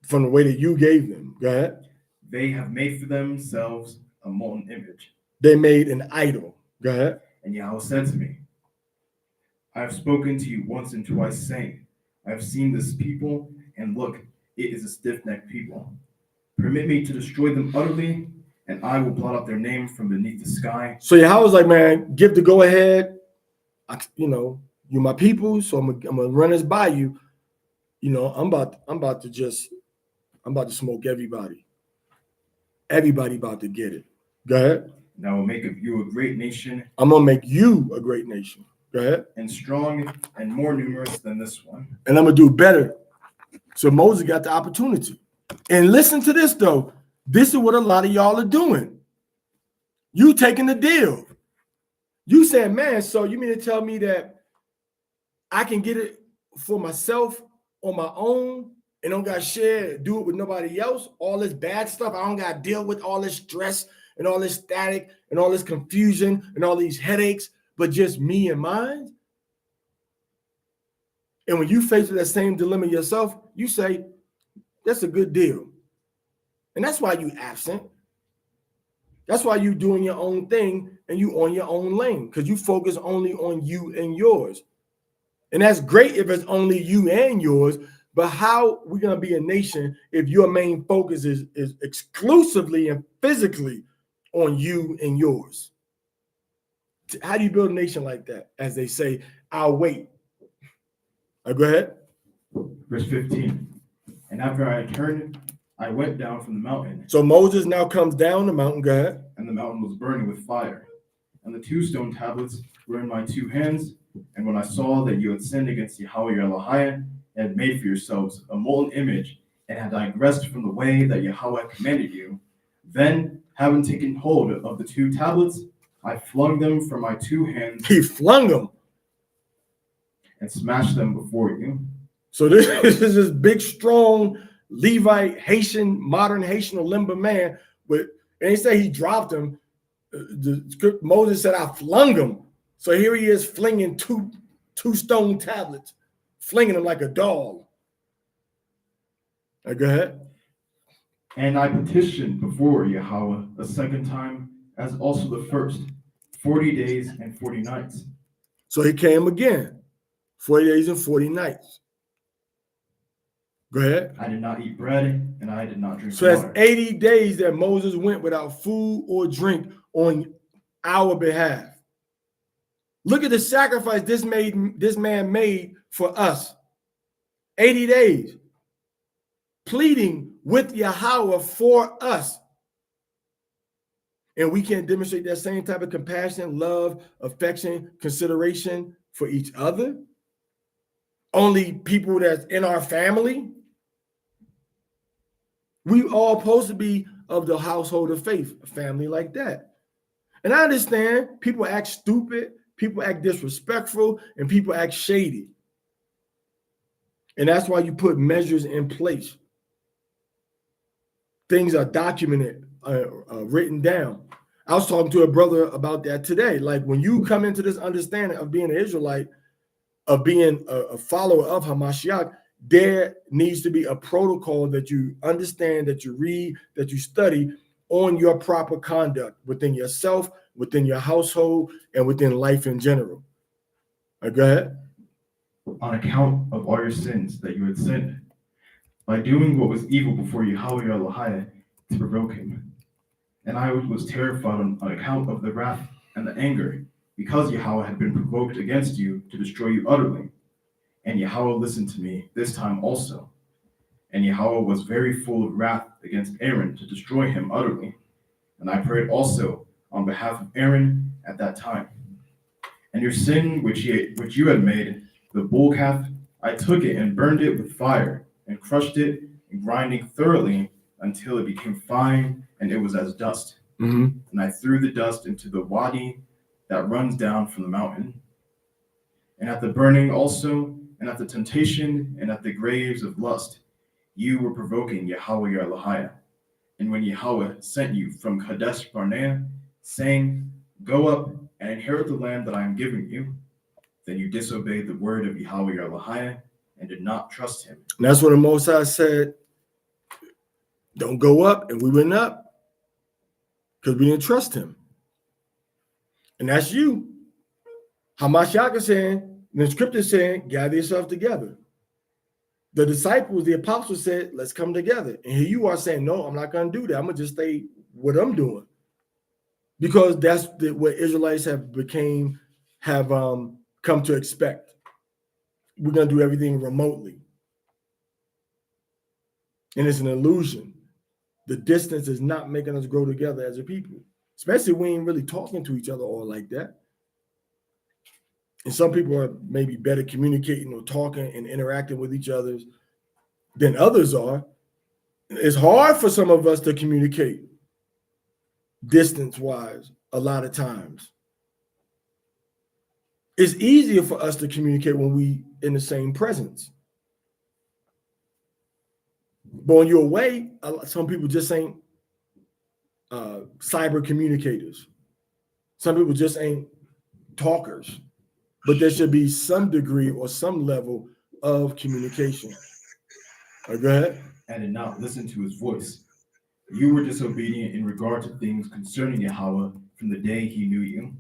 from the way that you gave them. Go ahead. They have made for themselves a molten image. They made an idol. Go ahead. And Yahweh said to me, I have spoken to you once and twice, saying, I have seen this people, and look, it is a stiff-necked people. Permit me to destroy them utterly, and I will blot out their name from beneath the sky. So Yahweh's like, man, give the go ahead. You my people, so I'm gonna run this by you. I'm about to smoke everybody. Everybody about to get it. Go ahead. And I will make of you a great nation. I'm gonna make you a great nation. Go ahead. And strong and more numerous than this one. And I'm gonna do better. So Moses got the opportunity. And listen to this though. This is what a lot of y'all are doing. You taking the deal. You saying, man, so you mean to tell me that I can get it for myself on my own and don't got to share, do it with nobody else? All this bad stuff, I don't got to deal with all this stress and all this static and all this confusion and all these headaches, but just me and mine? And when you face that same dilemma yourself, you say, that's a good deal. And that's why you absent. That's why you doing your own thing and you on your own lane, because you focus only on you and yours. And that's great if it's only you and yours, but how we going to be a nation if your main focus is exclusively and physically on you and yours? How do you build a nation like that? As they say, I'll wait. Go ahead. Verse 15. And after I had turned, I went down from the mountain. So Moses now comes down the mountain. Go ahead. And the mountain was burning with fire. And the 2 stone tablets were in my 2 hands. And when I saw that you had sinned against Yahweh your Elohim, and had made for yourselves a molten image, and had digressed from the way that Yahweh commanded you, then, having taken hold of the 2 tablets, I flung them from my 2 hands. He flung them. And smashed them before you. So this is this big, strong Levite, Haitian, modern Haitian or limber man. And they say he dropped them. Moses said, I flung them. So here he is flinging two stone tablets, flinging them like a doll. Go ahead. And I petitioned before Yahweh a second time, as also the first, 40 days and 40 nights. So he came again, 40 days and 40 nights. Go ahead. I did not eat bread, and I did not drink so water. That's 80 days that Moses went without food or drink on our behalf. Look at the sacrifice this man made for us. 80 days. Pleading with Yahweh for us. And we can't demonstrate that same type of compassion, love, affection, consideration for each other. Only people that's in our family. We all supposed to be of the household of faith, a family like that. And I understand people act stupid, people act disrespectful, and people act shady. And that's why you put measures in place. Things are documented, written down. I was talking to a brother about that today. Like when you come into this understanding of being an Israelite, of being a follower of Hamashiach, there needs to be a protocol that you understand, that you read, that you study on your proper conduct within yourself, within your household, and within life in general. Go ahead. On account of all your sins that you had sinned, by doing what was evil before Yahweh your Elohim to provoke him. And I was terrified on account of the wrath and the anger, because Yahweh had been provoked against you to destroy you utterly. And Yahweh listened to me this time also. And Yahweh was very full of wrath against Aaron to destroy him utterly. And I prayed also on behalf of Aaron at that time. And your sin which you had made, the bull calf, I took it and burned it with fire, and crushed it, and grinding thoroughly until it became fine and it was as dust. Mm-hmm. And I threw the dust into the wadi that runs down from the mountain. And at the burning also, and at the temptation, and at the graves of lust, you were provoking Yahweh your Elohim. And when Yahweh sent you from Kadesh Barnea, saying, Go up and inherit the land that I am giving you, then you disobeyed the word of Yahweh your Elohim and did not trust him. And that's when the Most High said, don't go up, and we went up because we didn't trust him. And that's you. Hamashiach is saying, the scripture is saying, gather yourself together. The disciples, the apostles said, let's come together. And here you are saying, no, I'm not going to do that. I'm going to just stay what I'm doing. Because that's what Israelites have come to expect. We're going to do everything remotely. And it's an illusion. The distance is not making us grow together as a people. Especially we ain't really talking to each other all like that. And some people are maybe better communicating or talking and interacting with each other than others are. It's hard for some of us to communicate distance-wise a lot of times. It's easier for us to communicate when we in the same presence. But when you're away, some people just ain't cyber communicators. Some people just ain't talkers. But there should be some degree or some level of communication. Go ahead. And did not listen to his voice. You were disobedient in regard to things concerning Yahweh from the day he knew you.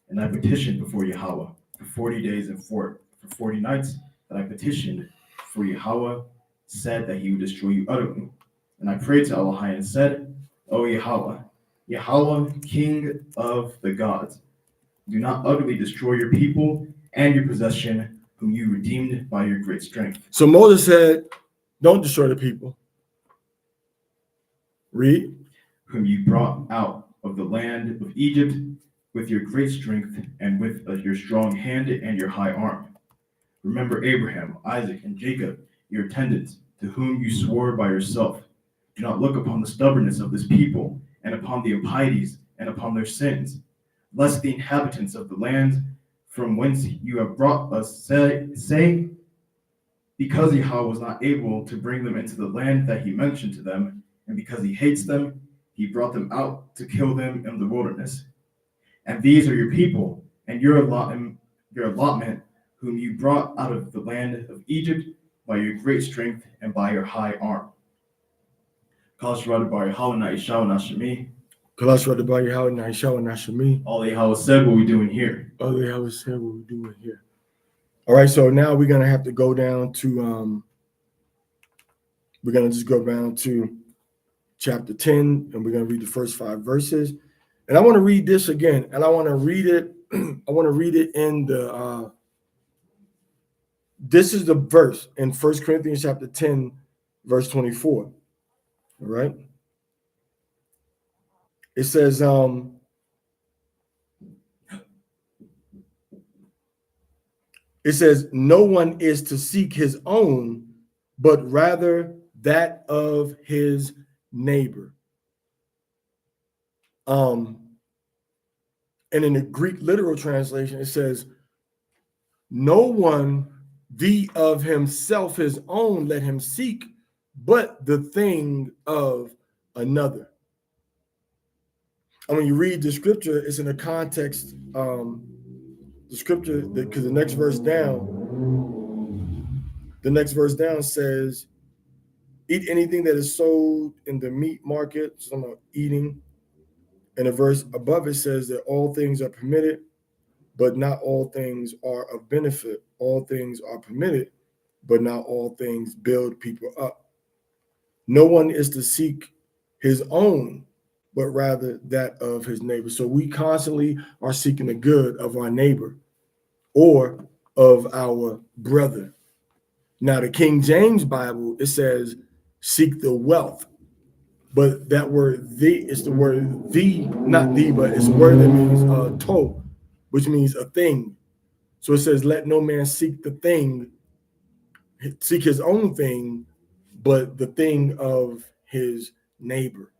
And I petitioned before Yahweh for 40 days and for 40 nights that I petitioned for Yahweh said that he would destroy you utterly. And I prayed to Elohim and said, O Yahweh, Yahweh, King of the gods, do not utterly destroy your people and your possession, whom you redeemed by your great strength. So Moses said, don't destroy the people. Read. Whom you brought out of the land of Egypt with your great strength and with your strong hand and your high arm. Remember Abraham, Isaac, and Jacob, your attendants, to whom you swore by yourself. Do not look upon the stubbornness of this people, and upon the impieties, and upon their sins, lest the inhabitants of the land from whence you have brought us say, because Yahweh was not able to bring them into the land that he mentioned to them, and because he hates them, he brought them out to kill them in the wilderness. And these are your people, and your allotment, whom you brought out of the land of Egypt by your great strength and by your high arm. All Yahweh said, what we doing here. All Yahweh said, what we doing here. All right, so now we're going to have to go down to, we're going to just go down to chapter 10, and we're going to read the first 5 verses. And I want to read this again, and I want to read it. I want to read it in the, this is the verse in 1 Corinthians chapter 10, verse 24. All right. It says, no one is to seek his own, but rather that of his neighbor. And in the Greek literal translation, it says, no one the of himself his own let him seek, but the thing of another. And when you read the scripture, it's in the context, the scripture, because the next verse down says, eat anything that is sold in the meat market. So I'm not eating. And the verse above it says that all things are permitted, but not all things are of benefit. All things are permitted, but not all things build people up. No one is to seek his own, but rather that of his neighbor. So we constantly are seeking the good of our neighbor or of our brother. Now, the King James Bible, it says, seek the wealth. But that word, the, is the word the, not the, but it's a word that means to, which means a thing. So it says, let no man seek the thing, seek his own thing, but the thing of his neighbor,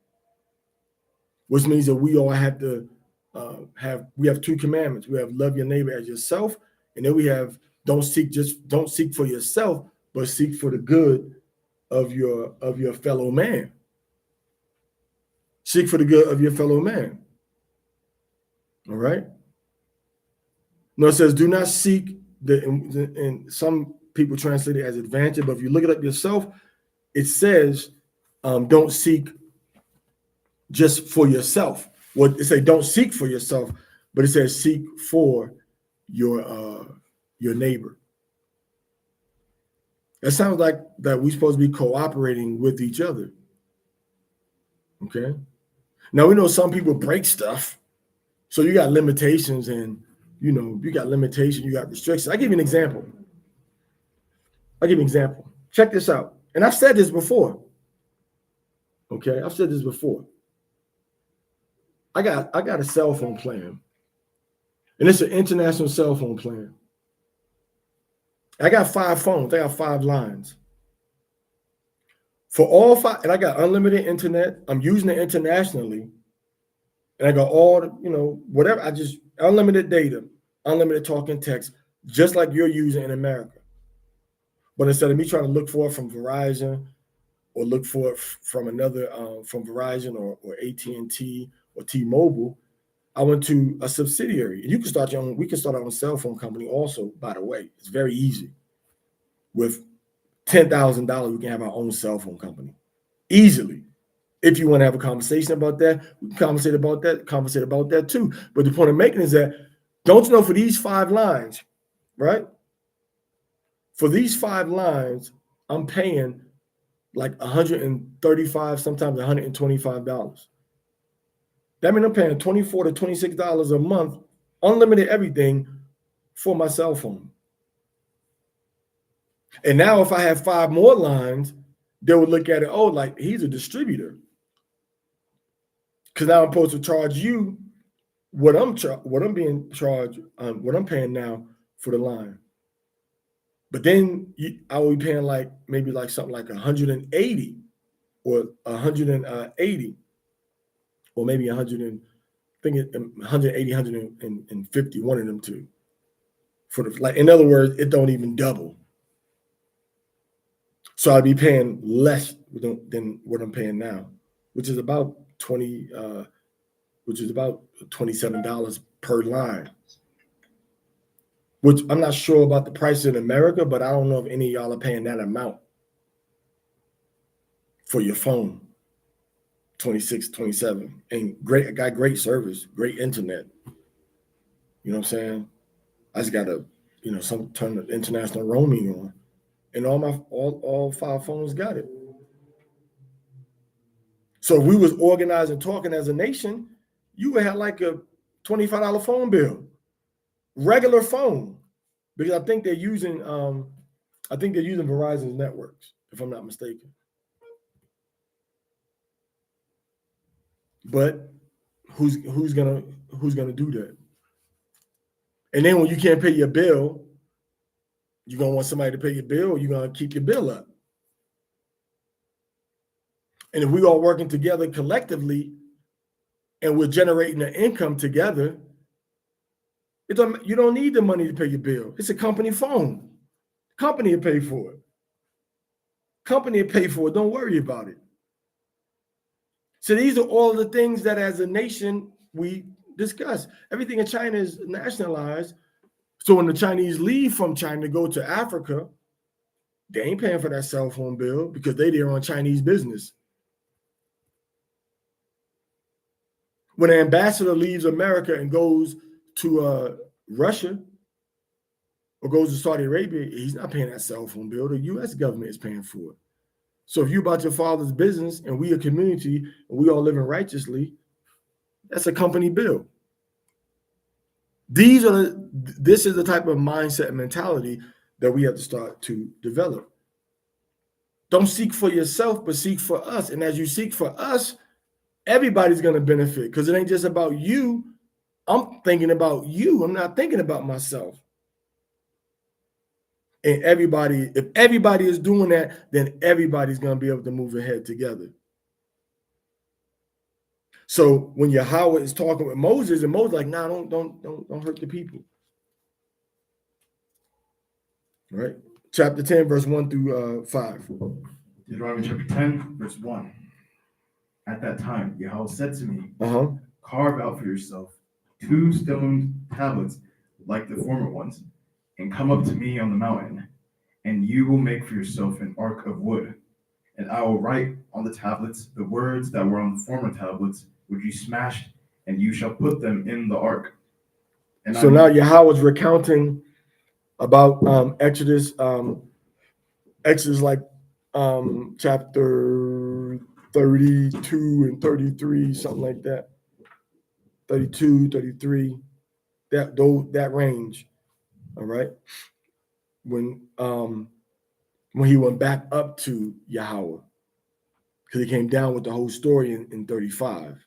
which means that we all have to we have 2 commandments. We have love your neighbor as yourself, and then we have don't seek for yourself, but seek for the good of your fellow man. Seek for the good of your fellow man. All right. No, it says do not seek and some people translate it as advantage, but if you look it up yourself, it says don't seek just for yourself. Well, it say don't seek for yourself, but it says seek for your neighbor. That sounds like that we're supposed to be cooperating with each other. Okay. Now we know some people break stuff, so you got limitations, and you got restrictions. I'll give you an example. Check this out. And I've said this before. Okay, I've said this before. I got a cell phone plan, and it's an international cell phone plan. I got 5 phones. I got 5 lines. For all 5, and I got unlimited internet. I'm using it internationally, and I got all whatever. I just unlimited data, unlimited talking text, just like you're using in America. But instead of me trying to look for it from Verizon, or look for it from another from Verizon or AT&T or T-Mobile, I went to a subsidiary. And you can start your own. We can start our own cell phone company also, by the way. It's very easy. With $10,000, we can have our own cell phone company easily. If you want to have a conversation about that, we can conversate about that too. But the point I'm making is that, don't you know, for these 5 lines, right? For these 5 lines, I'm paying like $135, sometimes $125. That means I'm paying $24 to $26 a month, unlimited everything, for my cell phone. And now if I have 5 more lines, they would look at it, oh, like he's a distributor. Because now I'm supposed to charge you what I'm being charged, what I'm paying now for the line. But then I will be paying maybe something like 180 or 180 or maybe 180, 150, one of them two. In other words, it don't even double. So I'd be paying less than what I'm paying now, which is about $27 per line. Which I'm not sure about the price in America, but I don't know if any of y'all are paying that amount for your phone. 26, 27, and got great service, great internet. You know what I'm saying? I just gotta, turn the international roaming on, and all 5 phones got it. So if we was organized and talking as a nation, you would have like a $25 phone bill, regular phone, because I think they're using Verizon's networks, if I'm not mistaken. But who's gonna do that? And then when you can't pay your bill, you're gonna want somebody to pay your bill, or you're gonna keep your bill up. And if we all working together collectively and we're generating an income together, you don't need the money to pay your bill. It's a company phone. Company will pay for it. Don't worry about it. So these are all the things that as a nation we discuss. Everything in China is nationalized. So when the Chinese leave from China to go to Africa, they ain't paying for that cell phone bill because they there on Chinese business. When an ambassador leaves America and goes to Russia or goes to Saudi Arabia, he's not paying that cell phone bill. The U.S. government is paying for it. So if you're about your father's business and we a community and we all living righteously, that's a company bill. This is the type of mindset and mentality that we have to start to develop. Don't seek for yourself, but seek for us. And as you seek for us, everybody's going to benefit, because it ain't just about you. I'm thinking about you. I'm not thinking about myself. And if everybody is doing that, then everybody's going to be able to move ahead together. So when Yahweh is talking with Moses, and Moses like, nah, don't hurt the people. All right. Chapter 10, verse 1 through 5. Deuteronomy chapter 10, verse 1. At that time, Yahweh said to me, Uh-huh. carve out for yourself 2 stone tablets like the former ones, and come up to me on the mountain, and you will make for yourself an ark of wood. And I will write on the tablets the words that were on the former tablets, which you smashed, and you shall put them in the ark. And So now Yahweh is recounting about Exodus like chapter 32 and 33, something like that. 32, 33, that range. All right. When he went back up to Yahweh, because he came down with the whole story in 35.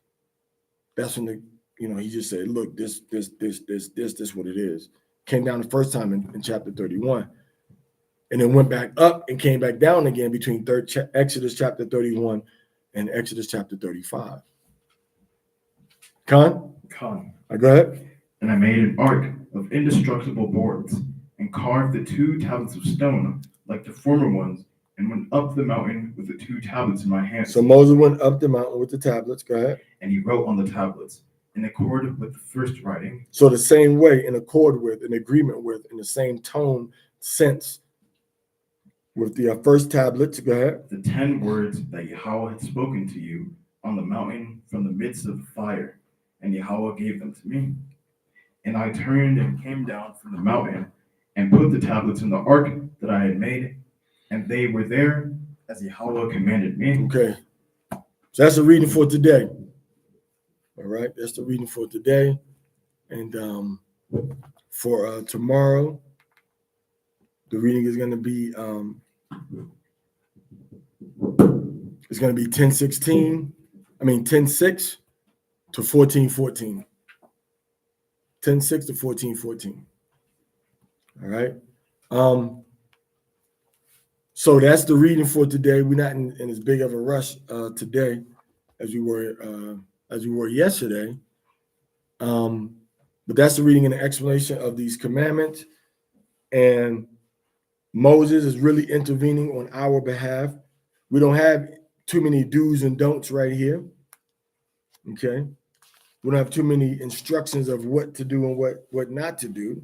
That's when he just said, look, this what it is. Came down the first time in chapter 31. And then went back up and came back down again between Exodus chapter 31 and Exodus chapter 35. Con? Go ahead. And I made an ark of indestructible boards, and carved the 2 tablets of stone like the former ones, and went up the mountain with the 2 tablets in my hand. So Moses went up the mountain with the tablets. Go ahead. And he wrote on the tablets in accord with the first writing. So the same way, in accord with, in agreement with, in the same tone, sense, with the first tablets. Go ahead. The 10 words that Yahweh had spoken to you on the mountain from the midst of the fire, and Yahweh gave them to me. And I turned and came down from the mountain and put the tablets in the ark that I had made, and they were there as Yahweh commanded me. Okay. So that's the reading for today. All right. That's the reading for today. And for tomorrow, the reading is going to be it's going to be 10:6 to 14:14. 10:6 to 14:14. All right. So that's the reading for today. We're not in as big of a rush today as we were yesterday. But that's the reading and the explanation of these commandments. And Moses is really intervening on our behalf. We don't have too many do's and don'ts right here. Okay. We don't have too many instructions of what to do and what not to do.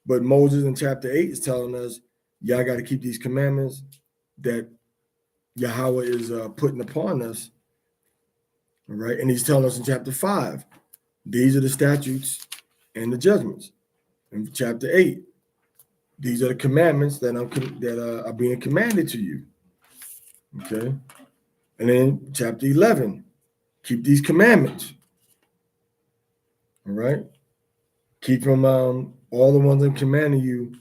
But Moses in chapter 8 is telling us, y'all got to keep these commandments that Yahweh is putting upon us. All right. And he's telling us in chapter 5, these are the statutes and the judgments. In chapter 8, these are the commandments that are being commanded to you. Okay. And then chapter 11, keep these commandments. All right. Keep them, all the ones I'm commanding you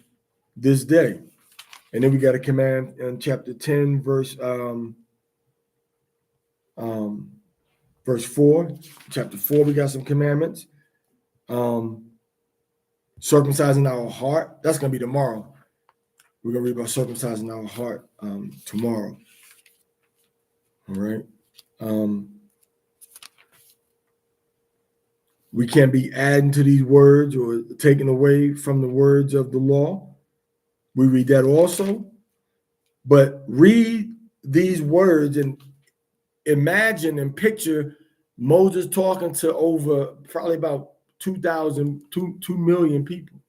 this day. And then we got a command in chapter 10, verse 4. Chapter 4, we got some commandments. Circumcising our heart. That's going to be tomorrow. We're going to read about circumcising our heart tomorrow. All right. We can't be adding to these words or taking away from the words of the law. We read that also. But read these words and imagine and picture Moses talking to over probably about 2 million people.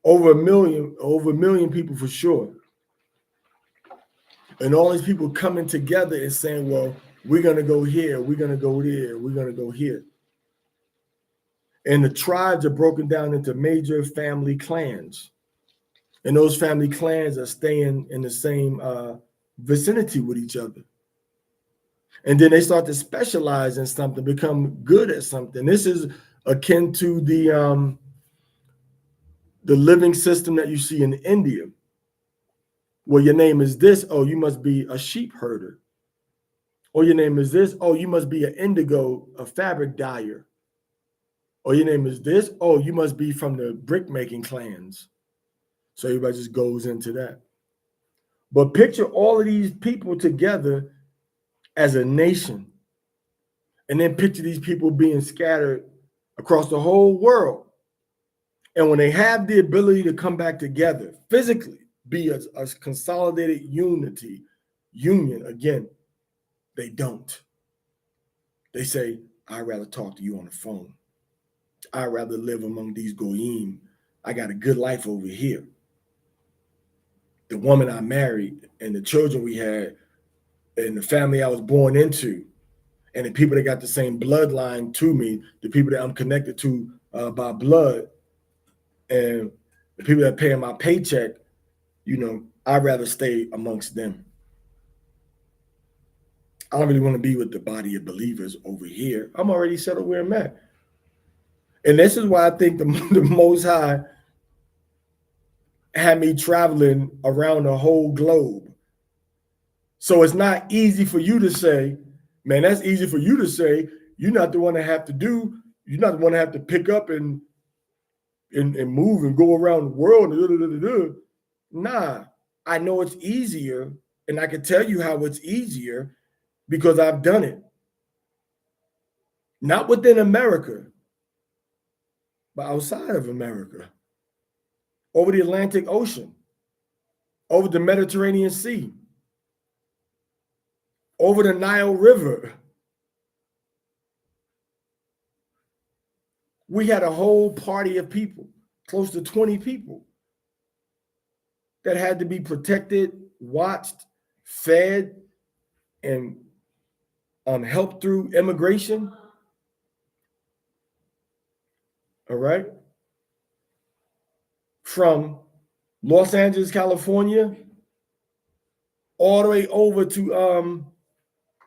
Over a million people for sure. And all these people coming together and saying, well, we're going to go here, we're going to go there, we're going to go here. And the tribes are broken down into major family clans. And those family clans are staying in the same vicinity with each other. And then they start to specialize in something, become good at something. This is akin to the living system that you see in India. Well, your name is this. Oh, you must be a sheep herder. Or your name is this. Oh, you must be an indigo, a fabric dyer. Or your name is this. Oh, you must be from the brick making clans. So everybody just goes into that. But picture all of these people together as a nation. And then picture these people being scattered across the whole world. And when they have the ability to come back together physically, be a consolidated union, again, they don't. They say, I'd rather talk to you on the phone. I'd rather live among these goyim. I got a good life over here. The woman I married and the children we had and the family I was born into and the people that got the same bloodline to me, the people that I'm connected to by blood, and the people that pay my paycheck, I'd rather stay amongst them. I don't really want to be with the body of believers over here. I'm already settled where I'm at. And this is why I think the Most High had me traveling around the whole globe. So it's not easy for you to say, man, that's easy for you to say. You're not the one that have to do. You're not the one that have to pick up and move and go around the world. Nah, I know it's easier, and I can tell you how it's easier because I've done it. Not within America, but outside of America. Over the Atlantic Ocean, over the Mediterranean Sea, over the Nile River. We had a whole party of people, close to 20 people, that had to be protected, watched, fed, and helped through immigration. All right. From Los Angeles, California, all the way over to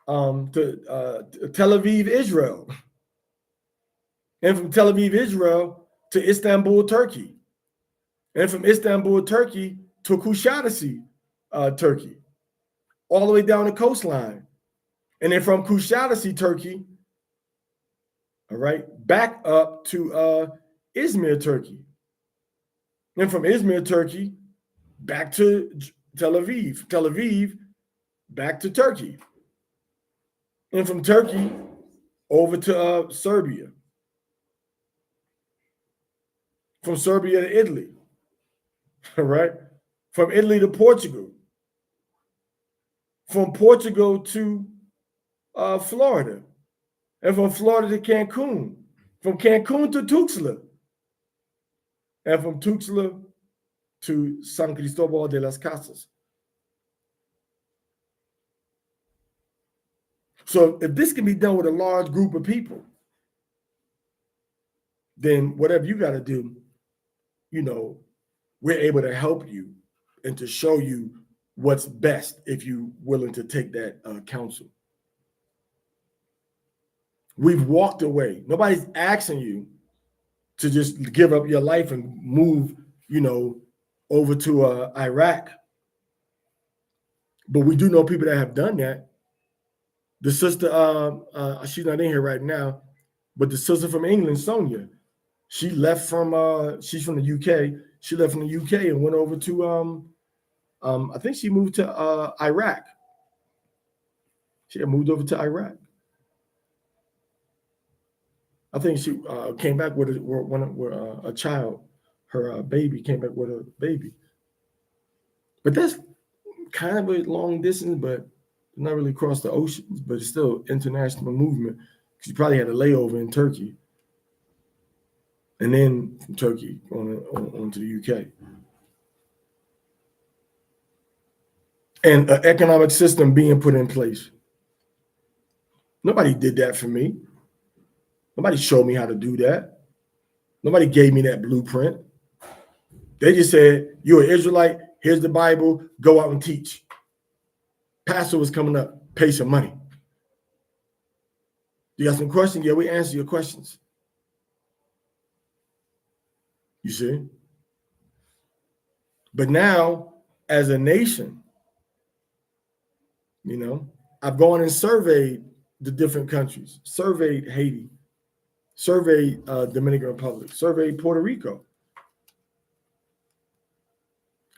Tel Aviv, Israel. And from Tel Aviv, Israel to Istanbul, Turkey. And from Istanbul, Turkey to Kuşadası, Turkey. All the way down the coastline. And then from Kuşadası, Turkey, all right, back up to Izmir, Turkey. And from Izmir, Turkey, back to Tel Aviv. Tel Aviv, back to Turkey. And from Turkey, over to Serbia. From Serbia to Italy. All right? From Italy to Portugal. From Portugal to Florida. And from Florida to Cancun. From Cancun to Tuxtla. And from Tuxtla to San Cristobal de las Casas. So if this can be done with a large group of people, then whatever you got to do, we're able to help you and to show you what's best if you're willing to take that counsel. We've walked away. Nobody's asking you to just give up your life and move, over to Iraq. But we do know people that have done that. The sister, she's not in here right now, but the sister from England, Sonia, she left from, she's from the UK. She left from the UK and went over to, I think she moved to Iraq. She had moved over to Iraq. I think she came back with a child. Her baby came back with a baby. But that's kind of a long distance, but not really across the oceans, but it's still international movement. She probably had a layover in Turkey. And then from Turkey on to the UK. And an economic system being put in place. Nobody did that for me. Nobody showed me how to do that. Nobody gave me that blueprint. They just said, you're an Israelite, here's the Bible, go out and teach. Pastor was coming up, pay some money. You got some questions? Yeah, we answer your questions. You see? But now, as a nation, I've gone and surveyed the different countries, surveyed Haiti, surveyed Dominican Republic, surveyed Puerto Rico.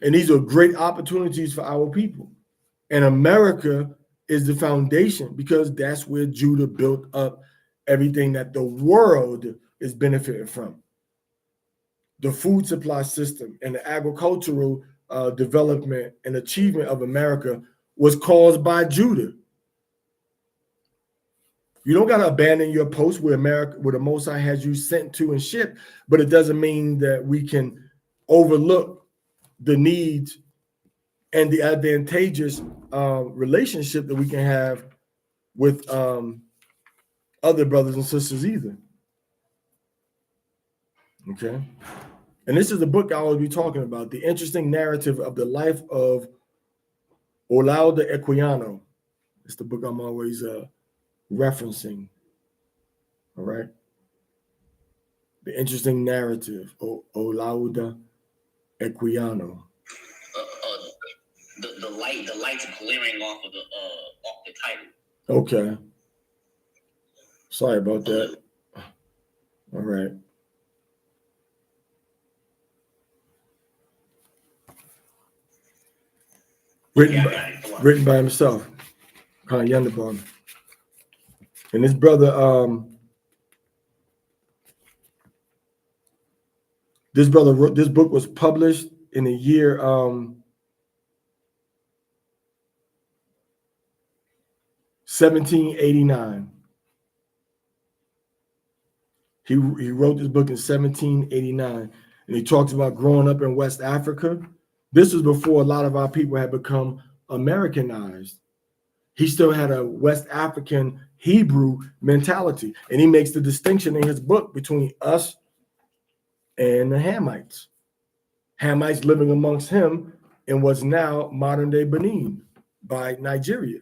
And these are great opportunities for our people. And America is the foundation because that's where Judah built up everything that the world is benefiting from. The food supply system and the agricultural development and achievement of America was caused by Judah. You don't got to abandon your post where the Most High has you sent to and shipped, but it doesn't mean that we can overlook the needs and the advantageous relationship that we can have with other brothers and sisters either. Okay. And this is the book I will be talking about, The Interesting Narrative of the Life of Olaudah Equiano. It's the book I'm always referencing. All right. The Interesting Narrative of Olaudah Equiano. The light's glaring off of the title. Okay. Sorry about that. All right. Written by himself, Khan Yandabon. And this brother, wrote, this book was published in the year 1789. He wrote this book in 1789, and he talks about growing up in West Africa. This was before a lot of our people had become Americanized. He still had a West African Hebrew mentality, and he makes the distinction in his book between us and the Hamites. Hamites living amongst him in what's now modern-day Benin by Nigeria.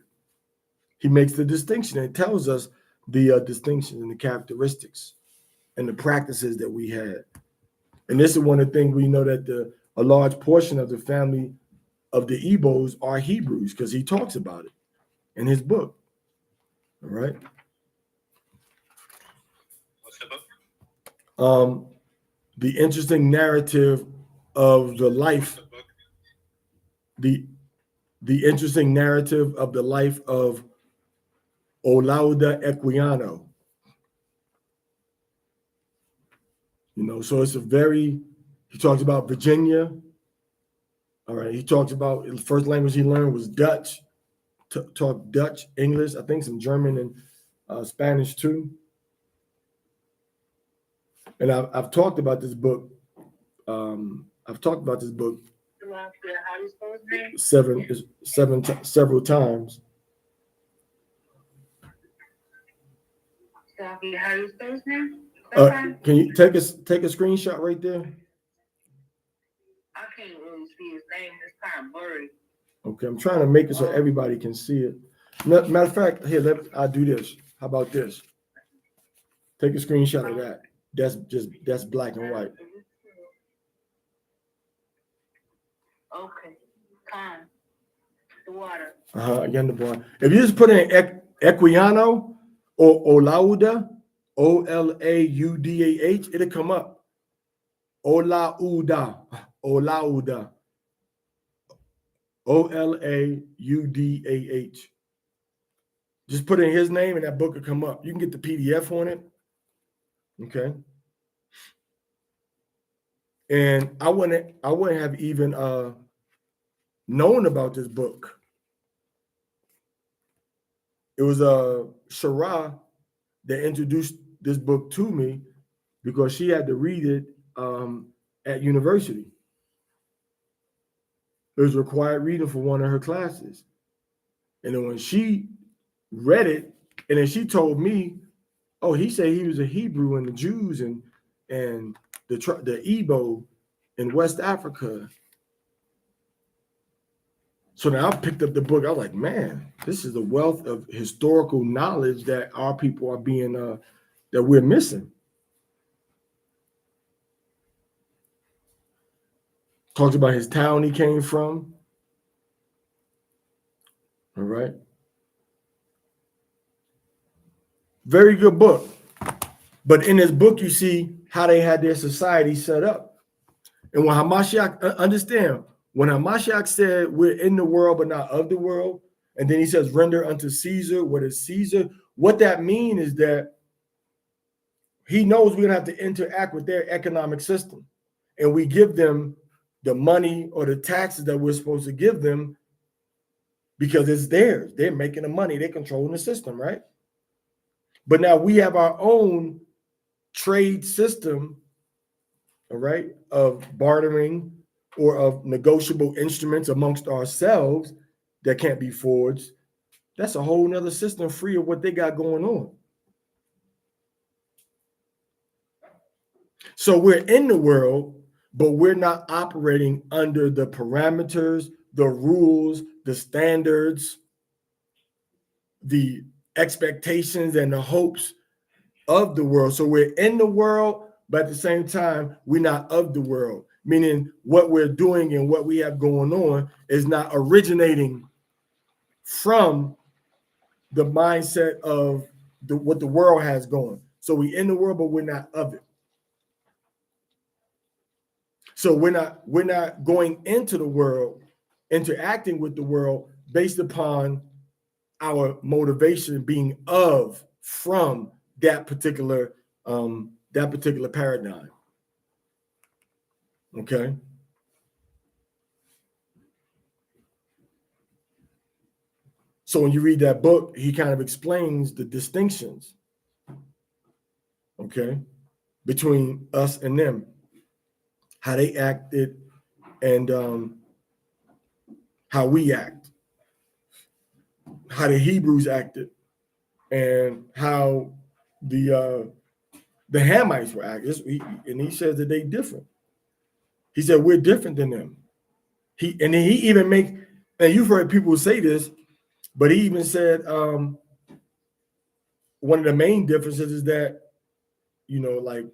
He makes the distinction and tells us the distinctions and the characteristics and the practices that we had. And this is one of the things we know, that a large portion of the family of the Igbos are Hebrews, because he talks about it in his book. All right. What's the book? The Interesting Narrative of the Life. The Interesting Narrative of the Life of Olaudah Equiano. You know, so it's he talks about Virginia. All right. He talks about the first language he learned was Dutch. Talk Dutch, English, I think some German and Spanish too. And I've talked about this book. Several times. How you spell his name? Can you take a screenshot right there? I can't really see his name. It's kind of blurry. Okay, I'm trying to make it so everybody can see it. Matter of fact, here, I'll do this. How about this? Take a screenshot of that. That's black and white. Okay. Con. The water. Again, the boy. If you just put in Equiano or Olaudah, Olaudah, it'll come up. Olaudah. Olaudah. Olaudah. Just put in his name and that book will come up. You can get the PDF on it. Okay. And I wouldn't have even known about this book. It was Shara that introduced this book to me because she had to read it at university. It was required reading for one of her classes. And then when she read it, and then she told me, oh, he said he was a Hebrew and the Jews and the Igbo in West Africa. So now I picked up the book. I was like, man, this is the wealth of historical knowledge that our people are being, that we're missing. Talks about his town he came from. All right. Very good book. But in this book, you see how they had their society set up. And when Hamashiach, understand, when Hamashiach said we're in the world but not of the world, and then he says render unto Caesar what is Caesar, what that means is that he knows we're gonna have to interact with their economic system, and we give them the money or the taxes that we're supposed to give them because it's theirs. They're making the money, they're controlling the system, right? But now we have our own trade system, all right, of bartering or of negotiable instruments amongst ourselves that can't be forged. That's a whole nother system free of what they got going on. So we're in the world, but we're not operating under the parameters, the rules, the standards, the expectations, and the hopes of the world. So we're in the world, but at the same time, we're not of the world, meaning what we're doing and what we have going on is not originating from the mindset of what the world has going. So we're in the world, but we're not of it. So we're not going into the world, interacting with the world based upon our motivation being from that particular paradigm. Okay. So when you read that book, he kind of explains the distinctions, okay, between us and them, how they acted, and how we act, how the Hebrews acted, and how the Hamites were acting. And he says that they different. He said we're different than them. He even and you've heard people say this, but he even said one of the main differences is that, like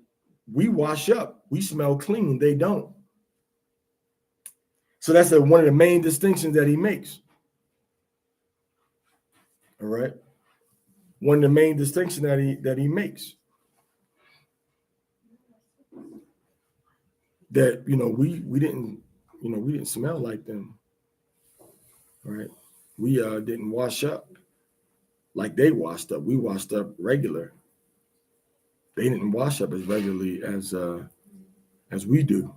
we wash up, we smell clean, they don't. So that's one of the main distinctions that he makes. All right. One of the main distinctions that he makes. That we didn't smell like them. All right. We didn't wash up like they washed up. We washed up regular. They didn't wash up as regularly as we do.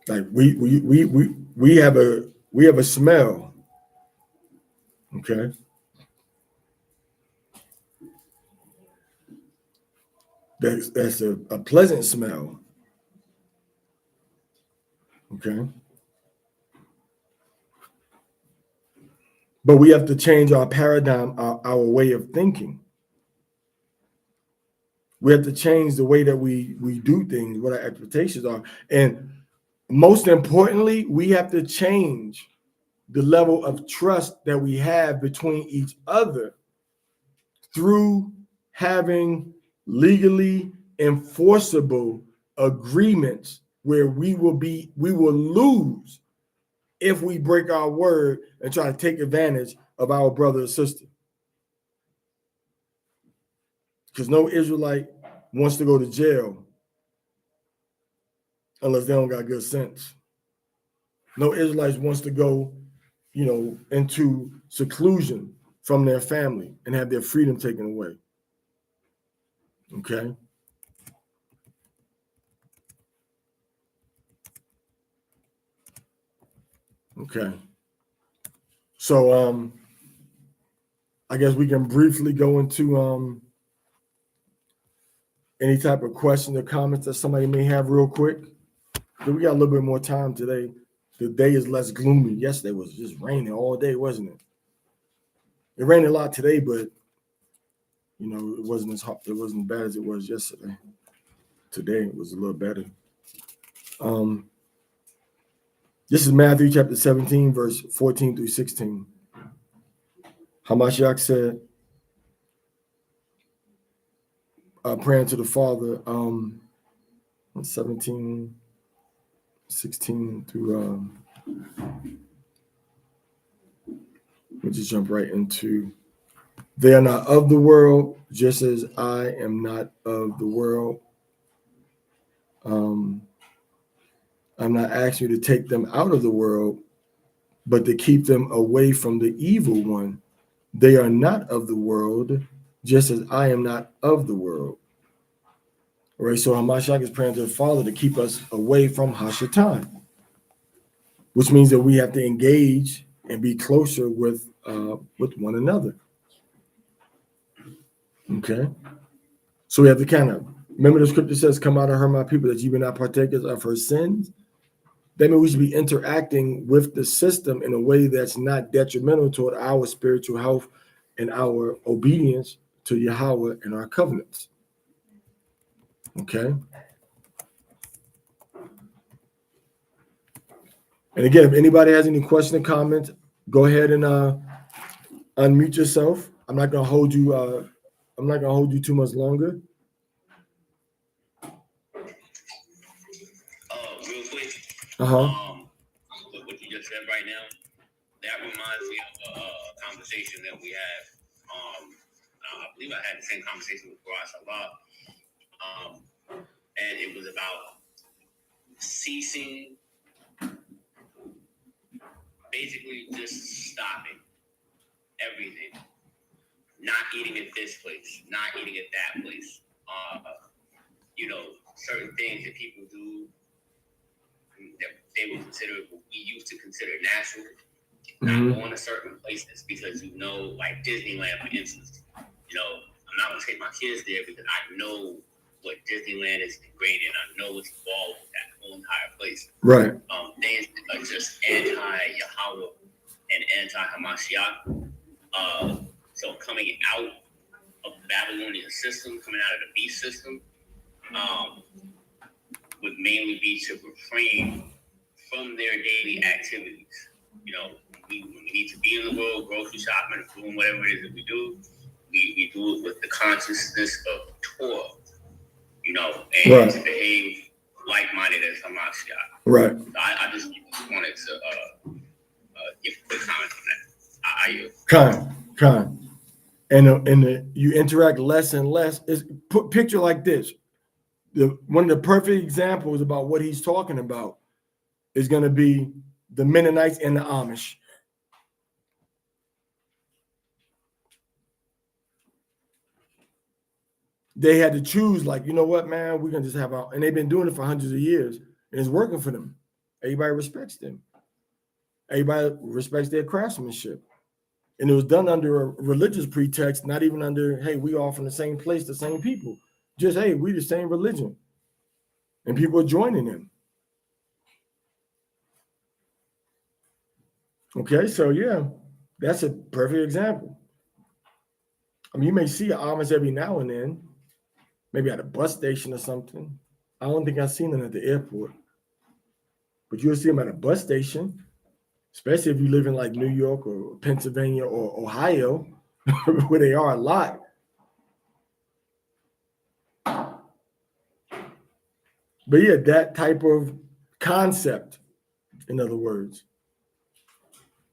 Like we have a smell. Okay. That's a pleasant smell. Okay. But we have to change our paradigm, our way of thinking. We have to change the way that we do things, what our expectations are. And most importantly, we have to change the level of trust that we have between each other through having legally enforceable agreements where we will lose if we break our word and try to take advantage of our brother or sister. Because no Israelite wants to go to jail unless they don't got good sense. No Israelite wants to go, into seclusion from their family and have their freedom taken away. Okay. Okay. So I guess we can briefly go into any type of question or comments that somebody may have real quick. We got a little bit more time today. The day is less gloomy. Yesterday was just raining all day, wasn't it? It rained a lot today, but it wasn't as hot. It wasn't bad as it was yesterday. Today it was a little better. This is Matthew chapter 17, verse 14 through 16. Hamashiach said, praying to the Father, 17, 16 through, we'll just jump right into, they are not of the world, just as I am not of the world. I'm not asking you to take them out of the world, but to keep them away from the evil one. They are not of the world, just as I am not of the world. All right, so Hamashiach is praying to the Father to keep us away from Hashatan, which means that we have to engage and be closer with one another. Okay, so we have to kind of remember the scripture says, "Come out of her, my people, that you be not partakers of her sins." That means we should be interacting with the system in a way that's not detrimental toward our spiritual health and our obedience to Yahweh and our covenants. Okay. And again, if anybody has any questions or comments, go ahead and unmute yourself. I'm not gonna hold you. I'm not gonna hold you too much longer. Real quick. What you just said right now, that reminds me of a conversation that we had. I believe I had the same conversation with Masharah Yasharahla. And it was about ceasing, basically just stopping everything. Not eating at this place, not eating at that place. Certain things that people do that they would consider, what we used to consider natural, not going to certain places because like Disneyland, for instance. I'm not going to take my kids there because I know what Disneyland is degrading. I know what's involved with that whole entire place. Right. Things are just anti-Yahweh and anti-Hamashiach. So coming out of the Babylonian system, coming out of the beast system, would mainly be to refrain from their daily activities. We need to be in the world, grocery shopping, doing whatever it is that we do. We do it with the consciousness of Torah, and right. to behave like-minded as Hamashiach. Right. So I just wanted to give a quick comment on that. Kind. And you interact less and less. Picture like this. One of the perfect examples about what he's talking about is going to be the Mennonites and the Amish. They had to choose, like, you know what, man, we're going to just have and they've been doing it for hundreds of years, and it's working for them. Everybody respects them. Everybody respects their craftsmanship. And it was done under a religious pretext, not even under, hey, we all from the same place, the same people. Just, hey, we the same religion. And people are joining them. Okay, so yeah, that's a perfect example. I mean, you may see an Amish every now and then, maybe at a bus station or something. I don't think I've seen them at the airport. But you'll see them at a bus station, especially if you live in like New York or Pennsylvania or Ohio, where they are a lot. But yeah, that type of concept, in other words,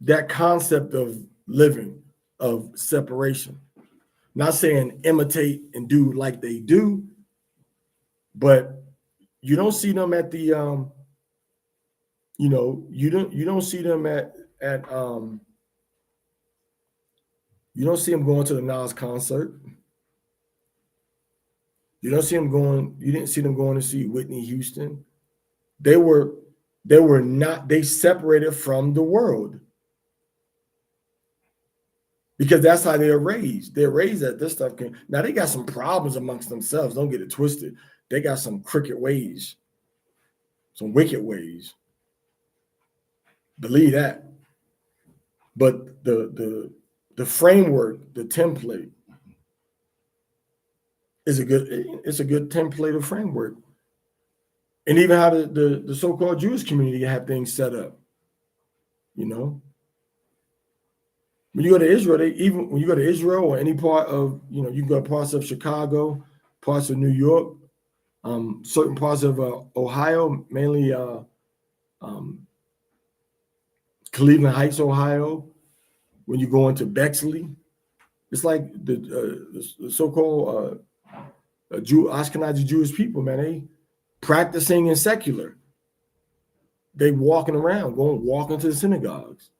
that concept of living, of separation. Not saying imitate and do like they do, but you don't see them at the you don't see them at you don't see them going to the Nas concert. You didn't see them going to see Whitney Houston. They separated from the world. Because that's how they're raised. They're raised that this stuff now they got some problems amongst themselves. Don't get it twisted. They got some crooked ways, some wicked ways. Believe that. But the framework, the template, is a good template of framework. And even how the so-called Jewish community have things set up. When you go to Israel, when you go to Israel or any part of, you can go to parts of Chicago, parts of New York, certain parts of Ohio, mainly Cleveland Heights, Ohio. When you go into Bexley, it's like the so-called Ashkenazi Jewish people, man. They practicing and secular. They walking around, walking to the synagogues.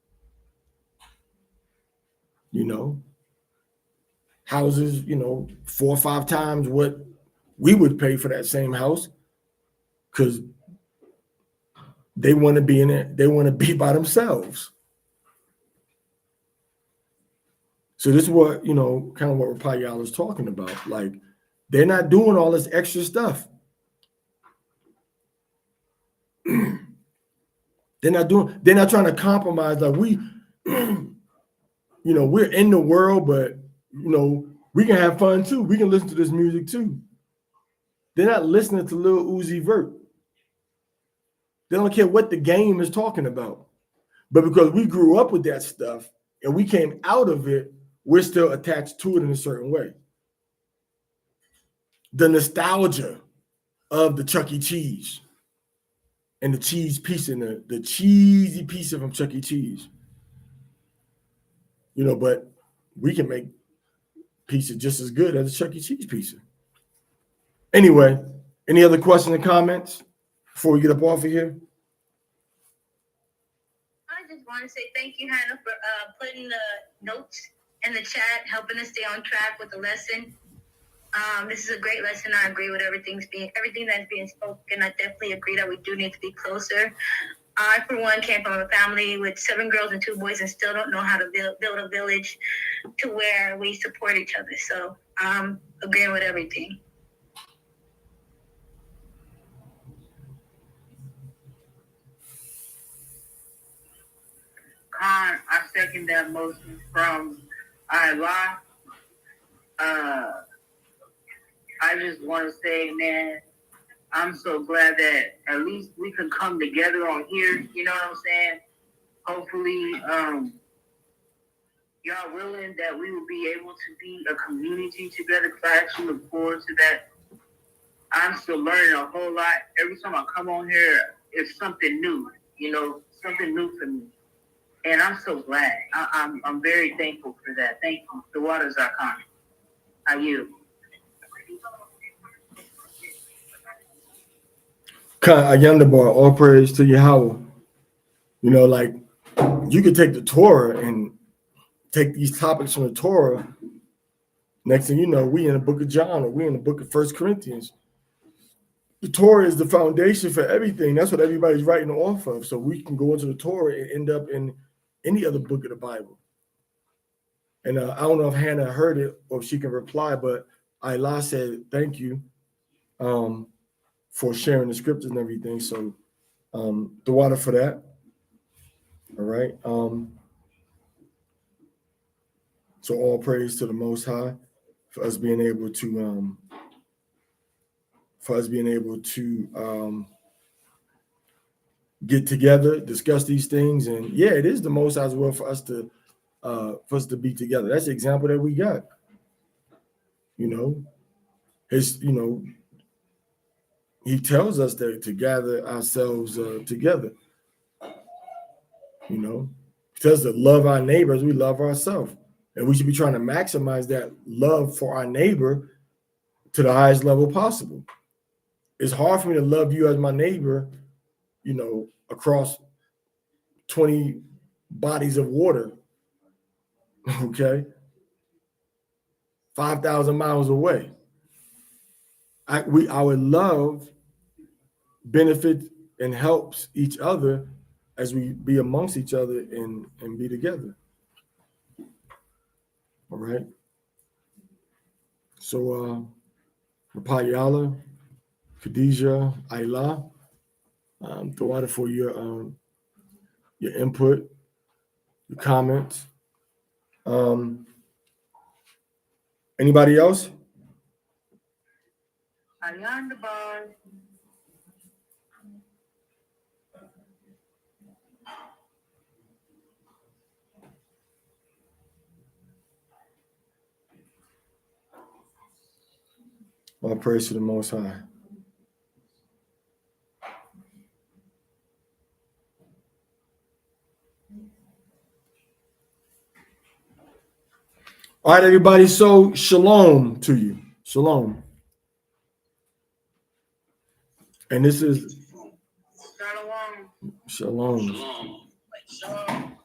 you know, houses, 4 or 5 times what we would pay for that same house, because they want to be in it, they want to be by themselves. So this is what, kind of what Raphael is talking about. Like, they're not doing all this extra stuff. They're not trying to compromise. Like we're in the world, but we can have fun too. We can listen to this music too. They're not listening to Lil Uzi Vert. They don't care what the game is talking about. But because we grew up with that stuff and we came out of it, we're still attached to it in a certain way. The nostalgia of the Chuck E. Cheese and the cheese piece and the cheesy pizza from Chuck E. Cheese. But we can make pizza just as good as a Chuck E. Cheese pizza. Anyway, any other questions and comments before we get up off of here? I just want to say thank you, Hannah, for putting the notes in the chat, helping us stay on track with the lesson. This is a great lesson. I agree with everything that's being spoken. I definitely agree that we do need to be closer. I, for one, came from a family with 7 girls and 2 boys and still don't know how to build a village to where we support each other. So I'm agreeing with everything. Khan, I second that motion from Allah. I just want to say, man, I'm so glad that at least we can come together on here. You know what I'm saying? Hopefully, y'all willing that we will be able to be a community together. Because I actually look forward to that. I'm still learning a whole lot. Every time I come on here, it's something new. Something new for me. And I'm so glad. I'm very thankful for that. Thank you. The waters are calm. How you? Ayandabar, all praise to Yahweh. Like, you could take the Torah and take these topics from the Torah. Next thing you know, we in the book of John or we in the book of 1 Corinthians. The Torah is the foundation for everything. That's what everybody's writing off of. So we can go into the Torah and end up in any other book of the Bible. And I don't know if Hannah heard it or if she can reply, but Allah said, thank you for sharing the scriptures and everything. So the water for that. All right. So all praise to the Most High for us being able to get together, discuss these things, and yeah, it is the Most High's will for us to be together. That's the example that we got. He tells us that to gather ourselves together. He tells us to love our neighbors, we love ourselves. And we should be trying to maximize that love for our neighbor to the highest level possible. It's hard for me to love you as my neighbor, across 20 bodies of water, okay? 5,000 miles away. Our love benefits and helps each other as we be amongst each other and be together. All right. So Rapayala, Khadijah, Ayla, the water for your input, your comments. Anybody else? Ayan the bar. All praise to the Most High. All right, everybody. So shalom to you. Shalom. And this is Shalom. shalom. Shalom. Shalom.